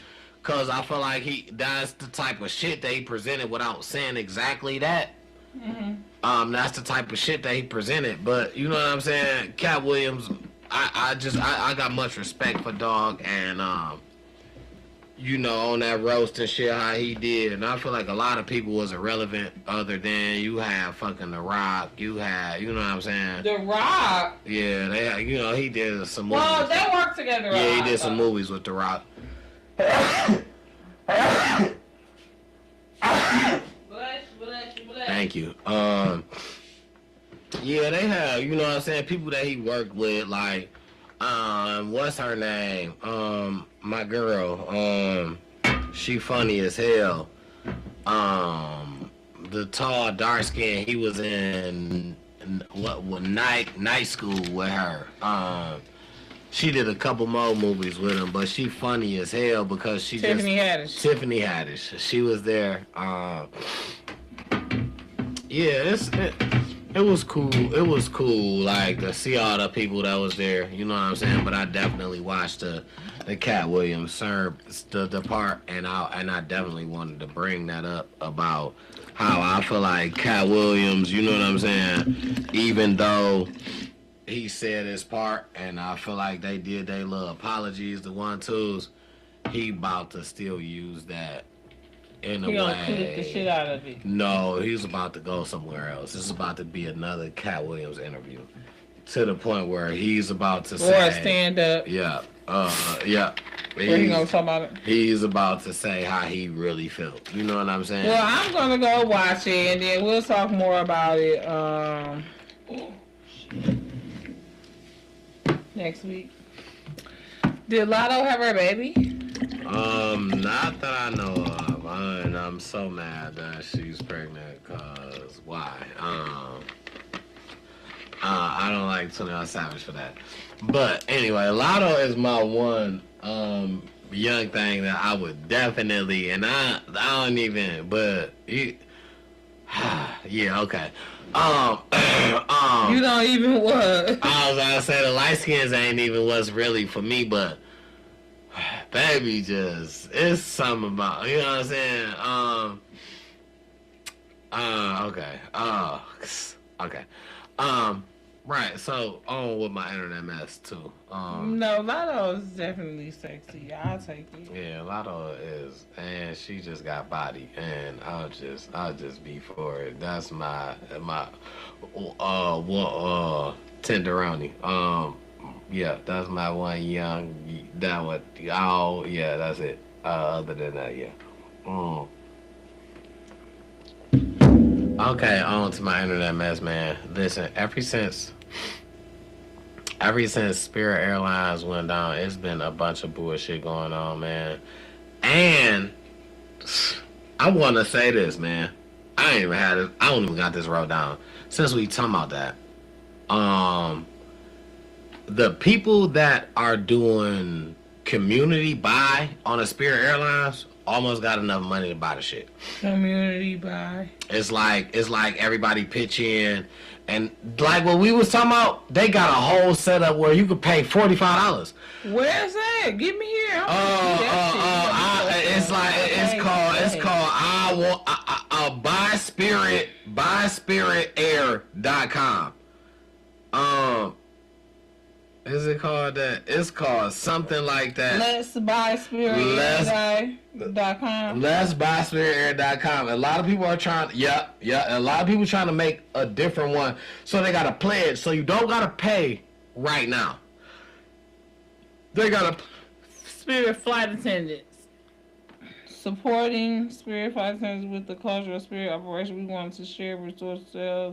cause I feel like that's the type of shit that he presented without saying exactly that. Mm-hmm. That's the type of shit that he presented. But you know what I'm saying? Cat Williams, I got much respect for dog, and you know, on that roast and shit how he did, and I feel like a lot of people was irrelevant other than you had fucking The Rock, you know what I'm saying? The Rock? Yeah, they, you know, he did some movies. Well, they worked together. Yeah, he did some movies with The Rock. Thank you. Yeah, they have, you know what I'm saying, people that he worked with, like, what's her name? My girl, she funny as hell. The tall, dark skin, he was in night school with her. She did a couple more movies with him, but she funny as hell because she Tiffany Haddish. Tiffany Haddish. She was there. Yeah, it was cool. It was cool, like, to see all the people that was there. You know what I'm saying? But I definitely watched the Cat Williams the part, and I definitely wanted to bring that up about how I feel like Cat Williams. You know what I'm saying? Even though he said his part, and I feel like they did their little apologies, the 1-2s, he about to still use that in a way. He gonna clip the shit out of it. No, he's about to go somewhere else. This is about to be another Cat Williams interview, to the point where he's about to say, or stand up. Yeah, yeah. Where he gonna talk about it? He's about to say how he really felt. You know what I'm saying? Well, I'm gonna go watch it, and then we'll talk more about it next week. Did Lotto have her baby? Not that I know of. And I'm so mad that she's pregnant, cause why? I don't like 21 Savage for that. But anyway, Lotto is my one young thing that I would definitely, and I don't even, but yeah, okay. You don't even what? I was gonna say the light skins ain't even what's really for me, but baby, just it's something about, you know what I'm saying? Okay. Right. So on with my internet mess too. No, Lotto is definitely sexy. I'll take it. Yeah, Lotto is, and she just got body, and I'll just be for it. That's my tenderoni. Yeah, that's my one young. That what? Oh, yeah, that's it. Other than that, yeah. Okay, on to my internet mess, man. Listen, ever since Spirit Airlines went down, it's been a bunch of bullshit going on, man. And I want to say this, man. I ain't even had it. I don't even got this wrote down. Since we talking about that, the people that are doing community buy on a Spirit Airlines almost got enough money to buy the shit. Community buy. It's like everybody pitch in, and like what we was talking about, they got a whole setup where you could pay $45. Where's that? Get me here. It's called buyspiritair.com. Is it called that? It's called something like that. Let's buy spirit.com. Let's buy spirit.com. A lot of people are trying. Yeah. A lot of people trying to make a different one, so they got to pledge. So you don't got to pay right now. They got to Spirit flight attendants. Supporting Spirit flight attendants with the culture of Spirit operation. We want to share resources. Yeah.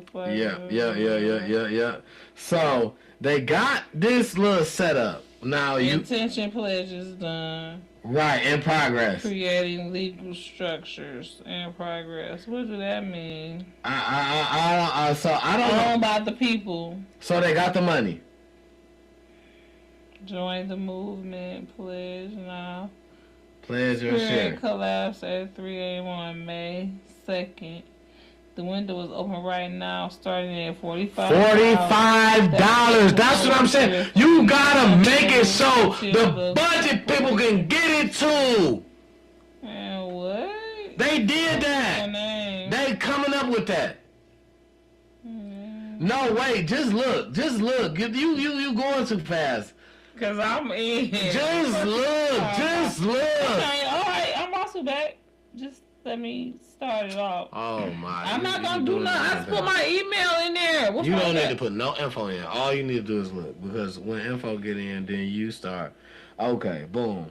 So they got this little setup. Now intention pledges done. Right, in progress. Creating legal structures in progress. What does that mean? I don't know about the people. So they got the money. Join the movement. Pledge now. Pledge your share. Spirit collapse at 3 a.m. on May 2nd. The window is open right now, starting at $45. That's what I'm saying. You gotta make it so the budget people can get it too. Man, what? They did that. They coming up with that. No, wait, just look. You going too fast. Cause I'm in. Just look. Okay, all right, I'm also back. Just let me start it off. Oh my! I'm not gonna do nothing. I just put my email in there. You don't need to put no info in. All you need to do is look, because when info get in, then you start. Okay, boom.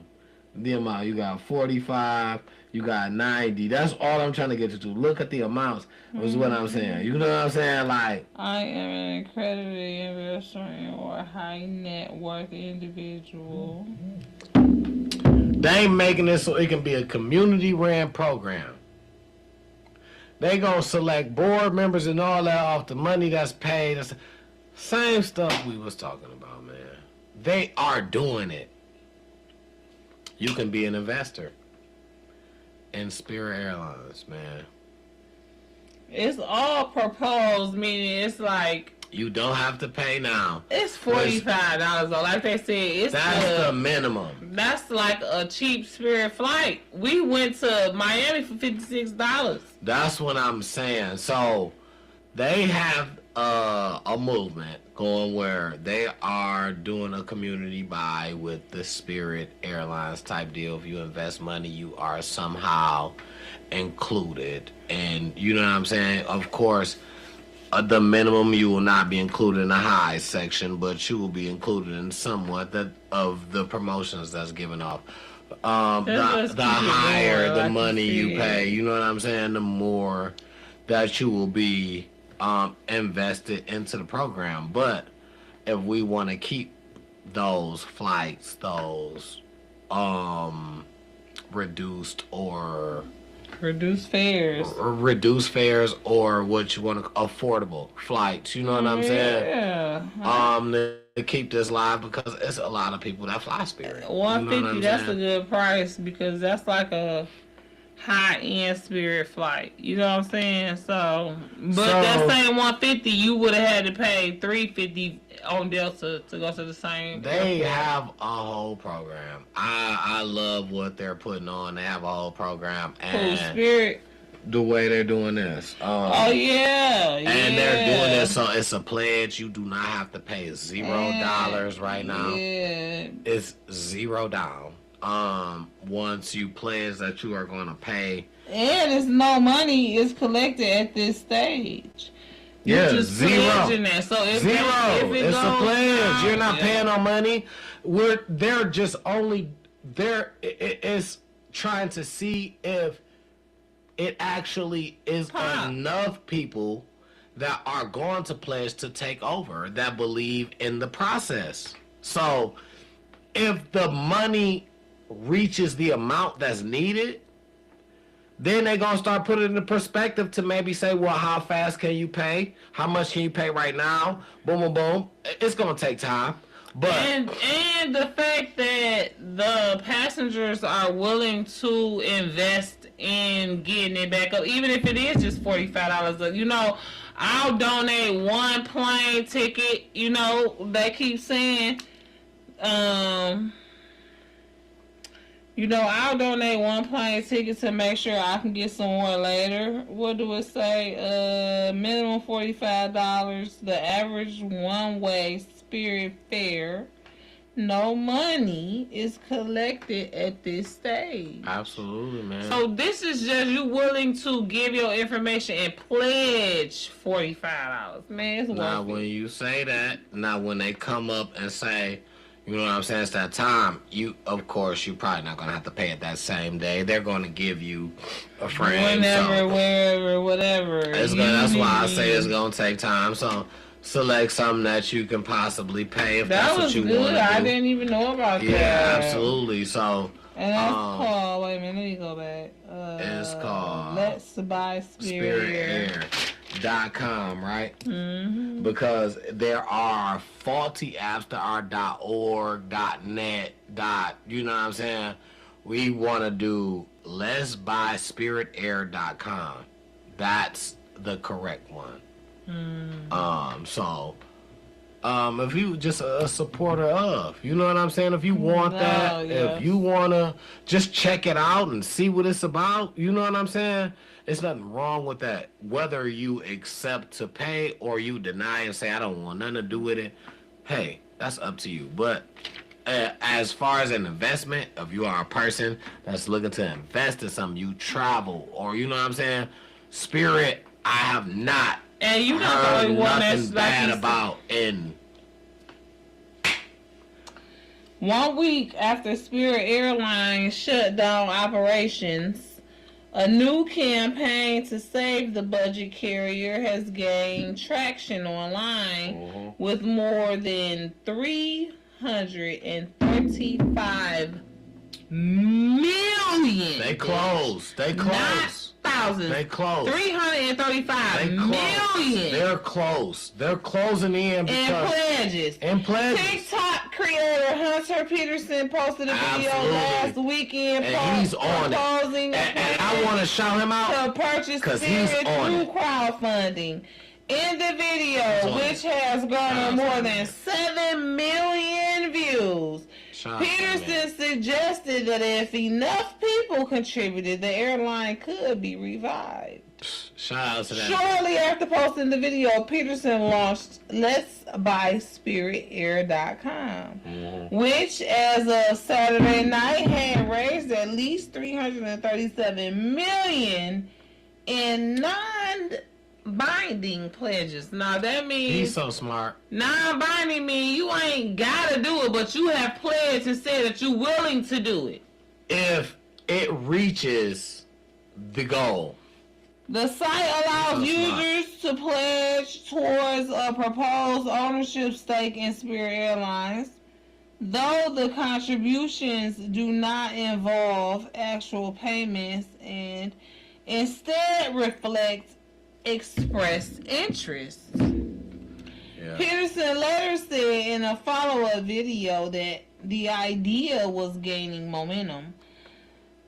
The amount you got 45. You got 90. That's all I'm trying to get you to. Look at the amounts. Is what I'm saying. You know what I'm saying? Like, I am an accredited investor or high net worth individual. They ain't making this so it can be a community ran program. They gonna select board members and all that off the money that's paid. That's the same stuff we was talking about, man. They are doing it. You can be an investor in Spirit Airlines, man. It's all proposed, meaning it's like you don't have to pay now. It's $45 though. Like they said, that's the minimum. That's like a cheap Spirit flight. We went to Miami for $56. That's what I'm saying. So they have a movement going where they are doing a community buy with the Spirit Airlines type deal. If you invest money, you are somehow included. And you know what I'm saying? Of course, the minimum, you will not be included in the high section, but you will be included in somewhat of the promotions that's given off. The higher the money you pay, you know what I'm saying, the more that you will be invested into the program. But if we want to keep those flights, those reduced fares, or what you want to affordable flights, you know what I'm saying? To keep this live, because it's a lot of people that fly Spirit. $150, you know that's a good price, because that's like a high-end Spirit flight. You know what I'm saying? So that same $150, you would have had to pay $350 on Delta to go to the same. They have a whole program. I love what they're putting on. They have a whole program. And Spirit. The way they're doing this. And they're doing this, so it's a pledge. You do not have to pay $0 right now. Yeah. It's $0 down. Once you pledge that you are going to pay. And it's no money is collected at this stage. Yeah, $0. So if $0. It's a pledge. You're not paying no money. They're just only there. It's trying to see if it actually is enough people that are going to pledge to take over, that believe in the process. So if the money reaches the amount that's needed, then they're going to start putting it into perspective to maybe say, well, how fast can you pay? How much can you pay right now? Boom, boom, boom. It's going to take time. But and the fact that the passengers are willing to invest in getting it back up, even if it is just $45. You know, I'll donate one plane ticket. You know, they keep saying, you know, I'll donate one plane ticket to make sure I can get some more later. What do it say? Minimum $45. The average one-way Spirit fare. No money is collected at this stage. Absolutely, man. So this is just you willing to give your information and pledge $45. Man, it's now worth when it. you say that, now when they come up and say, you know what I'm saying, it's that time, you, of course, you're probably not going to have to pay it that same day. They're going to give you a frame. Whenever, so wherever, whatever. that's why I say it's going to take time. So select something that you can possibly pay if That that's was what you good. want to do. I didn't even know about that. Yeah, absolutely. So And that's called, wait a minute, let me go back. it's called Let's Buy Spirit Air. SpiritAir.com, right? Mm-hmm. Because there are faulty apps that are .org, .net, you know what I'm saying? We want to do Let's Buy SpiritAir.com. That's the correct one. So if you just a supporter of, you know what I'm saying? If you want that, yes. if you want to just check it out and see what it's about, you know what I'm saying? There's nothing wrong with that. Whether you accept to pay or you deny and say, I don't want nothing to do with it, hey, that's up to you. But as far as an investment, if you are a person that's looking to invest in something, you travel, or you know what I'm saying? Spirit, I have not And you not the heard only one nothing that's bad like about in 1 week after Spirit Airlines shut down operations, a new campaign to save the budget carrier has gained traction online with more than 335 million. They closed. Not thousands. They closed. 335 They closed. million. They're close. They're closing in because and pledges. pledges. TikTok creator Hunter Peterson posted a video Absolutely. last weekend And he's on it. proposing And I want to shout him out to purchase because he's Spirit on through it. crowdfunding. In the video, on which it. has garnered more than 7 million views, Shout out to Peterson him. suggested that if enough people contributed, the airline could be revived. Shout out to that. Shortly after posting the video, Peterson launched Let's Buy SpiritAir.com, which as of Saturday night had raised at least $337 million in non-binding pledges. Now that means He's so smart. non-binding means you ain't gotta do it, but you have pledged and said that you're willing to do it. If it reaches the goal. The site allows That's smart. users to pledge towards a proposed ownership stake in Spirit Airlines, though the contributions do not involve actual payments and instead reflect expressed interest. Yeah. Peterson later said in a follow-up video that the idea was gaining momentum.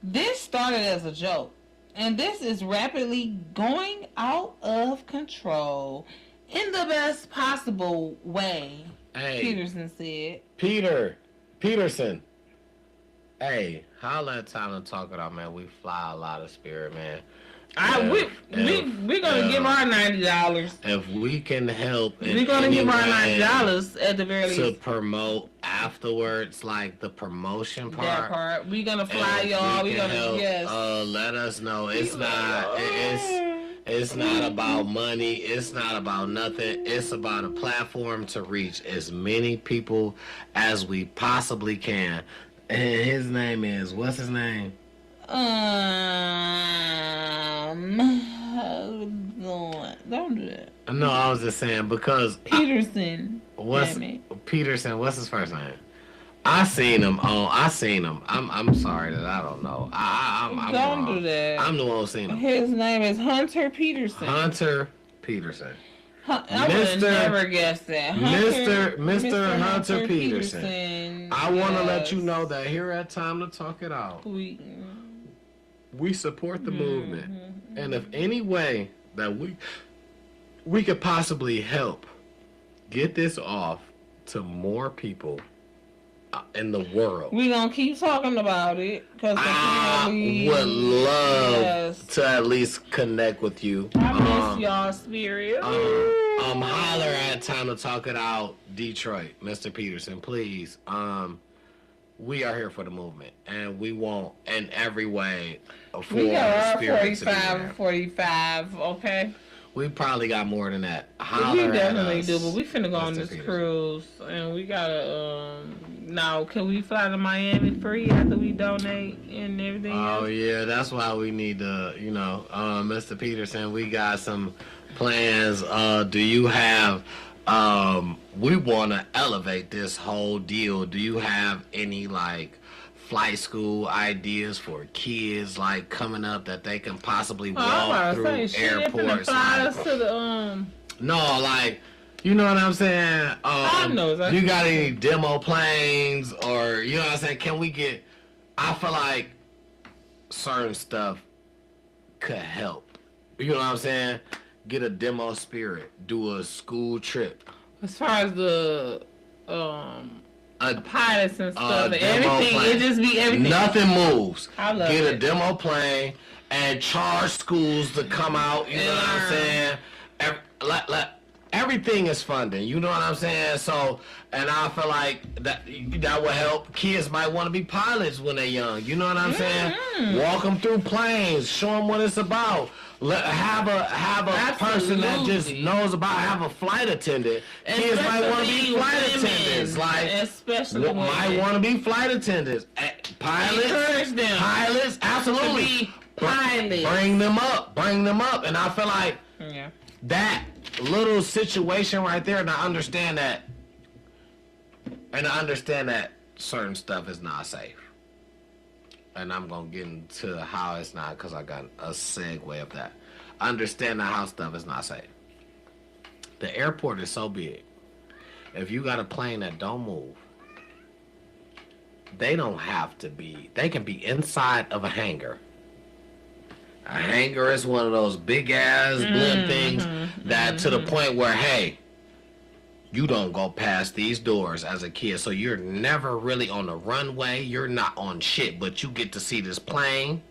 This started as a joke, and this is rapidly going out of control in the best possible way, Hey, Peterson said. Peterson. Hey, holla at Tyler Talk It Out, man. We fly a lot of Spirit, man. We're gonna give our $90. If we can help, in We're gonna any give our way $90 at the very to least. promote afterwards, like the promotion part. That part. We're gonna fly If y'all. we We're can gonna help, yes. let us know. It's not. It's not about money. It's not about nothing. It's about a platform to reach as many people as we possibly can. And his name is, what's his name? Don't do that. No, I was just saying because Peterson. what's damn it. Peterson? What's his first name? I seen him. I'm sorry that I don't know. I'm Don't wrong. do that. I'm the one who seen him. His name is Hunter Peterson. Hunter Peterson. I would have never guessed that. Mr. Hunter Peterson. I want to let you yes. know that here at Time to Talk It Out, we support the movement. And if any way that we could possibly help get this off to more people in the world, we gonna keep talking about it because I would love to at least connect with you. I miss y'all spirit. Holler at Time to Talk It Out, Detroit, Mr. Peterson, please. We are here for the movement, and we want in every way for we got our spirit 45, okay? We probably got more than that. We definitely do, but we finna go Mr. on this Peterson. cruise, and we gotta, now, can we fly to Miami free after we donate and everything Oh, else? yeah, that's why we need to, Mr. Peterson, we got some plans. Do you have, we want to elevate this whole deal. Do you have any, flight school ideas for kids, coming up that they can possibly walk through airports? Fly us to the, No, you know what I'm saying? I know that. You got any demo planes or, you know what I'm saying? Can we get, I feel like certain stuff could help. You know what I'm saying? Get a demo spirit. Do a school trip. as far as the pilots and stuff, and demo everything, plane. it just be everything. Nothing moves. I love Get a it. demo plane and charge schools to come out. You know what I'm saying? Everything is funding. You know what I'm saying? So, and I feel like that will help. Kids might want to be pilots when they're young. You know what I'm saying? Walk them through planes. Show them what it's about. Have a person that just knows about. Have a flight attendant. Kids might want to be flight attendants. Especially Might want to be flight attendants. Pilots. Encourage them. Pilots. Absolutely. To be pilots. Bring them up. And I feel like that little situation right there, and I understand that certain stuff is not safe. And I'm going to get into how it's not, because I got a segue of that. I understand that how stuff is not safe. The airport is so big. If you got a plane that don't move, they don't have to be, they can be inside of a hangar. A hangar is one of those big ass blimp things that to the point where, hey, you don't go past these doors as a kid. So you're never really on the runway. You're not on shit, but you get to see this plane.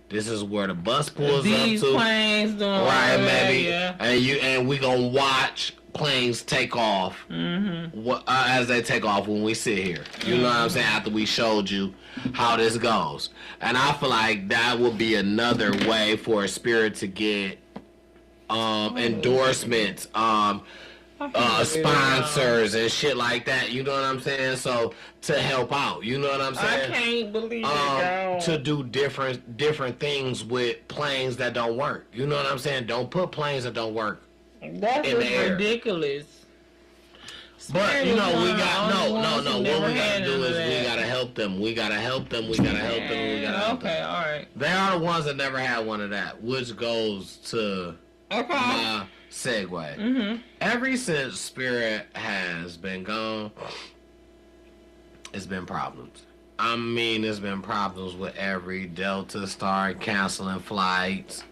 This is where the bus pulls These up to. planes doing Right, maybe. Yeah. And we gonna watch planes take off as they take off when we sit here. You know what I'm saying? After we showed you how this goes. And I feel like that would be another way for a spirit to get endorsements, sponsors and shit like that. You know what I'm saying? So to help out, you know what I'm saying? I can't believe it. To do different things with planes that don't work. You know what I'm saying? Don't put planes that don't work. That's in the just air. ridiculous. But you know, we got no. What we never gotta do is that. we gotta help them. We gotta help them. Okay, all right. They are the ones that never had one of that, which goes to my segue. Ever since Spirit has been gone, it's been problems. I mean, there's been problems with every Delta Star canceling flights.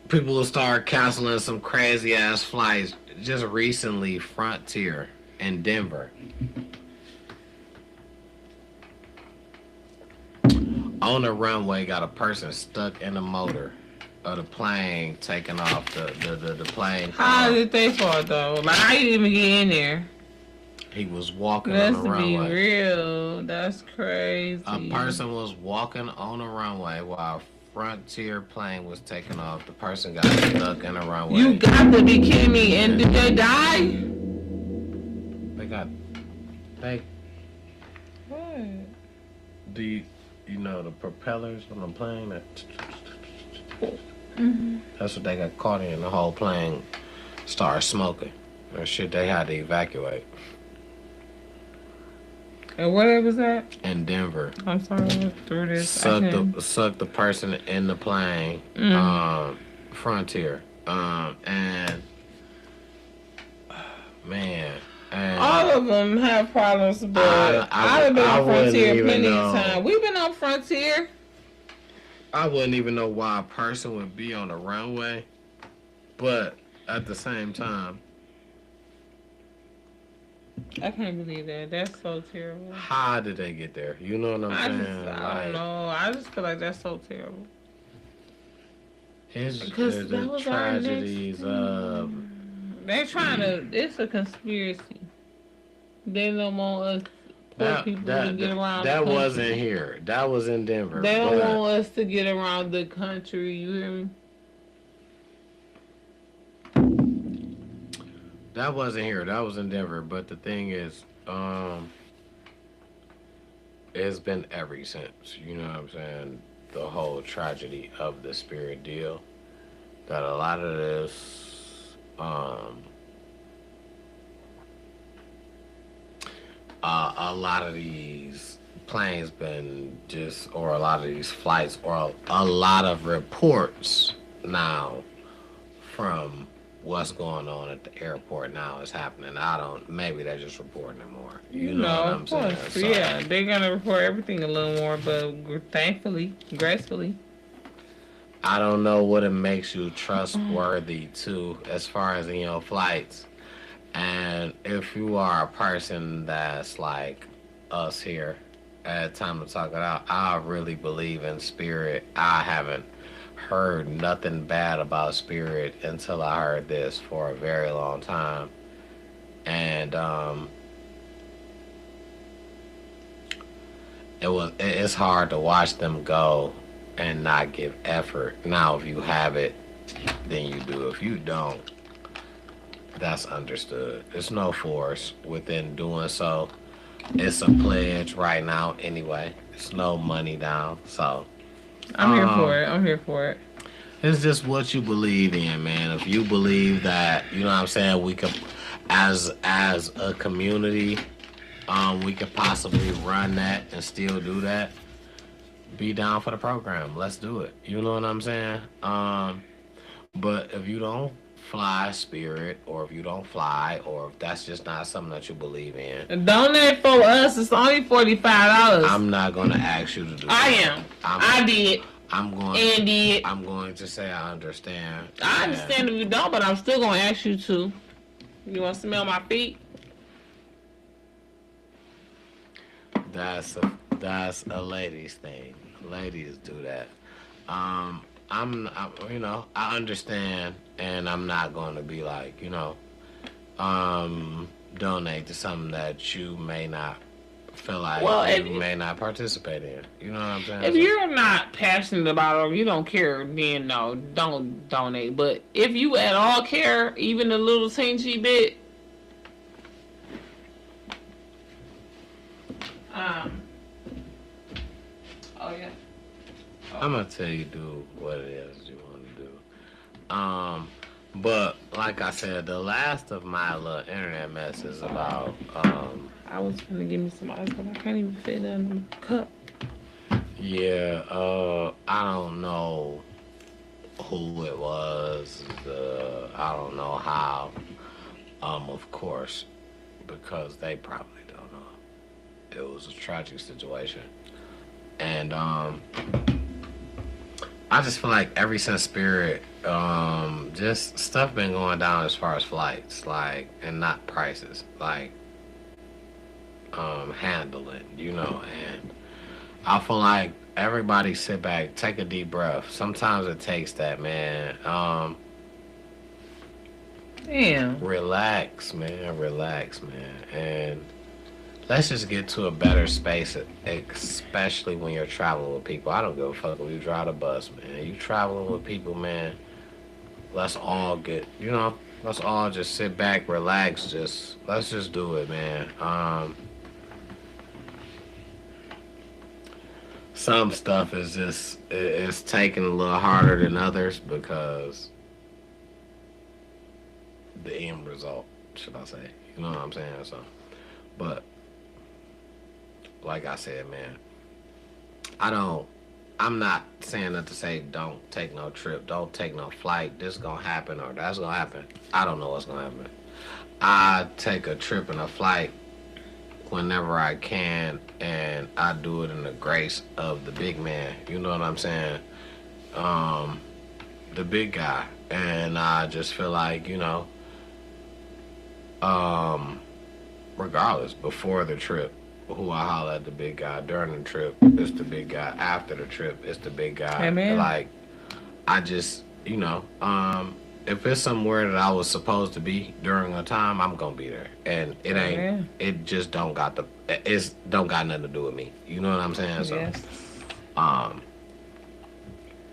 People will start canceling some crazy ass flights. Just recently, Frontier in Denver. On the runway, got a person stuck in the motor of the plane taking off the plane. How did they fall though? Like, I didn't even get in there. He was walking Let's on the be runway. real. That's crazy. A person was walking on the runway while Frontier plane was taking off. The person got stuck in the runway. You got to be kidding me. And did they die? What? You know the propellers on the plane? That's what they got caught in. The whole plane started smoking. And shit, they had to evacuate. And where was that? In Denver. I'm sorry, through this. Sucked the person in the plane, Frontier. And man, and All of them have problems, but I've been on Frontier plenty of times. We've been on Frontier. I wouldn't even know why a person would be on the runway, but at the same time, I can't believe that. That's so terrible. how did they get there? You know what I'm saying? I don't know. I just feel like that's so terrible. It's Because that was tragedies of. They're trying to. It's a conspiracy. They don't want us poor people to get around. That the country. wasn't here. That was in Denver. They don't want us to get around the country. You hear me? That wasn't here. That was in Denver. But the thing is, it's been ever since. You know what I'm saying? The whole tragedy of the Spirit deal. That a lot of this, a lot of these planes been just, or a lot of these flights, or a lot of reports now from what's going on at the airport now is happening. Maybe they're just reporting it more. You know what I'm saying? So, yeah, they're going to report everything a little more, but thankfully, gracefully. I don't know what it makes you trustworthy to as far as in your flights. And if you are a person that's like us here at Time to Talk It Out, I really believe in Spirit. I haven't heard nothing bad about Spirit until I heard this for a very long time. And it's hard to watch them go and not give effort. Now if you have it, then you do. If you don't, that's understood. There's no force within doing so. It's a pledge right now anyway. It's no money down. So I'm here for it. I'm here for it. It's just what you believe in, man. If you believe that, you know what I'm saying, we could, as a community, we could possibly run that and still do that, be down for the program. Let's do it. You know what I'm saying? But if you don't fly Spirit, or if you don't fly, or if that's just not something that you believe in, donate for us. It's only $45. I'm not going to ask you to do I that. am. I did. I'm going to say I understand. I understand if you don't, but I'm still going to ask you to. You want to smell my feet? That's a ladies thing. Ladies do that. You know, I understand, and I'm not going to be like, you know, donate to something that you may not feel like you may not participate in. You know what I'm saying? If you're not passionate about it or you don't care, then no, don't donate. But if you at all care, even a little teensy bit, oh yeah. I'm gonna tell you, do what it is you want to do. But like I said, the last of my little internet mess is about. I was gonna give me some ice, but I can't even fit it in the cup. Yeah, I don't know who it was. I don't know how. Of course, because they probably don't know. It was a tragic situation, and I just feel like ever since Spirit, just stuff been going down as far as flights, like, and not prices, like, handling, you know, and I feel like everybody sit back, take a deep breath. Sometimes it takes that, man. Damn. Relax, man, and let's just get to a better space, especially when you're traveling with people. I don't give a fuck if you drive the bus, man. You traveling with people, man. Let's all let's all just sit back, relax, let's just do it, man. Some stuff is just, it's taking a little harder than others because the end result, should I say. You know what I'm saying? So, but like I said, man, I don't I'm not saying that to say don't take no trip, don't take no flight. This gonna happen or that's gonna happen. I don't know what's gonna happen. I take a trip and a flight whenever I can, and I do it in the grace of the big man. You know what I'm saying? The big guy, and I just feel like, you know, regardless, before the trip, who I holler at the big guy. During the trip, it's the big guy. After the trip, it's the big guy. Amen. Like, I just, you know, if it's somewhere that I was supposed to be during a time, I'm gonna be there. And it ain't, Amen. it just don't got don't got nothing to do with me. You know what I'm saying? So, Yes.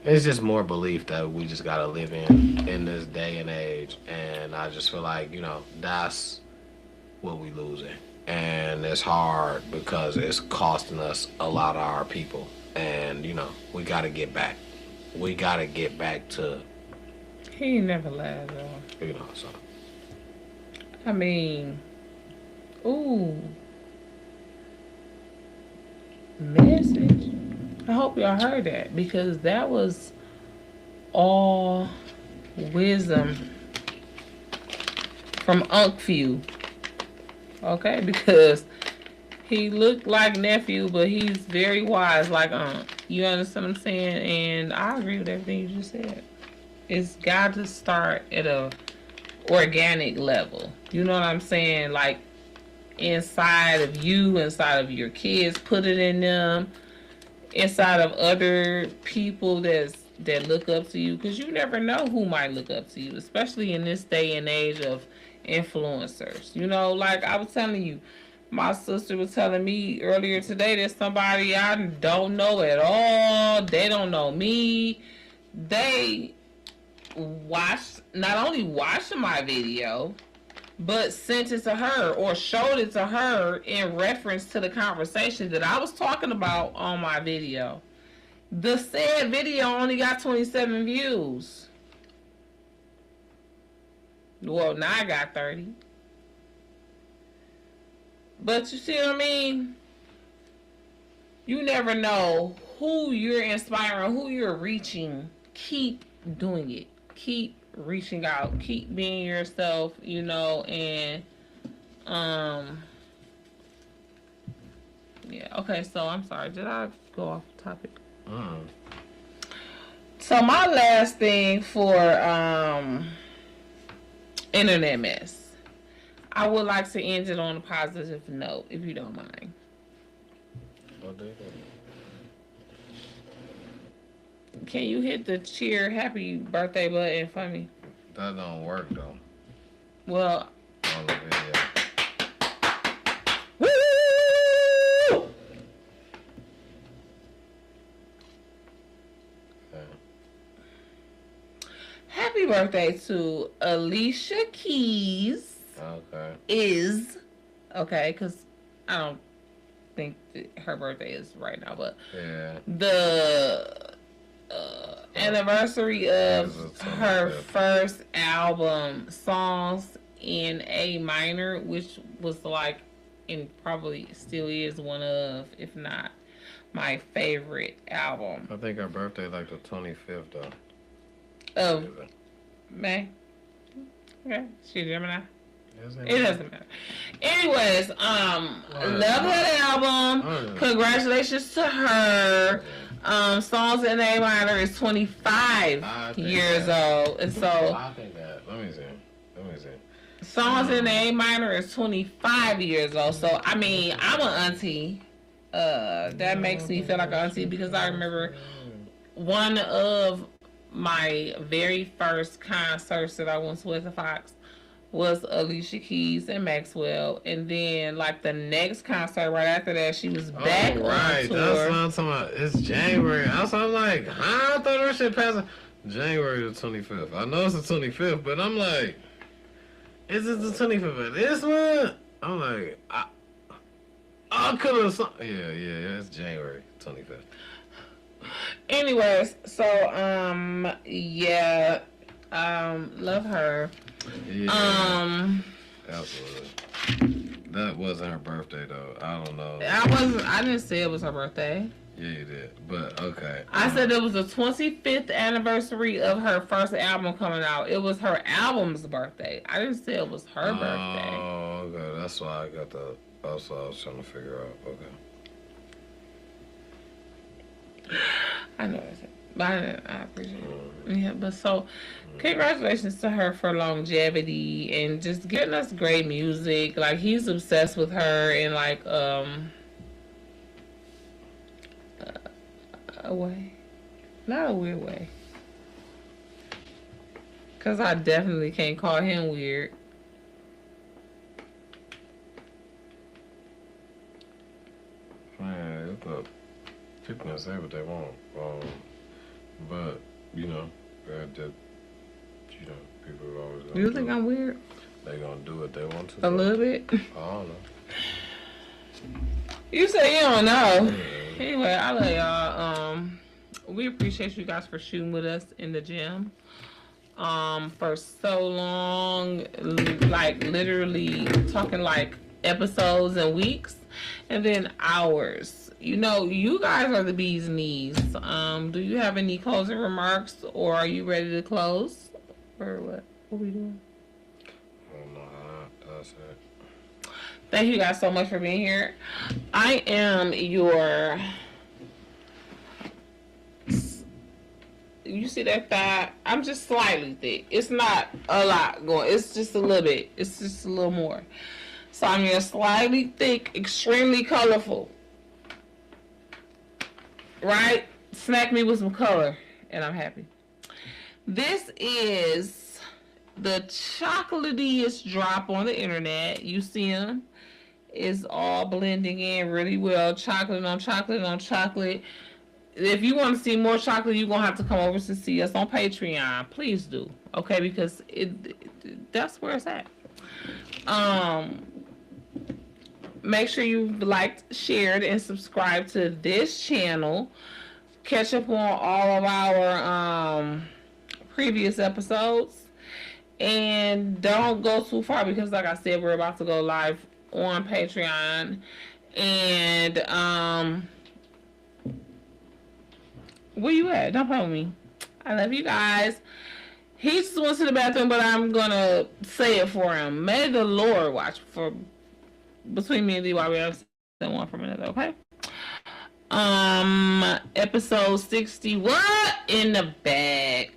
it's just more belief that we just gotta live in this day and age. And I just feel like, you know, that's what we losing. And it's hard because it's costing us a lot of our people. And, you know, we gotta get back. We gotta get back to, He ain't never lied, though. you know, so. I mean, ooh. Message. I hope y'all heard that, because that was all wisdom from Unc Few. Okay, because he looked like nephew, but he's very wise like Unc. You understand what I'm saying? And I agree with everything you just said. It's got to start at a organic level. You know what I'm saying? Like inside of you, inside of your kids, put it in them, inside of other people that look up to you, because you never know who might look up to you, especially in this day and age of influencers. You know, like I was telling you, my sister was telling me earlier today that somebody I don't know at all, they don't know me, they not only watched my video, but sent it to her or showed it to her in reference to the conversation that I was talking about on my video. The said video only got 27 views. Well, now I got 30. But you see what I mean? You never know who you're inspiring, who you're reaching. Keep doing it. Keep reaching out. Keep being yourself, you know, and yeah, okay, so I'm sorry, did I go off topic? So my last thing for internet mess, I would like to end it on a positive note, if you don't mind. What do you think? Can you hit the cheer happy birthday button for me? That don't work though. Well, On the video. woo! Happy birthday to Alicia Keys. Okay. Okay, because I don't think that her birthday is right now, but Yeah. the anniversary of her first album, Songs in A Minor, which was like, and probably still is one of, if not my favorite album. I think her birthday like the 25th though. Of May. Okay, she Gemini. Isn't It doesn't matter. Anyways, love that album. Congratulations to her. Songs in A Minor is 25 years old. And so I think that. Let me see. Songs in A Minor is 25 years old. So I mean, I'm an auntie. That makes me feel like an auntie, because I remember one of my very first concerts that I went to with the Fox was Alicia Keys and Maxwell, and then like the next concert right after that, she was back right. on tour. That's what I'm talking about. It's January. I'm like, huh? I thought that shit passed January the 25th. I know it's the 25th, but I'm like, is it the 25th of this month? I'm like, I could have. Yeah, it's January 25th. Anyways, so yeah, love her. Yeah. Absolutely. That wasn't her birthday though. I don't know. I didn't say it was her birthday. Yeah, you did. But okay. I said it was the 25th anniversary of her first album coming out. It was her album's birthday. I didn't say it was her birthday. Oh, okay. That's why I got the. That's what I was trying to figure out. Okay. I know that's it. But I appreciate it. Yeah, but so congratulations to her for longevity and just getting us great music. Like, he's obsessed with her in like a way. Not a weird way. Cause I definitely can't call him weird. Man, people can say what they want. But, you know, people are always gonna You think I'm weird? They gonna do what they want to. A little bit? I don't know. You say you don't know. Anyway, I love y'all. We appreciate you guys for shooting with us in the gym. For so long, like literally talking like episodes and weeks, and then hours. You know, you guys are the bee's knees. Do you have any closing remarks, or are you ready to close, or what? What are we doing? I don't know how that's it. Thank you guys so much for being here. I am your. You see that thigh? I'm just slightly thick. It's not a lot going. It's just a little bit. It's just a little more. So I'm your slightly thick, extremely colorful. Right? Snack me with some color, and I'm happy. This is the chocolatiest drop on the internet. You see them? It's all blending in really well. Chocolate on chocolate on chocolate. If you want to see more chocolate, you're going to have to come over to see us on Patreon. Please do. Okay? Because that's where it's at. Make sure you liked, shared, and subscribed to this channel. Catch up on all of our previous episodes. And don't go too far because, like I said, we're about to go live on Patreon. And where you at? Don't play with me. I love you guys. He just went to the bathroom, but I'm gonna say it for him. May the Lord watch for between me and thee while we have one from another, okay? Episode 60. What in the bag?